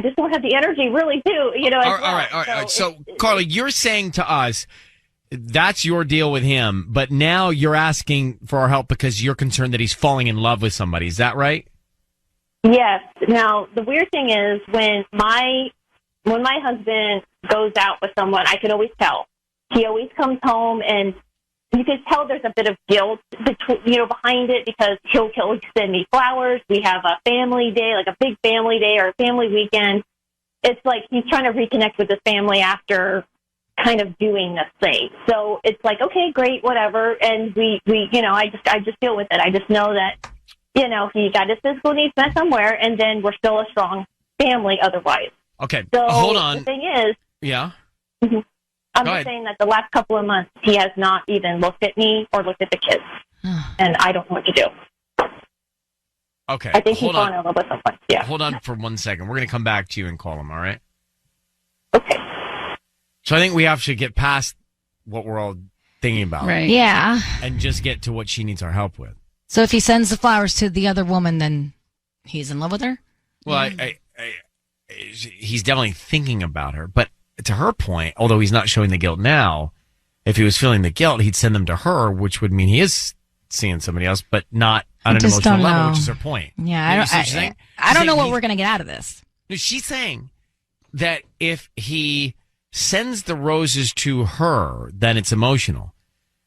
just don't have the energy really to,
All right. So, Carla, you're saying to us, that's your deal with him, but now you're asking for our help because you're concerned that he's falling in love with somebody. Is that right?
Yes. Now, the weird thing is when my husband goes out with someone, I can always tell. He always comes home, and you can tell there's a bit of guilt behind it because he'll send me flowers. We have a family day, like a big family day or a family weekend. It's like he's trying to reconnect with his family after kind of doing this thing. So it's like, okay, great, whatever. And we I just deal with it. I just know that, he got his physical needs met somewhere, and then we're still a strong family otherwise.
Okay,
so
hold on.
The thing is,
yeah,
I'm just saying that the last couple of months he has not even looked at me or looked at the kids, and I don't know what to do.
Okay,
I think he's falling in love with someone. Yeah.
Hold on for 1 second. We're going to come back to you and call him. All right.
Okay.
So I think we have to get past what we're all thinking about.
Right. Yeah.
And just get to what she needs our help with.
So if he sends the flowers to the other woman, then he's in love with her?
Well, he's definitely thinking about her. But to her point, although he's not showing the guilt now, if he was feeling the guilt, he'd send them to her, which would mean he is seeing somebody else, but not on an emotional level, which is her point.
Yeah, I don't know what we're going to get out of this.
No, she's saying that if he sends the roses to her, then it's emotional.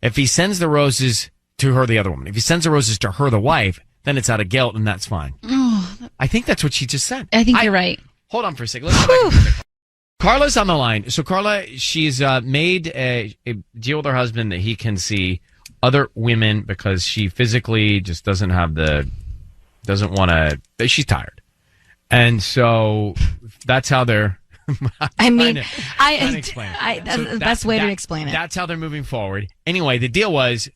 If he sends the roses to her, the other woman, if he sends the roses to her, the wife, then it's out of guilt, and that's fine. I think that's what she just said.
I think you're right.
Hold on for a second. Let's go back. Carla's on the line. So, Carla, she's made a deal with her husband that he can see other women because she physically just doesn't want to, she's tired. And so that's how they're,
that's the best way to explain it.
That's how they're moving forward. Anyway, the deal was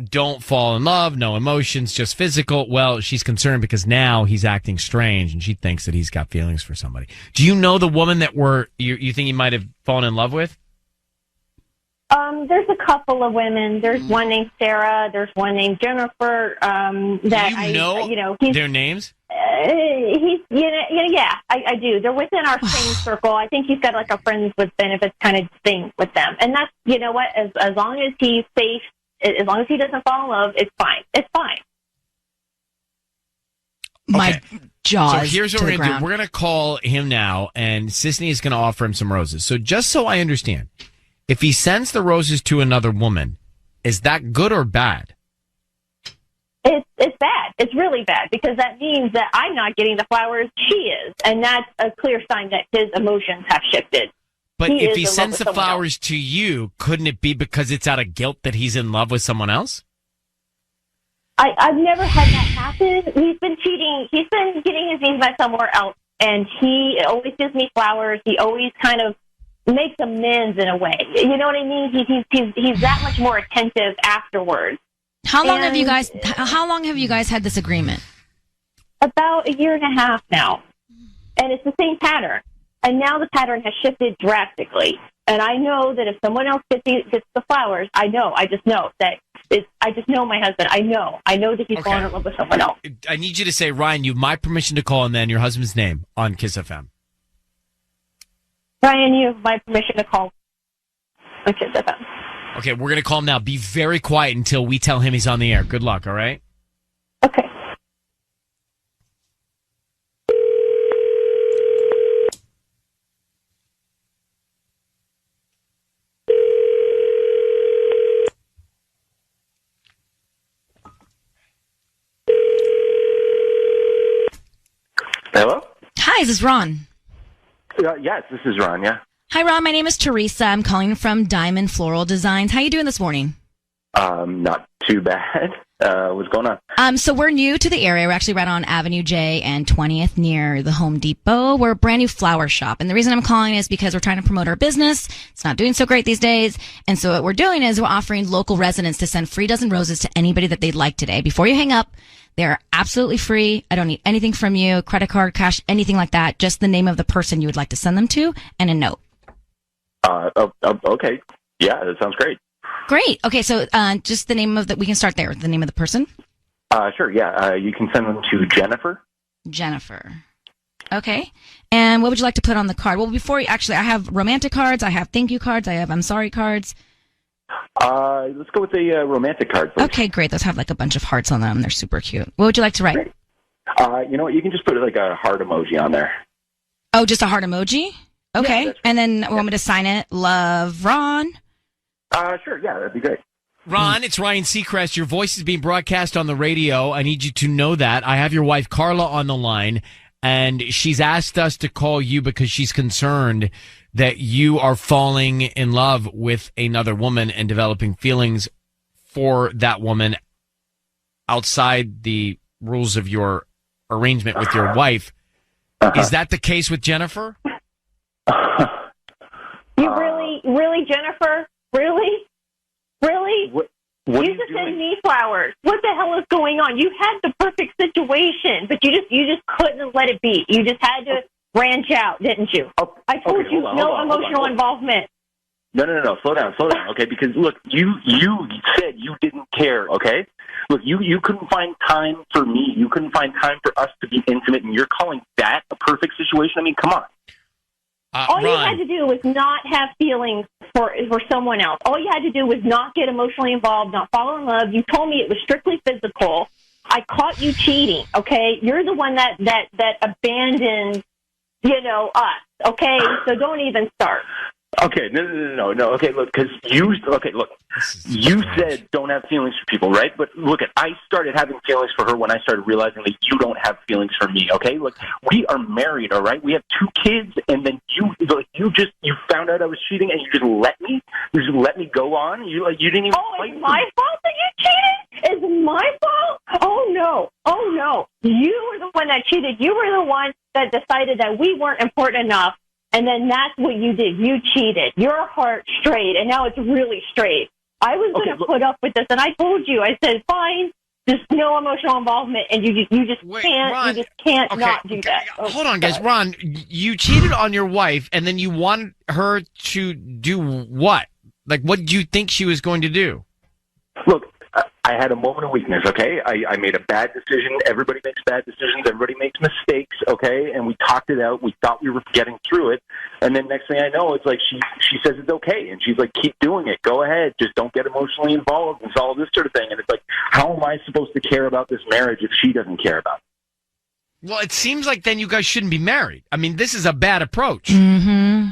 don't fall in love, no emotions, just physical. Well, she's concerned because now he's acting strange and she thinks that he's got feelings for somebody. Do you know the woman that you think he might have fallen in love with?
There's a couple of women. There's one named Sarah. There's one named Jennifer.
Their names?
Yeah, I do. They're within our same circle. I think he's got like a friends with benefits kind of thing with them. And that's, you know what, as long as he's safe, as long as he doesn't fall in love, it's fine. It's fine.
My jaws.
So here's what we're going to do. We're going to call him now, and Sisney is going to offer him some roses. So just so I understand, if he sends the roses to another woman, is that good or bad?
It's bad. It's really bad because that means that I'm not getting the flowers, she is. And that's a clear sign that his emotions have shifted.
But if he sends the flowers to you, couldn't it be because it's out of guilt that he's in love with someone else?
I've never had that happen. He's been cheating. He's been getting his needs met somewhere else, and he always gives me flowers. He always kind of makes amends in a way. You know what I mean? He's that much more attentive afterwards.
How long have you guys had this agreement?
About a year and a half now. And it's the same pattern. And now the pattern has shifted drastically. And I know that if someone else gets the flowers, I just know my husband. I know that he's fallen in love with someone else.
I need you to say, Ryan, you have my permission to call, and then your husband's name on Kiss FM.
Ryan, you have my permission to call on Kiss FM.
Okay, we're going to call him now. Be very quiet until we tell him he's on the air. Good luck, all right?
Okay.
Hello?
Hi, is this Ron?
Yes, this is Ron, yeah.
Hi, Ron. My name is Teresa. I'm calling from Diamond Floral Designs. How you doing this morning?
Not too bad. What's going on?
So we're new to the area. We're actually right on Avenue J and 20th near the Home Depot. We're a brand new flower shop. And the reason I'm calling is because we're trying to promote our business. It's not doing so great these days. And so what we're doing is we're offering local residents to send free dozen roses to anybody that they'd like today. Before you hang up, they're absolutely free. I don't need anything from you, credit card, cash, anything like that. Just the name of the person you would like to send them to and a note.
Okay. Yeah, that sounds great.
Great. Okay, so just the name of the, we can start there. The name of the person?
Sure, yeah. You can send them to Jennifer.
Jennifer. Okay. And what would you like to put on the card? Well, before, actually, I have romantic cards, I have thank you cards, I have I'm sorry cards.
Let's go with the romantic card first.
Okay, great. Those have like a bunch of hearts on them. They're super cute. What would you like to write?
You know what? You can just put like a heart emoji on there.
Oh, just a heart emoji? Okay.
Yeah,
and then want me to sign it? Love, Ron?
Sure. Yeah, that'd be great.
Ron, it's Ryan Seacrest. Your voice is being broadcast on the radio. I need you to know that. I have your wife, Carla, on the line, and she's asked us to call you because she's concerned that you are falling in love with another woman and developing feelings for that woman outside the rules of your arrangement with your wife. Is that the case with Jennifer?
You really, Jennifer? Really?
What
you just send me flowers. What the hell is going on? You had the perfect situation, but you just couldn't let it be. You just had to branch out, didn't you? I told you no emotional involvement.
No. Slow down. Okay, because look, you said you didn't care. Okay, look, you couldn't find time for me. You couldn't find time for us to be intimate, and you're calling that a perfect situation? I mean, come on.
All you had to do was not have feelings for someone else. All you had to do was not get emotionally involved, not fall in love. You told me it was strictly physical. I caught you cheating. Okay, you're the one that abandoned, us. Okay, so don't even start.
Okay, no. Okay, look, you said don't have feelings for people, right? But look, I started having feelings for her when I started realizing that you don't have feelings for me. Okay, look, we are married, all right? We have 2 kids, and then you found out I was cheating, and you just let me go on. You didn't even.
Oh, it's my fault that you cheated. Is it my fault? Oh no! You were the one that cheated. You were the one that decided that we weren't important enough. And then that's what you did. You cheated. Your heart strayed, and now it's really straight. I was going to put up with this, and I told you. I said, fine, just no emotional involvement, and you just can't.
Ron,
you just can't not do that.
Hold on, guys. Ron, you cheated on your wife, and then you wanted her to do what? Like, what did you think she was going to do?
Look, I had a moment of weakness, okay? I made a bad decision. Everybody makes bad decisions. Everybody makes mistakes, okay? And we talked it out. We thought we were getting through it. And then next thing I know, it's like she says it's okay. And she's like, keep doing it. Go ahead. Just don't get emotionally involved and all this sort of thing. And it's like, how am I supposed to care about this marriage if she doesn't care about it?
Well, it seems like then you guys shouldn't be married. I mean, this is a bad approach.
Mm-hmm.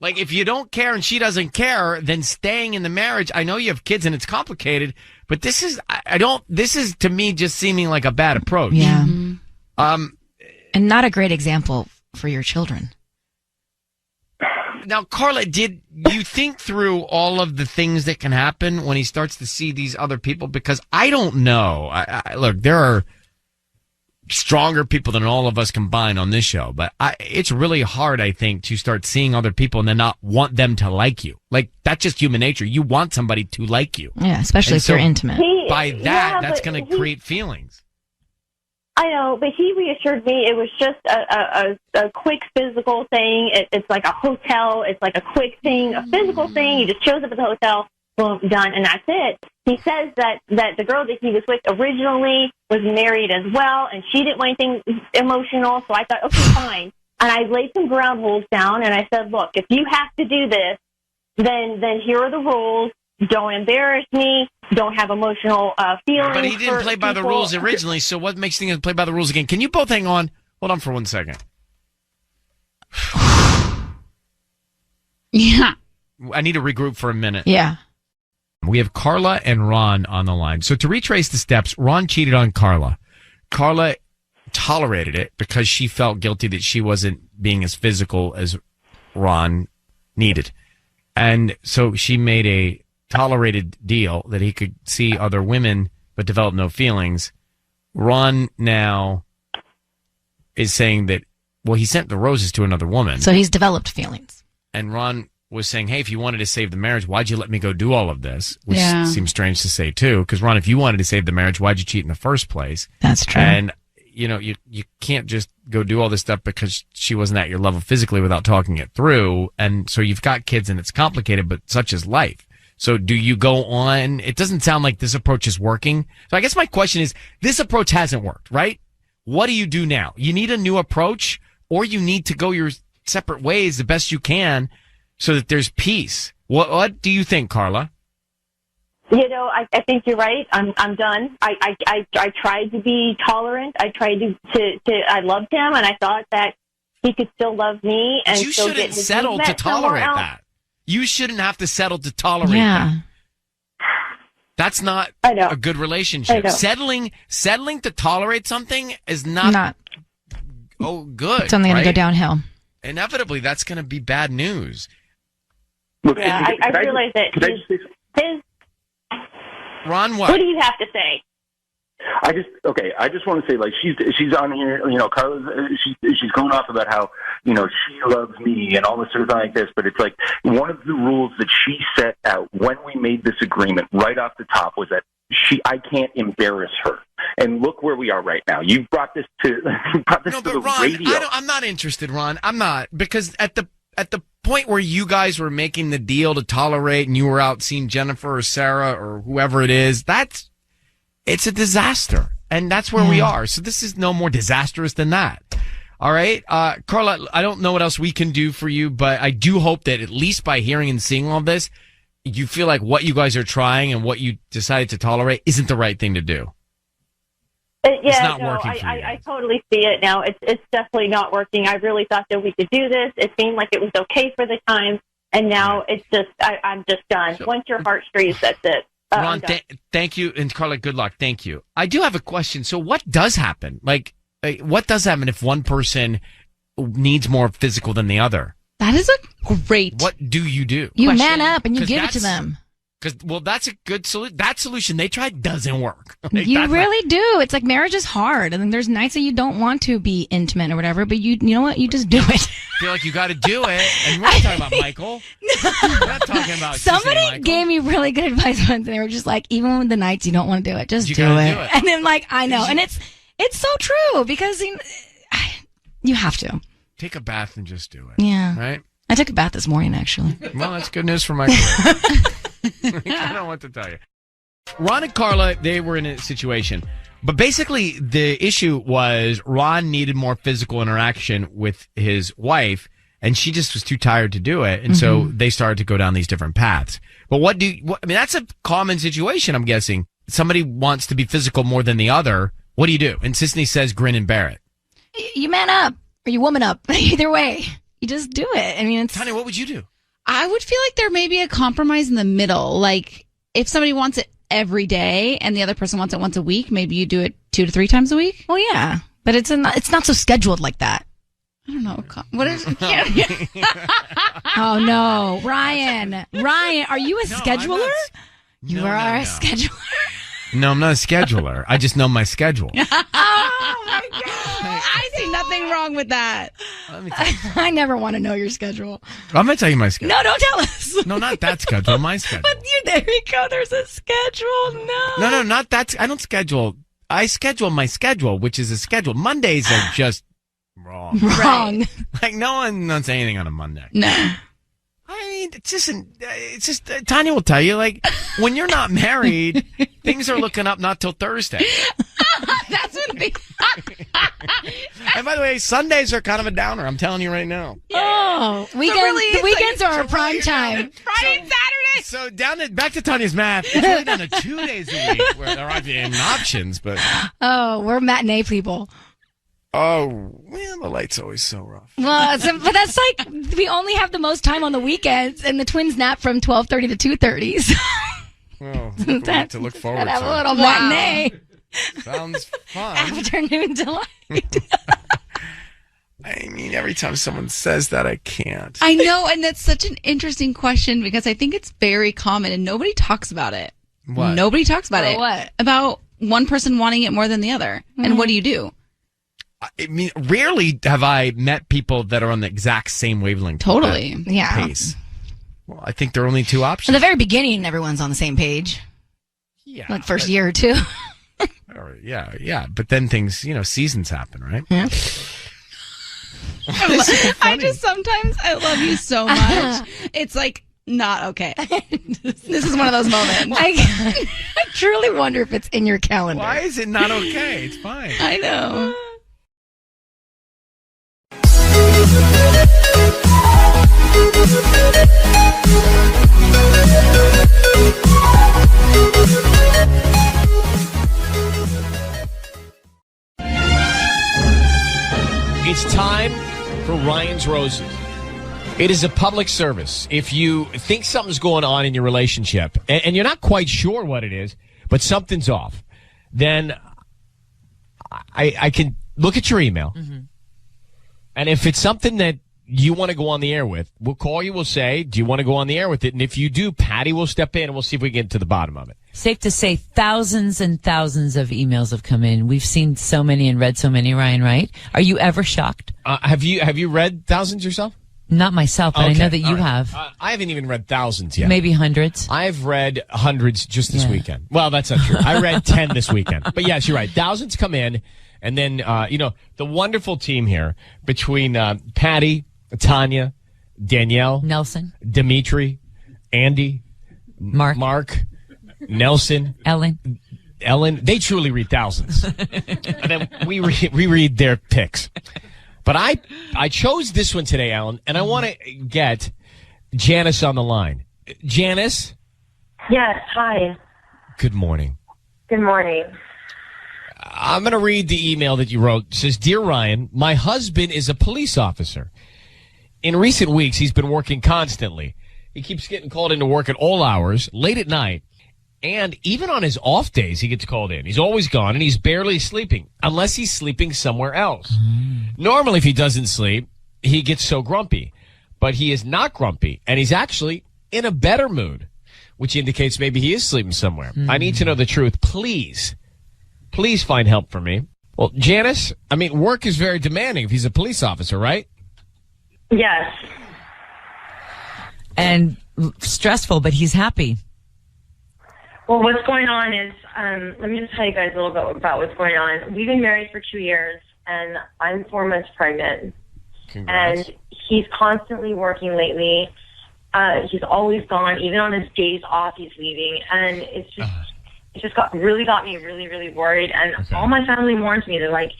Like, if you don't care and she doesn't care, then staying in the marriage, I know you have kids and it's complicated, but this is to me just seeming like a bad approach.
Yeah. And not a great example for your children.
Now, Carla, did you think through all of the things that can happen when he starts to see these other people? Because I don't know. Look, there are stronger people than all of us combined on this show, but it's really hard, I think, to start seeing other people and then not want them to like you. Like, that's just human nature. You want somebody to like you.
Yeah, especially if you're intimate.
By that, that's going to create feelings.
I know, but he reassured me it was just a quick physical thing. It's like a hotel. It's like a quick thing, a physical thing. He just shows up at the hotel, boom, done, and that's it. He says that the girl that he was with originally was married as well, and she didn't want anything emotional, so I thought, okay, fine. And I laid some ground rules down, and I said, look, if you have to do this, then here are the rules. Don't embarrass me. Don't have emotional feelings.
But he didn't play by the rules originally, so what makes things play by the rules again? Can you both hang on? Hold on for 1 second.
Yeah.
I need to regroup for a minute.
Yeah.
We have Carla and Ron on the line. So to retrace the steps, Ron cheated on Carla. Carla tolerated it because she felt guilty that she wasn't being as physical as Ron needed. And so she made a tolerated deal that he could see other women but develop no feelings. Ron now is saying that, well, he sent the roses to another woman.
So he's developed feelings.
And Ron was saying, hey, if you wanted to save the marriage, why'd you let me go do all of this? Which seems strange to say, too. Because, Ron, if you wanted to save the marriage, why'd you cheat in the first place?
That's true.
And, you can't just go do all this stuff because she wasn't at your level physically without talking it through. And so you've got kids and it's complicated, but such is life. So do you go on? It doesn't sound like this approach is working. So I guess my question is, this approach hasn't worked, right? What do you do now? You need a new approach, or you need to go your separate ways the best you can so that there's peace. What do you think, Carla?
I think you're right. I'm done. I tried to be tolerant. I tried to I loved him, and I thought that he could still love me. And
you shouldn't settle to tolerate that. You shouldn't have to settle to tolerate that. That's not a good relationship. Settling to tolerate something is not good.
It's only going to go downhill.
Inevitably, that's going to be bad news.
Look, I realize that his
Ron, what?
What do you have to say?
I just want to say, like, she's on here, Carla, she's going off about how, she loves me and all this sort of thing like this, but it's like one of the rules that she set out when we made this agreement right off the top was that I can't embarrass her. And look where we are right now. You brought this to the
Ron,
radio.
I'm not interested, Ron. I'm not, because at at the point where you guys were making the deal to tolerate and you were out seeing Jennifer or Sarah or whoever it is, it's a disaster. And that's where we are. So this is no more disastrous than that. All right. Carla, I don't know what else we can do for you, but I do hope that at least by hearing and seeing all this, you feel like what you guys are trying and what you decided to tolerate isn't the right thing to do. It's not working for you.
I totally see it now. It's definitely not working. I really thought that we could do this. It seemed like it was okay for the time, and now it's just I'm just done. Once your heart freezes, that's it.
Ron, thank you, and Carla, good luck. Thank you. I do have a question. So, what does happen? Like, what does happen if one person needs more physical than the other?
That is a great.
What do?
You
question?
man up and you give it to them.
Well, that's a good solution. That solution they tried doesn't work.
You really do. It's like marriage is hard, and there's nights that you don't want to be intimate or whatever, but you know what? You just do it.
I feel like you got to do it. And we're not talking about Michael. We're not talking about
somebody gave me really good advice once, and they were just like, even when the nights you don't want to do it, just do it. And then like, I know, and it's so true because you have to
take a bath and just do it.
Yeah,
right.
I took a bath this morning, actually.
Well, that's good news for my career. I don't know what to tell you. Ron and Carla, they were in a situation. But basically, the issue was Ron needed more physical interaction with his wife, and she just was too tired to do it. And so they started to go down these different paths. But I mean, that's a common situation, I'm guessing. Somebody wants to be physical more than the other. What do you do? And Sisney says, grin and bear it.
You man up, or you woman up. Either way, you just do it. I mean,
Tanya, what would you do?
I would feel like there may be a compromise in the middle. Like if somebody wants it every day and the other person wants it once a week, maybe you do it 2 to 3 times a week.
Well, yeah, but it's not so scheduled like that.
I don't know. What is?
Oh no, Ryan, are you a scheduler? You are a scheduler.
No, I'm not a scheduler. I just know my schedule.
Oh my God.
I see nothing wrong with that.
I never want to know your schedule.
I'm going to tell you my schedule.
No, don't tell us.
No, not that schedule. My schedule.
But there you go. There's a schedule.
No, not that. I don't schedule. I schedule my schedule, which is a schedule. Mondays are just wrong.
Wrong.
Like no one does anything on a Monday.
No.
I mean, it's just Tanya will tell you, like, when you're not married, things are looking up not till Thursday.
That's what they.
And by the way, Sundays are kind of a downer. I'm telling you right now.
Oh, the weekends are our prime time.
Friday and Saturday.
So back to Tanya's math. It's really down to 2 days a week where there aren't any options, but.
Oh, we're matinee people.
Oh, man, the light's always so rough.
Well, but that's like, we only have the most time on the weekends, and the twins nap from 12:30 to 2:30. So.
Well, that's to look forward to.
Have a little matinee.
Sounds fun.
Afternoon delight.
I mean, every time someone says that, I can't.
I know, and that's such an interesting question because I think it's very common, and nobody talks about it.
What?
Nobody talks about it.
What?
About one person wanting it more than the other. And what do you do?
I mean, rarely have I met people that are on the exact same wavelength.
Totally.
Yeah.
Pace. Well, I think there are only 2 options.
In the very beginning, everyone's on the same page.
Yeah.
Like first year or 2.
Yeah. But then things, seasons happen, right?
Yeah.
I just sometimes I love you so much. It's like not okay. This is one of those moments.
I truly wonder if it's in your calendar.
Why is it not okay? It's fine.
I know.
It's time for Ryan's Roses. It is a public service. If you think something's going on in your relationship and you're not quite sure what it is, but something's off, then I can look at your email. Mm-hmm. And if it's something that you want to go on the air with, we'll call you, we'll say, do you want to go on the air with it? And if you do, Patty will step in and we'll see if we can get to the bottom of it.
Safe to say thousands and thousands of emails have come in. We've seen so many and read so many, Ryan, right? Are you ever shocked?
Have you read thousands yourself?
Not myself, but okay. I know that you have.
I haven't even read thousands yet.
Maybe hundreds.
I've read hundreds just this weekend. Well, that's not true. I read 10 this weekend. But yes, you're right. Thousands come in. And then, the wonderful team here between Patty, Tanya, Danielle,
Nelson,
Dimitri, Andy, Mark, Nelson,
Ellen.
They truly read thousands. And then we read their picks. But I chose this one today, Alan, and I want to get Janice on the line. Janice?
Yes, hi.
Good morning.
Good morning.
I'm going to read the email that you wrote. It says, Dear Ryan, my husband is a police officer. In recent weeks, he's been working constantly. He keeps getting called into work at all hours, late at night, and even on his off days, he gets called in. He's always gone, and he's barely sleeping, unless he's sleeping somewhere else. Normally, if he doesn't sleep, he gets so grumpy. But he is not grumpy, and he's actually in a better mood, which indicates maybe he is sleeping somewhere. I need to know the truth. Please find help for me. Well, Janice, I mean, work is very demanding if he's a police officer, right?
Yes.
And stressful, but he's happy.
Well, what's going on is, let me just tell you guys a little bit about what's going on. We've been married for 2 years, and I'm 4 months pregnant.
Congrats.
And he's constantly working lately. He's always gone. Even on his days off, he's leaving. And it just got me really, really worried. And all my family warns me. They're like,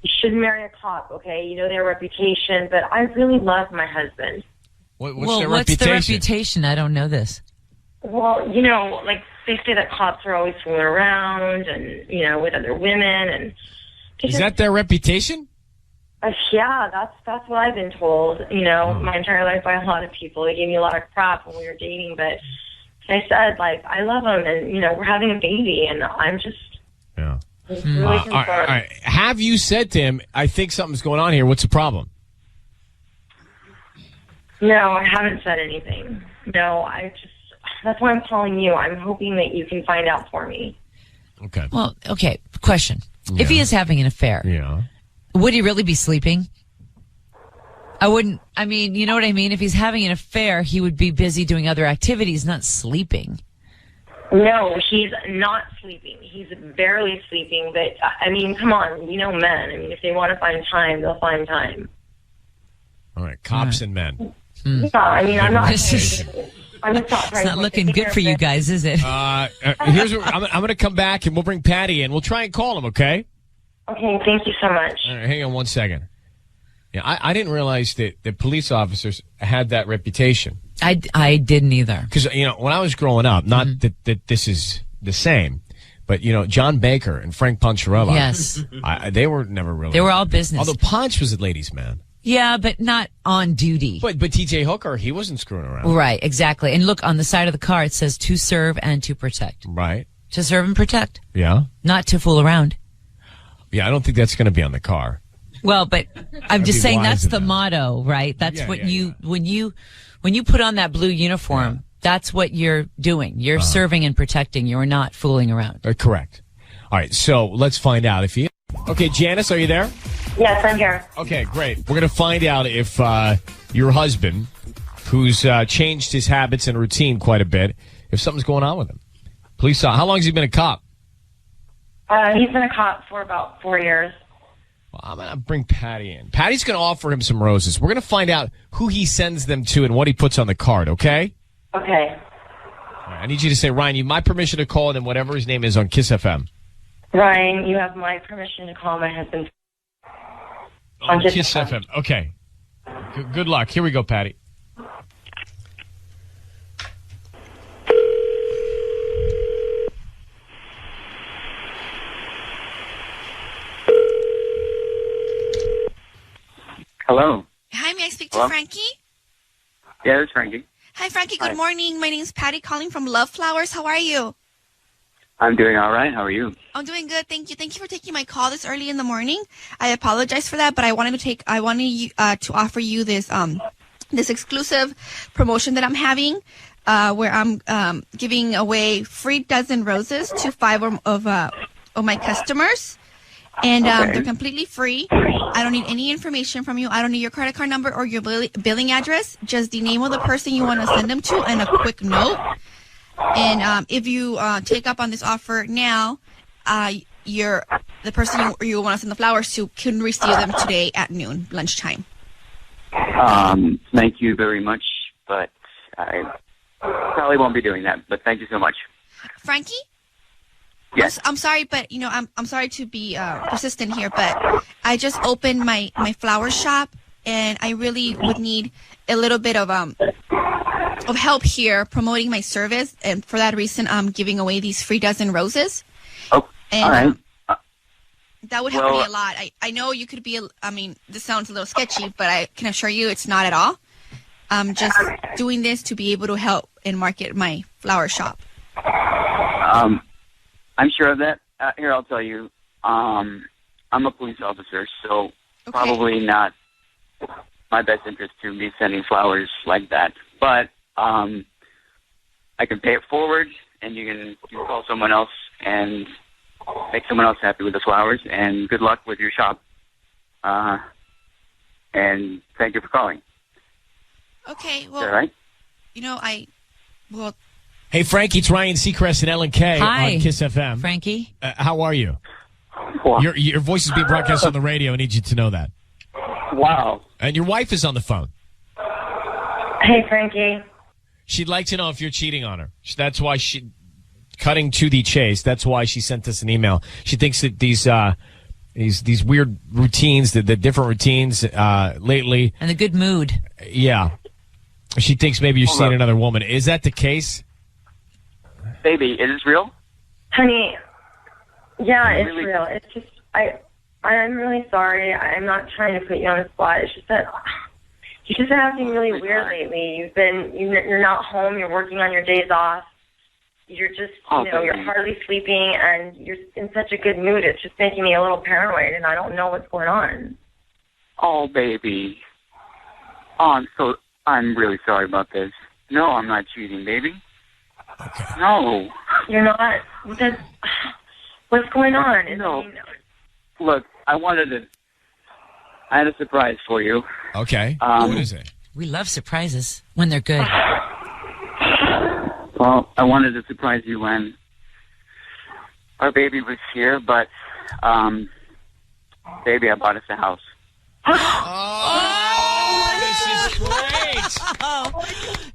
you shouldn't marry a cop, okay? You know their reputation. But I really love my husband.
What's
the reputation? I don't know this.
Well, you know, like they say that cops are always fooling around and, you know, with other women. And
is that their reputation?
Yeah, that's what I've been told, you know, my entire life by a lot of people. They gave me a lot of crap when we were dating, but I said, like, I love him, and, you know, we're having a baby, and I'm just really concerned.
All right. Have you said to him, I think something's going on here, what's the problem?
No, I haven't said anything. No, that's why I'm calling you. I'm hoping that you can find out for me.
Okay.
Well, okay, question. Yeah. If he is having an affair, would he really be sleeping? I mean, you know what I mean? If he's having an affair, he would be busy doing other activities, not sleeping.
No, he's not sleeping. He's barely sleeping, but, I mean, come on, you know men. I mean, if they want to find time, they'll find time.
All right, cops and men.
Yeah, I mean, I'm not...
It's not looking good for you guys, is it?
Here's what I'm going to come back, and we'll bring Patty in. We'll try and call him, okay?
Okay, thank you so much.
All right, hang on 1 second. Yeah, I didn't realize that the police officers had that reputation.
I didn't either.
Because, you know, when I was growing up, not that this is the same, but, you know, John Baker and Frank Poncherella.
Yes.
They were never really.
They were all business.
Although Ponch was a ladies' man.
Yeah, but not on duty.
But T.J. Hooker, he wasn't screwing around.
Right, exactly. And look, on the side of the car, it says to serve and to protect.
Right.
To serve and protect.
Yeah.
Not to fool around.
Yeah, I don't think that's going to be on the car.
Well, but I'm just saying that's the motto, right? That's when you put on that blue uniform, that's what you're doing. You're serving and protecting. You're not fooling around.
Correct. All right, so let's find out if he. Okay, Janice, are you there?
Yes, I'm here.
Okay, great. We're going to find out if your husband, who's changed his habits and routine quite a bit, if something's going on with him. Police, how long has he been a cop?
He's been a cop for about 4 years.
Well, I'm going to bring Patty in. Patty's going to offer him some roses. We're going to find out who he sends them to and what he puts on the card, okay?
Okay.
All right, I need you to say, Ryan, you have my permission to call him whatever his name is on Kiss FM.
Ryan, you have my permission to call my husband
on Kiss FM. Okay. Good luck. Here we go, Patty.
Hello.
Hi, may I speak to Frankie?
Yeah, it's Frankie.
Hi, Frankie. Good morning. My name is Patty calling from Love Flowers. How are you?
I'm doing all right. How are you?
I'm doing good. Thank you. Thank you for taking my call this early in the morning. I apologize for that, but I wanted to offer you this this exclusive promotion that I'm having, where I'm giving away free dozen roses to 5 of my customers. And they're completely free. I don't need any information from you. I don't need your credit card number or your billing address. Just the name of the person you want to send them to and a quick note. And if you take up on this offer now, the person you want to send the flowers to can receive them today at noon, lunchtime.
Thank you very much, but I probably won't be doing that. But thank you so much.
Frankie?
Yes.
I'm sorry, but I'm sorry to be persistent here, but I just opened my flower shop, and I really would need a little bit of help here promoting my service, and for that reason, I'm giving away these free dozen roses.
Oh,
and,
all right.
That would help me a lot. I know you could be. This sounds a little sketchy, but I can assure you it's not at all. I'm just doing this to be able to help and market my flower shop.
I'm sure of that. Here, I'll tell you. I'm a police officer, so probably not my best interest to be sending flowers like that. But I can pay it forward, and you can call someone else and make someone else happy with the flowers. And good luck with your shop. And thank you for calling.
Okay. Well,
Is that right?
Hey, Frankie, it's Ryan Seacrest and Ellen K
Hi.
on Kiss FM.
Frankie.
How are you? Your voice is being broadcast on the radio. I need you to know that.
Wow.
And your wife is on the phone.
Hey, Frankie.
She'd like to know if you're cheating on her. That's why cutting to the chase, that's why she sent us an email. She thinks that these weird routines, the different routines lately.
And the good mood.
Yeah. She thinks maybe you're seeing another woman. Is that the case?
Baby, is this real?
Honey, yeah, it's
Really?
real. It's just, I'm really sorry. I'm not trying to put you on the spot. It's just that you've just been acting really weird lately. You're not home. You're working on your days off. You're just, you're hardly sleeping, and you're in such a good mood. It's just making me a little paranoid, and I don't know what's going on.
Oh, baby. Oh, I'm really sorry about this. No, I'm not cheating, baby.
Okay.
No.
You're not? What's going on?
No. Look, I had a surprise for you.
Okay. What is it?
We love surprises when they're good.
Well, I wanted to surprise you when our baby was here, but, baby, I bought us a house.
Oh, this is great.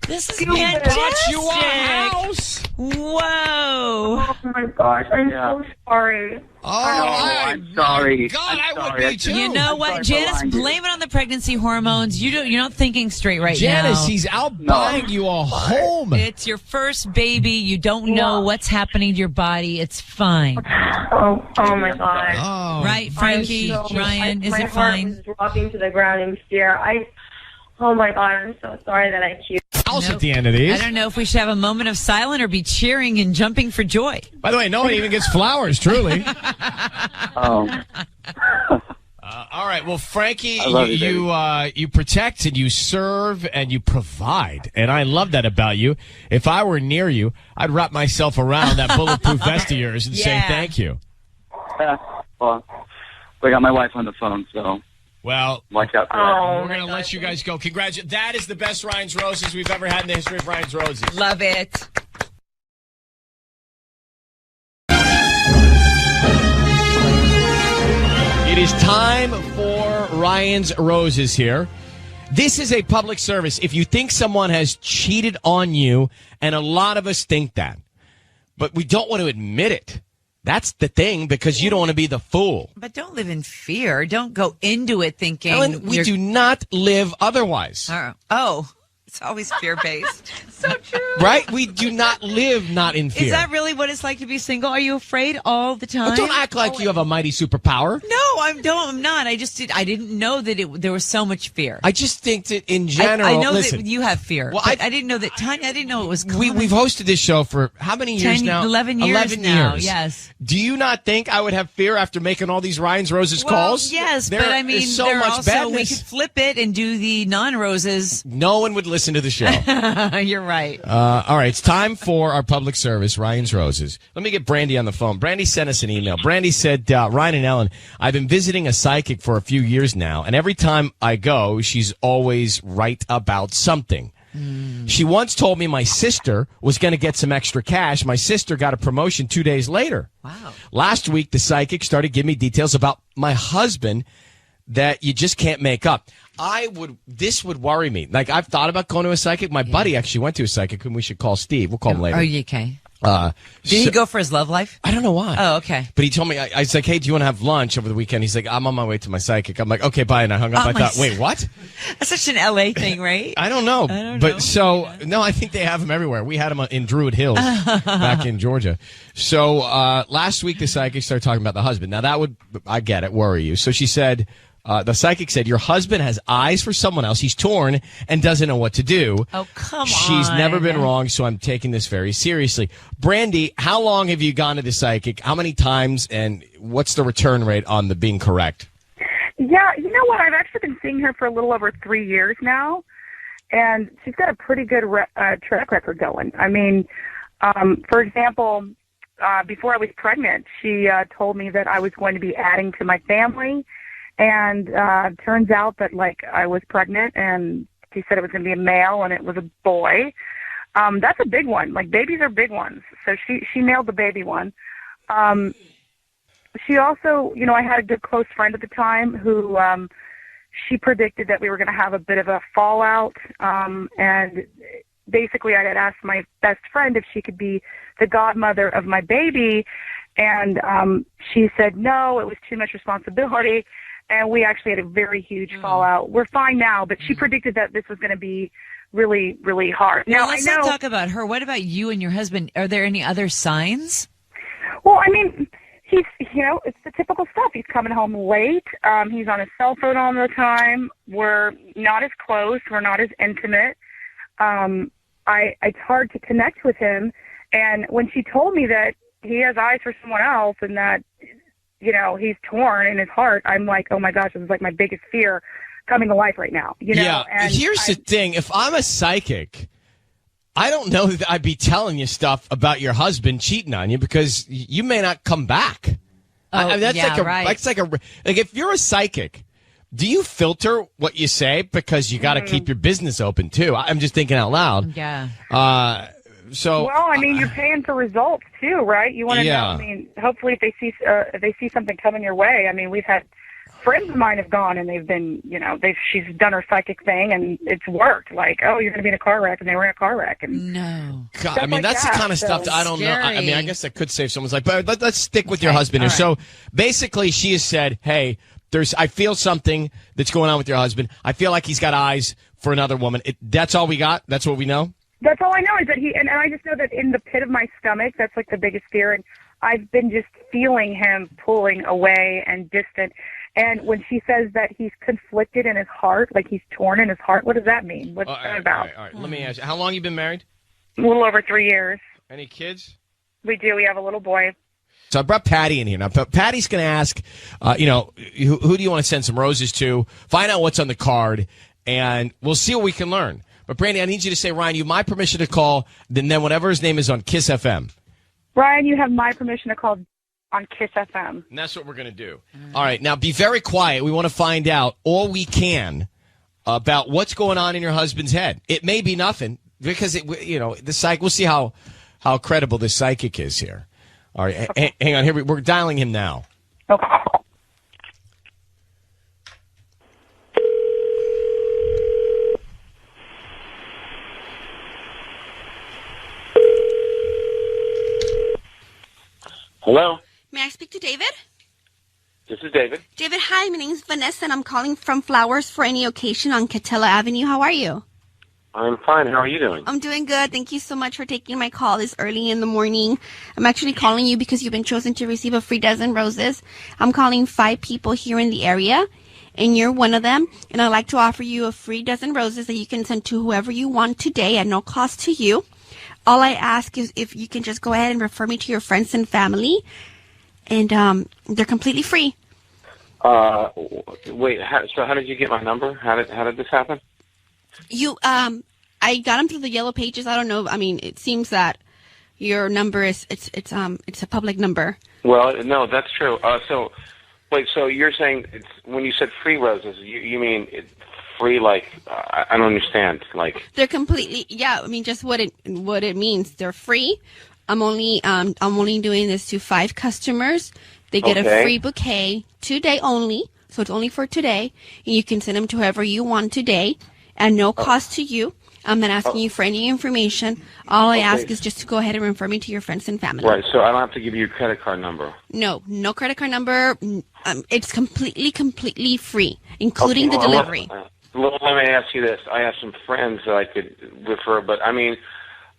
This is
You
fantastic.
bought you a house.
Whoa.
Oh, my gosh. I'm so sorry.
I'm sorry.
God,
I'm
I would
sorry.
be too.
You know what, Janice? Blame it on the pregnancy hormones. You're not thinking straight right
Janice,
now.
he's out buying you a home.
It's your first baby. You don't know what's happening to your body. It's fine.
Oh my God.
Oh.
Right, Frankie? Ryan, is it fine?
My heart was dropping to the ground in fear. Oh my God, I'm so sorry that I cute.
House at the end of these.
I don't know if we should have a moment of silence or be cheering and jumping for joy.
By the way, no one even gets flowers, truly.
Oh.
All right. Well, Frankie,
I love you,
you protect and you serve and you provide. And I love that about you. If I were near you, I'd wrap myself around that bulletproof vest of yours and say thank you.
Well, we got my wife on the phone, so
well,
watch out for that.
We're going to let you guys go. Congratulations. That is the best Ryan's Roses we've ever had in the history of Ryan's Roses.
Love it.
It is time for Ryan's Roses here. This is a public service. If you think someone has cheated on you, and a lot of us think that, but we don't want to admit it. That's the thing, because you don't want to be the fool.
But don't live in fear. Don't go into it thinking.
Ellen, we do not live otherwise.
Oh, it's always fear-based. So true.
Right? We do not live not in fear.
Is that really what it's like to be single? Are you afraid all the time?
Well, don't act like you have a mighty superpower.
No, I'm not. I didn't know that there was so much fear.
I just think that in general,
I know
listen,
that you have fear.
Well,
but I didn't know that Tanya. I didn't know it was common.
We've hosted this show for how many years
10,
now?
11 years
11
now,
years.
yes.
Do you not think I would have fear after making all these Ryan's Roses calls?
Yes,
There
but I mean,
is so
there
much
also,
badness.
we could flip it and do the non-roses.
No one would listen to the show.
You're right.
All right, it's time for our public service, Ryan's Roses. Let me get Brandy on the phone. Brandy sent us an email. Brandy said, Ryan and Ellen, I've been visiting a psychic for a few years now, and every time I go, she's always right about something. She once told me my sister was going to get some extra cash. My sister got a promotion 2 days later.
Wow.
Last week, the psychic started giving me details about my husband that you just can't make up. This would worry me. Like, I've thought about going to a psychic. My buddy actually went to a psychic, and we should call Steve. We'll call him later.
Oh, you okay?
Did
he go for his love life?
I don't know why.
Oh, okay.
But he told me, I was like, hey, do you want to have lunch over the weekend? He's like, I'm on my way to my psychic. I'm like, okay, bye. And I hung up. I thought, wait, what?
That's such an LA thing, right?
I don't know. No, I think they have them everywhere. We had them in Druid Hills back in Georgia. So last week, the psychic started talking about the husband. Now, that would, I get it, worry you. So she said, the psychic said, your husband has eyes for someone else. He's torn and doesn't know what to do.
Oh, come on.
She's never been wrong, so I'm taking this very seriously. Brandy, how long have you gone to the psychic? How many times, and what's the return rate on the being correct?
Yeah, you know what? I've actually been seeing her for a little over 3 years now, and she's got a pretty good track record going. I mean, for example, before I was pregnant, she told me that I was going to be adding to my family. And turns out that, like, I was pregnant, and she said it was going to be a male, and it was a boy. That's a big one. Like, babies are big ones. So she nailed the baby one. She also, you know, I had a good close friend at the time who she predicted that we were going to have a bit of a fallout. And basically I had asked my best friend if she could be the godmother of my baby. And she said, no, it was too much responsibility. And we actually had a very huge fallout. We're fine now, but she predicted that this was going to be really, really hard.
Now, let's not talk about her. What about you and your husband? Are there any other signs?
Well, I mean, he's, you know, it's the typical stuff. He's coming home late. He's on his cell phone all the time. We're not as close. We're not as intimate. It's hard to connect with him. And when she told me that he has eyes for someone else and that, you know, he's torn in his heart, I'm like, oh my gosh, this is like my biggest fear coming to life right now. You know?
Yeah,
and
here's the thing. If I'm a psychic, I don't know that I'd be telling you stuff about your husband cheating on you because you may not come back. That's like if you're a psychic, do you filter what you say because you got to keep your business open too? I'm just thinking out loud.
Yeah.
Well, I mean, you're paying for results too, right? You want to know. I mean, hopefully, if they see something coming your way. I mean, we've had friends of mine have gone and they've been, you know, she's done her psychic thing and it's worked. Like, oh, you're going to be in a car wreck, and they were in a car wreck. And
God, I mean, that's the kind of stuff that I don't know. I mean, I guess that could save someone's life, but let's stick with your husband here. Right. So basically, she has said, hey, I feel something that's going on with your husband. I feel like he's got eyes for another woman. That's all we got? That's what we know?
That's all I know is that and I just know that in the pit of my stomach, that's like the biggest fear. And I've been just feeling him pulling away and distant. And when she says that he's conflicted in his heart, like he's torn in his heart, what does that mean? What's that about?
All right. Let me ask you, how long you been married?
A little over 3 years.
Any kids?
We do. We have a little boy.
So I brought Patty in here. Now, Patty's going to ask, who do you want to send some roses to? Find out what's on the card, and we'll see what we can learn. But, Brandy, I need you to say, Ryan, you have my permission to call, then whatever his name is on Kiss FM.
Ryan, you have my permission to call on Kiss FM.
And that's what we're going to do. All right. Now, be very quiet. We want to find out all we can about what's going on in your husband's head. It may be nothing because, we'll see how credible this psychic is here. All right. Okay. Hang on. Here we're dialing him now.
Okay.
Hello?
May I speak to David?
This is David.
David, hi. My name is Vanessa, and I'm calling from Flowers for Any Occasion on Catella Avenue. How are you?
I'm fine. How are you doing?
I'm doing good. Thank you so much for taking my call this early in the morning. I'm actually calling you because you've been chosen to receive a free dozen roses. I'm calling 5 people here in the area, and you're one of them. And I'd like to offer you a free dozen roses that you can send to whoever you want today at no cost to you. All I ask is if you can just go ahead and refer me to your friends and family, and they're completely free.
Wait. So how did you get my number? How did this happen?
I got them through the yellow pages. I don't know. I mean, it seems that your number is it's a public number.
Well, no, that's true. So you're saying when you said free roses, you mean free? Like I don't understand. Like
they're completely. Yeah, I mean, just what it means. They're free. I'm only doing this to 5 customers. They get a free bouquet today only So it's only for today. And you can send them to whoever you want today at no cost to you. I'm not asking you for any information. All I ask is just to go ahead and refer me to your friends and family.
Right, so I don't have to give you a credit card number.
No credit card number. It's completely free, including the delivery.
Let me ask you this. I have some friends that I could refer, but I mean,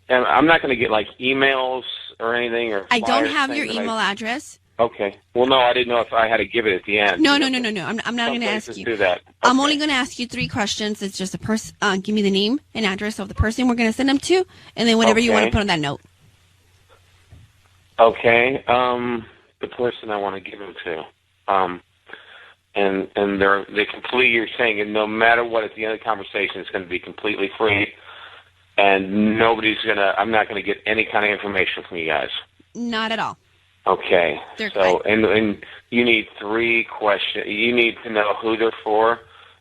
I'm not going to get like emails or anything. Or
I don't have your email address.
Okay. Well, no, I didn't know if I had to give it at the end.
No. I'm not going to ask you.
Do that. Okay.
I'm only going to ask you 3 questions. It's just a person. Give me the name and address of the person we're going to send them to, and then whatever you want to put on that note.
Okay. The person I want to give them to. And they completely, you're saying, and no matter what, at the end of the conversation, it's going to be completely free, and I'm not going to get any kind of information from you guys.
Not at all.
Okay. And you need 3 questions. You need to know who they're for,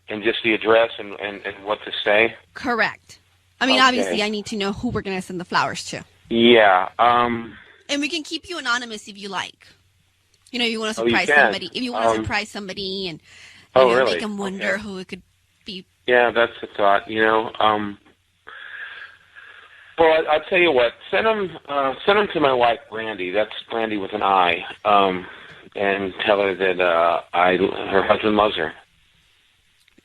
and just the address and what to say.
Correct. I mean, obviously, I need to know who we're going to send the flowers to.
Yeah.
And we can keep you anonymous if you like. You know, you want to surprise somebody. If you want to surprise somebody and
really?
make them wonder who it could be.
Yeah, that's the thought. Well, I'll tell you what. Send them to my wife, Brandy. That's Brandy with an I. And tell her that her husband loves her.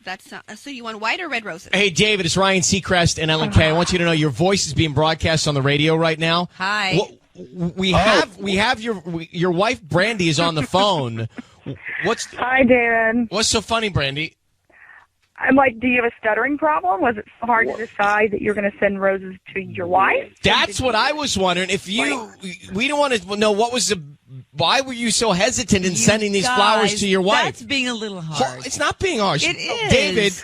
That's so. You want white or red roses?
Hey, David, it's Ryan Seacrest and Ellen Kay. I want you to know your voice is being broadcast on the radio right now.
Hi.
We have your wife Brandy is on the phone.
Hi, David.
What's so funny, Brandy?
I'm like, do you have a stuttering problem? Was it so hard to decide that you're going to send roses to your wife?
That's what I was wondering. We don't want to know why were you so hesitant in sending these flowers to your wife?
That's being a little harsh.
It's not being harsh.
It is.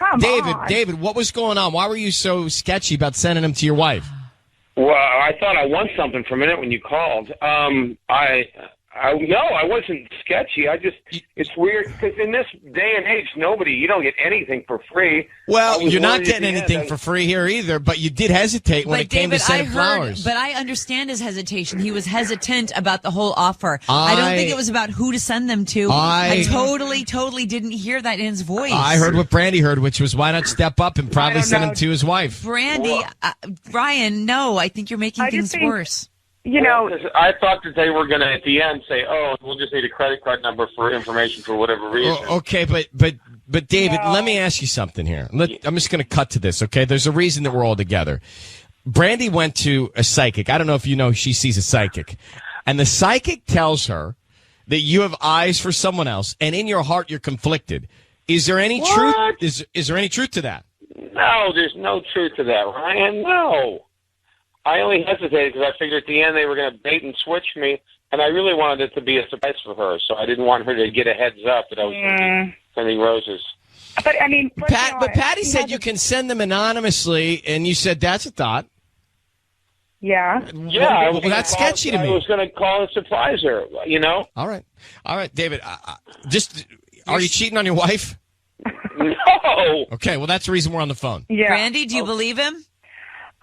David, what was going on? Why were you so sketchy about sending them to your wife?
Well, I thought I won something for a minute when you called. I wasn't sketchy. It's weird because in this day and age, you don't get anything for free.
Well, you're not getting anything for free here either, but you did hesitate when it came to sending flowers.
But I understand his hesitation. He was hesitant about the whole offer. I don't think it was about who to send them to. I totally didn't hear that in his voice.
I heard what Brandy heard, which was why not step up and probably send them to his wife.
Brandy, Ryan, no, I think you're making things worse.
Because I thought that they were going to, at the end, say, we'll just need a credit card number for information for whatever reason.
Okay, but David, let me ask you something here. I'm just going to cut to this, okay? There's a reason that we're all together. Brandy went to a psychic. I don't know if you know, she sees a psychic. And the psychic tells her that you have eyes for someone else, and in your heart you're conflicted. Is there any truth? Is there any truth to that?
No, there's no truth to that, Ryan. No. I only hesitated because I figured at the end they were going to bait and switch me, and I really wanted it to be a surprise for her, so I didn't want her to get a heads up that I was going to be sending roses.
But I mean,
but Patty said you can send them anonymously, and you said that's a thought.
Yeah.
Yeah.
Well, that's sketchy to me.
I was going to call and surprise her,
All right, David. Are you cheating on your wife?
No.
Okay, well, that's the reason we're on the phone.
Yeah.
Brandy, do you believe him?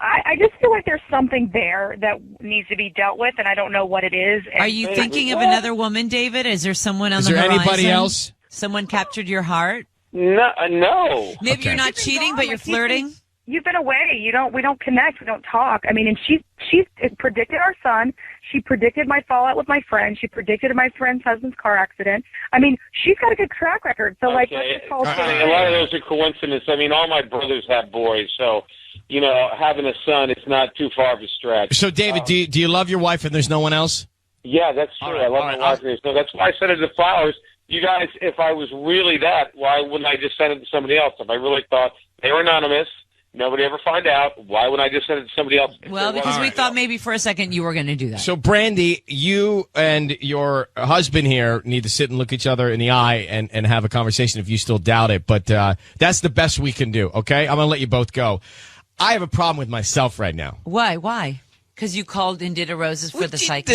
I just feel like there's something there that needs to be dealt with, and I don't know what it is.
Are you thinking of another woman, David? Is there someone on the horizon?
Is there anybody else?
Someone captured your heart?
No.
Maybe you're not cheating, but you're flirting?
You've been away. We don't connect. We don't talk. I mean, and she predicted our son. She predicted my fallout with my friend. She predicted my friend's husband's car accident. I mean, she's got a good track record. So, let's just call it.
A lot of those are coincidences. I mean, all my brothers have boys, so having a son, it's not too far of a stretch.
So, David, do you love your wife and there's no one else?
Yeah, that's true. I love my wife. So that's why I sent her the flowers. You guys, if I was really that, why wouldn't I just send it to somebody else? If I really thought they were anonymous, nobody ever find out, why would I just send it to somebody else?
Well, because we thought maybe for a second you were going to do that.
So, Brandy, you and your husband here need to sit and look each other in the eye and have a conversation if you still doubt it. But that's the best we can do, okay? I'm going to let you both go. I have a problem with myself right now.
Why? Because you called and did a roses for the psychic.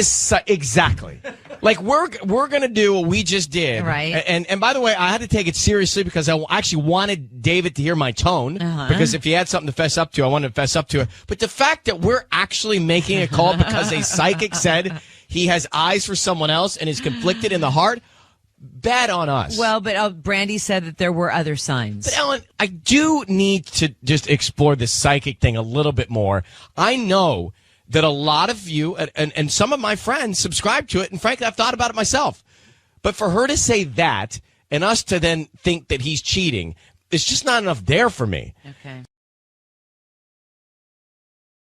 Exactly. Like, we're going to do what we just did.
Right.
And by the way, I had to take it seriously because I actually wanted David to hear my tone. Because if he had something to fess up to, I wanted to fess up to it. But the fact that we're actually making a call because a psychic said he has eyes for someone else and is conflicted in the heart, bad on us.
Well, but Brandy said that there were other signs.
But Ellen, I do need to just explore this psychic thing a little bit more. I know that a lot of you and some of my friends subscribe to it, and frankly, I've thought about it myself. But for her to say that and us to then think that he's cheating, it's just not enough there for me.
Okay.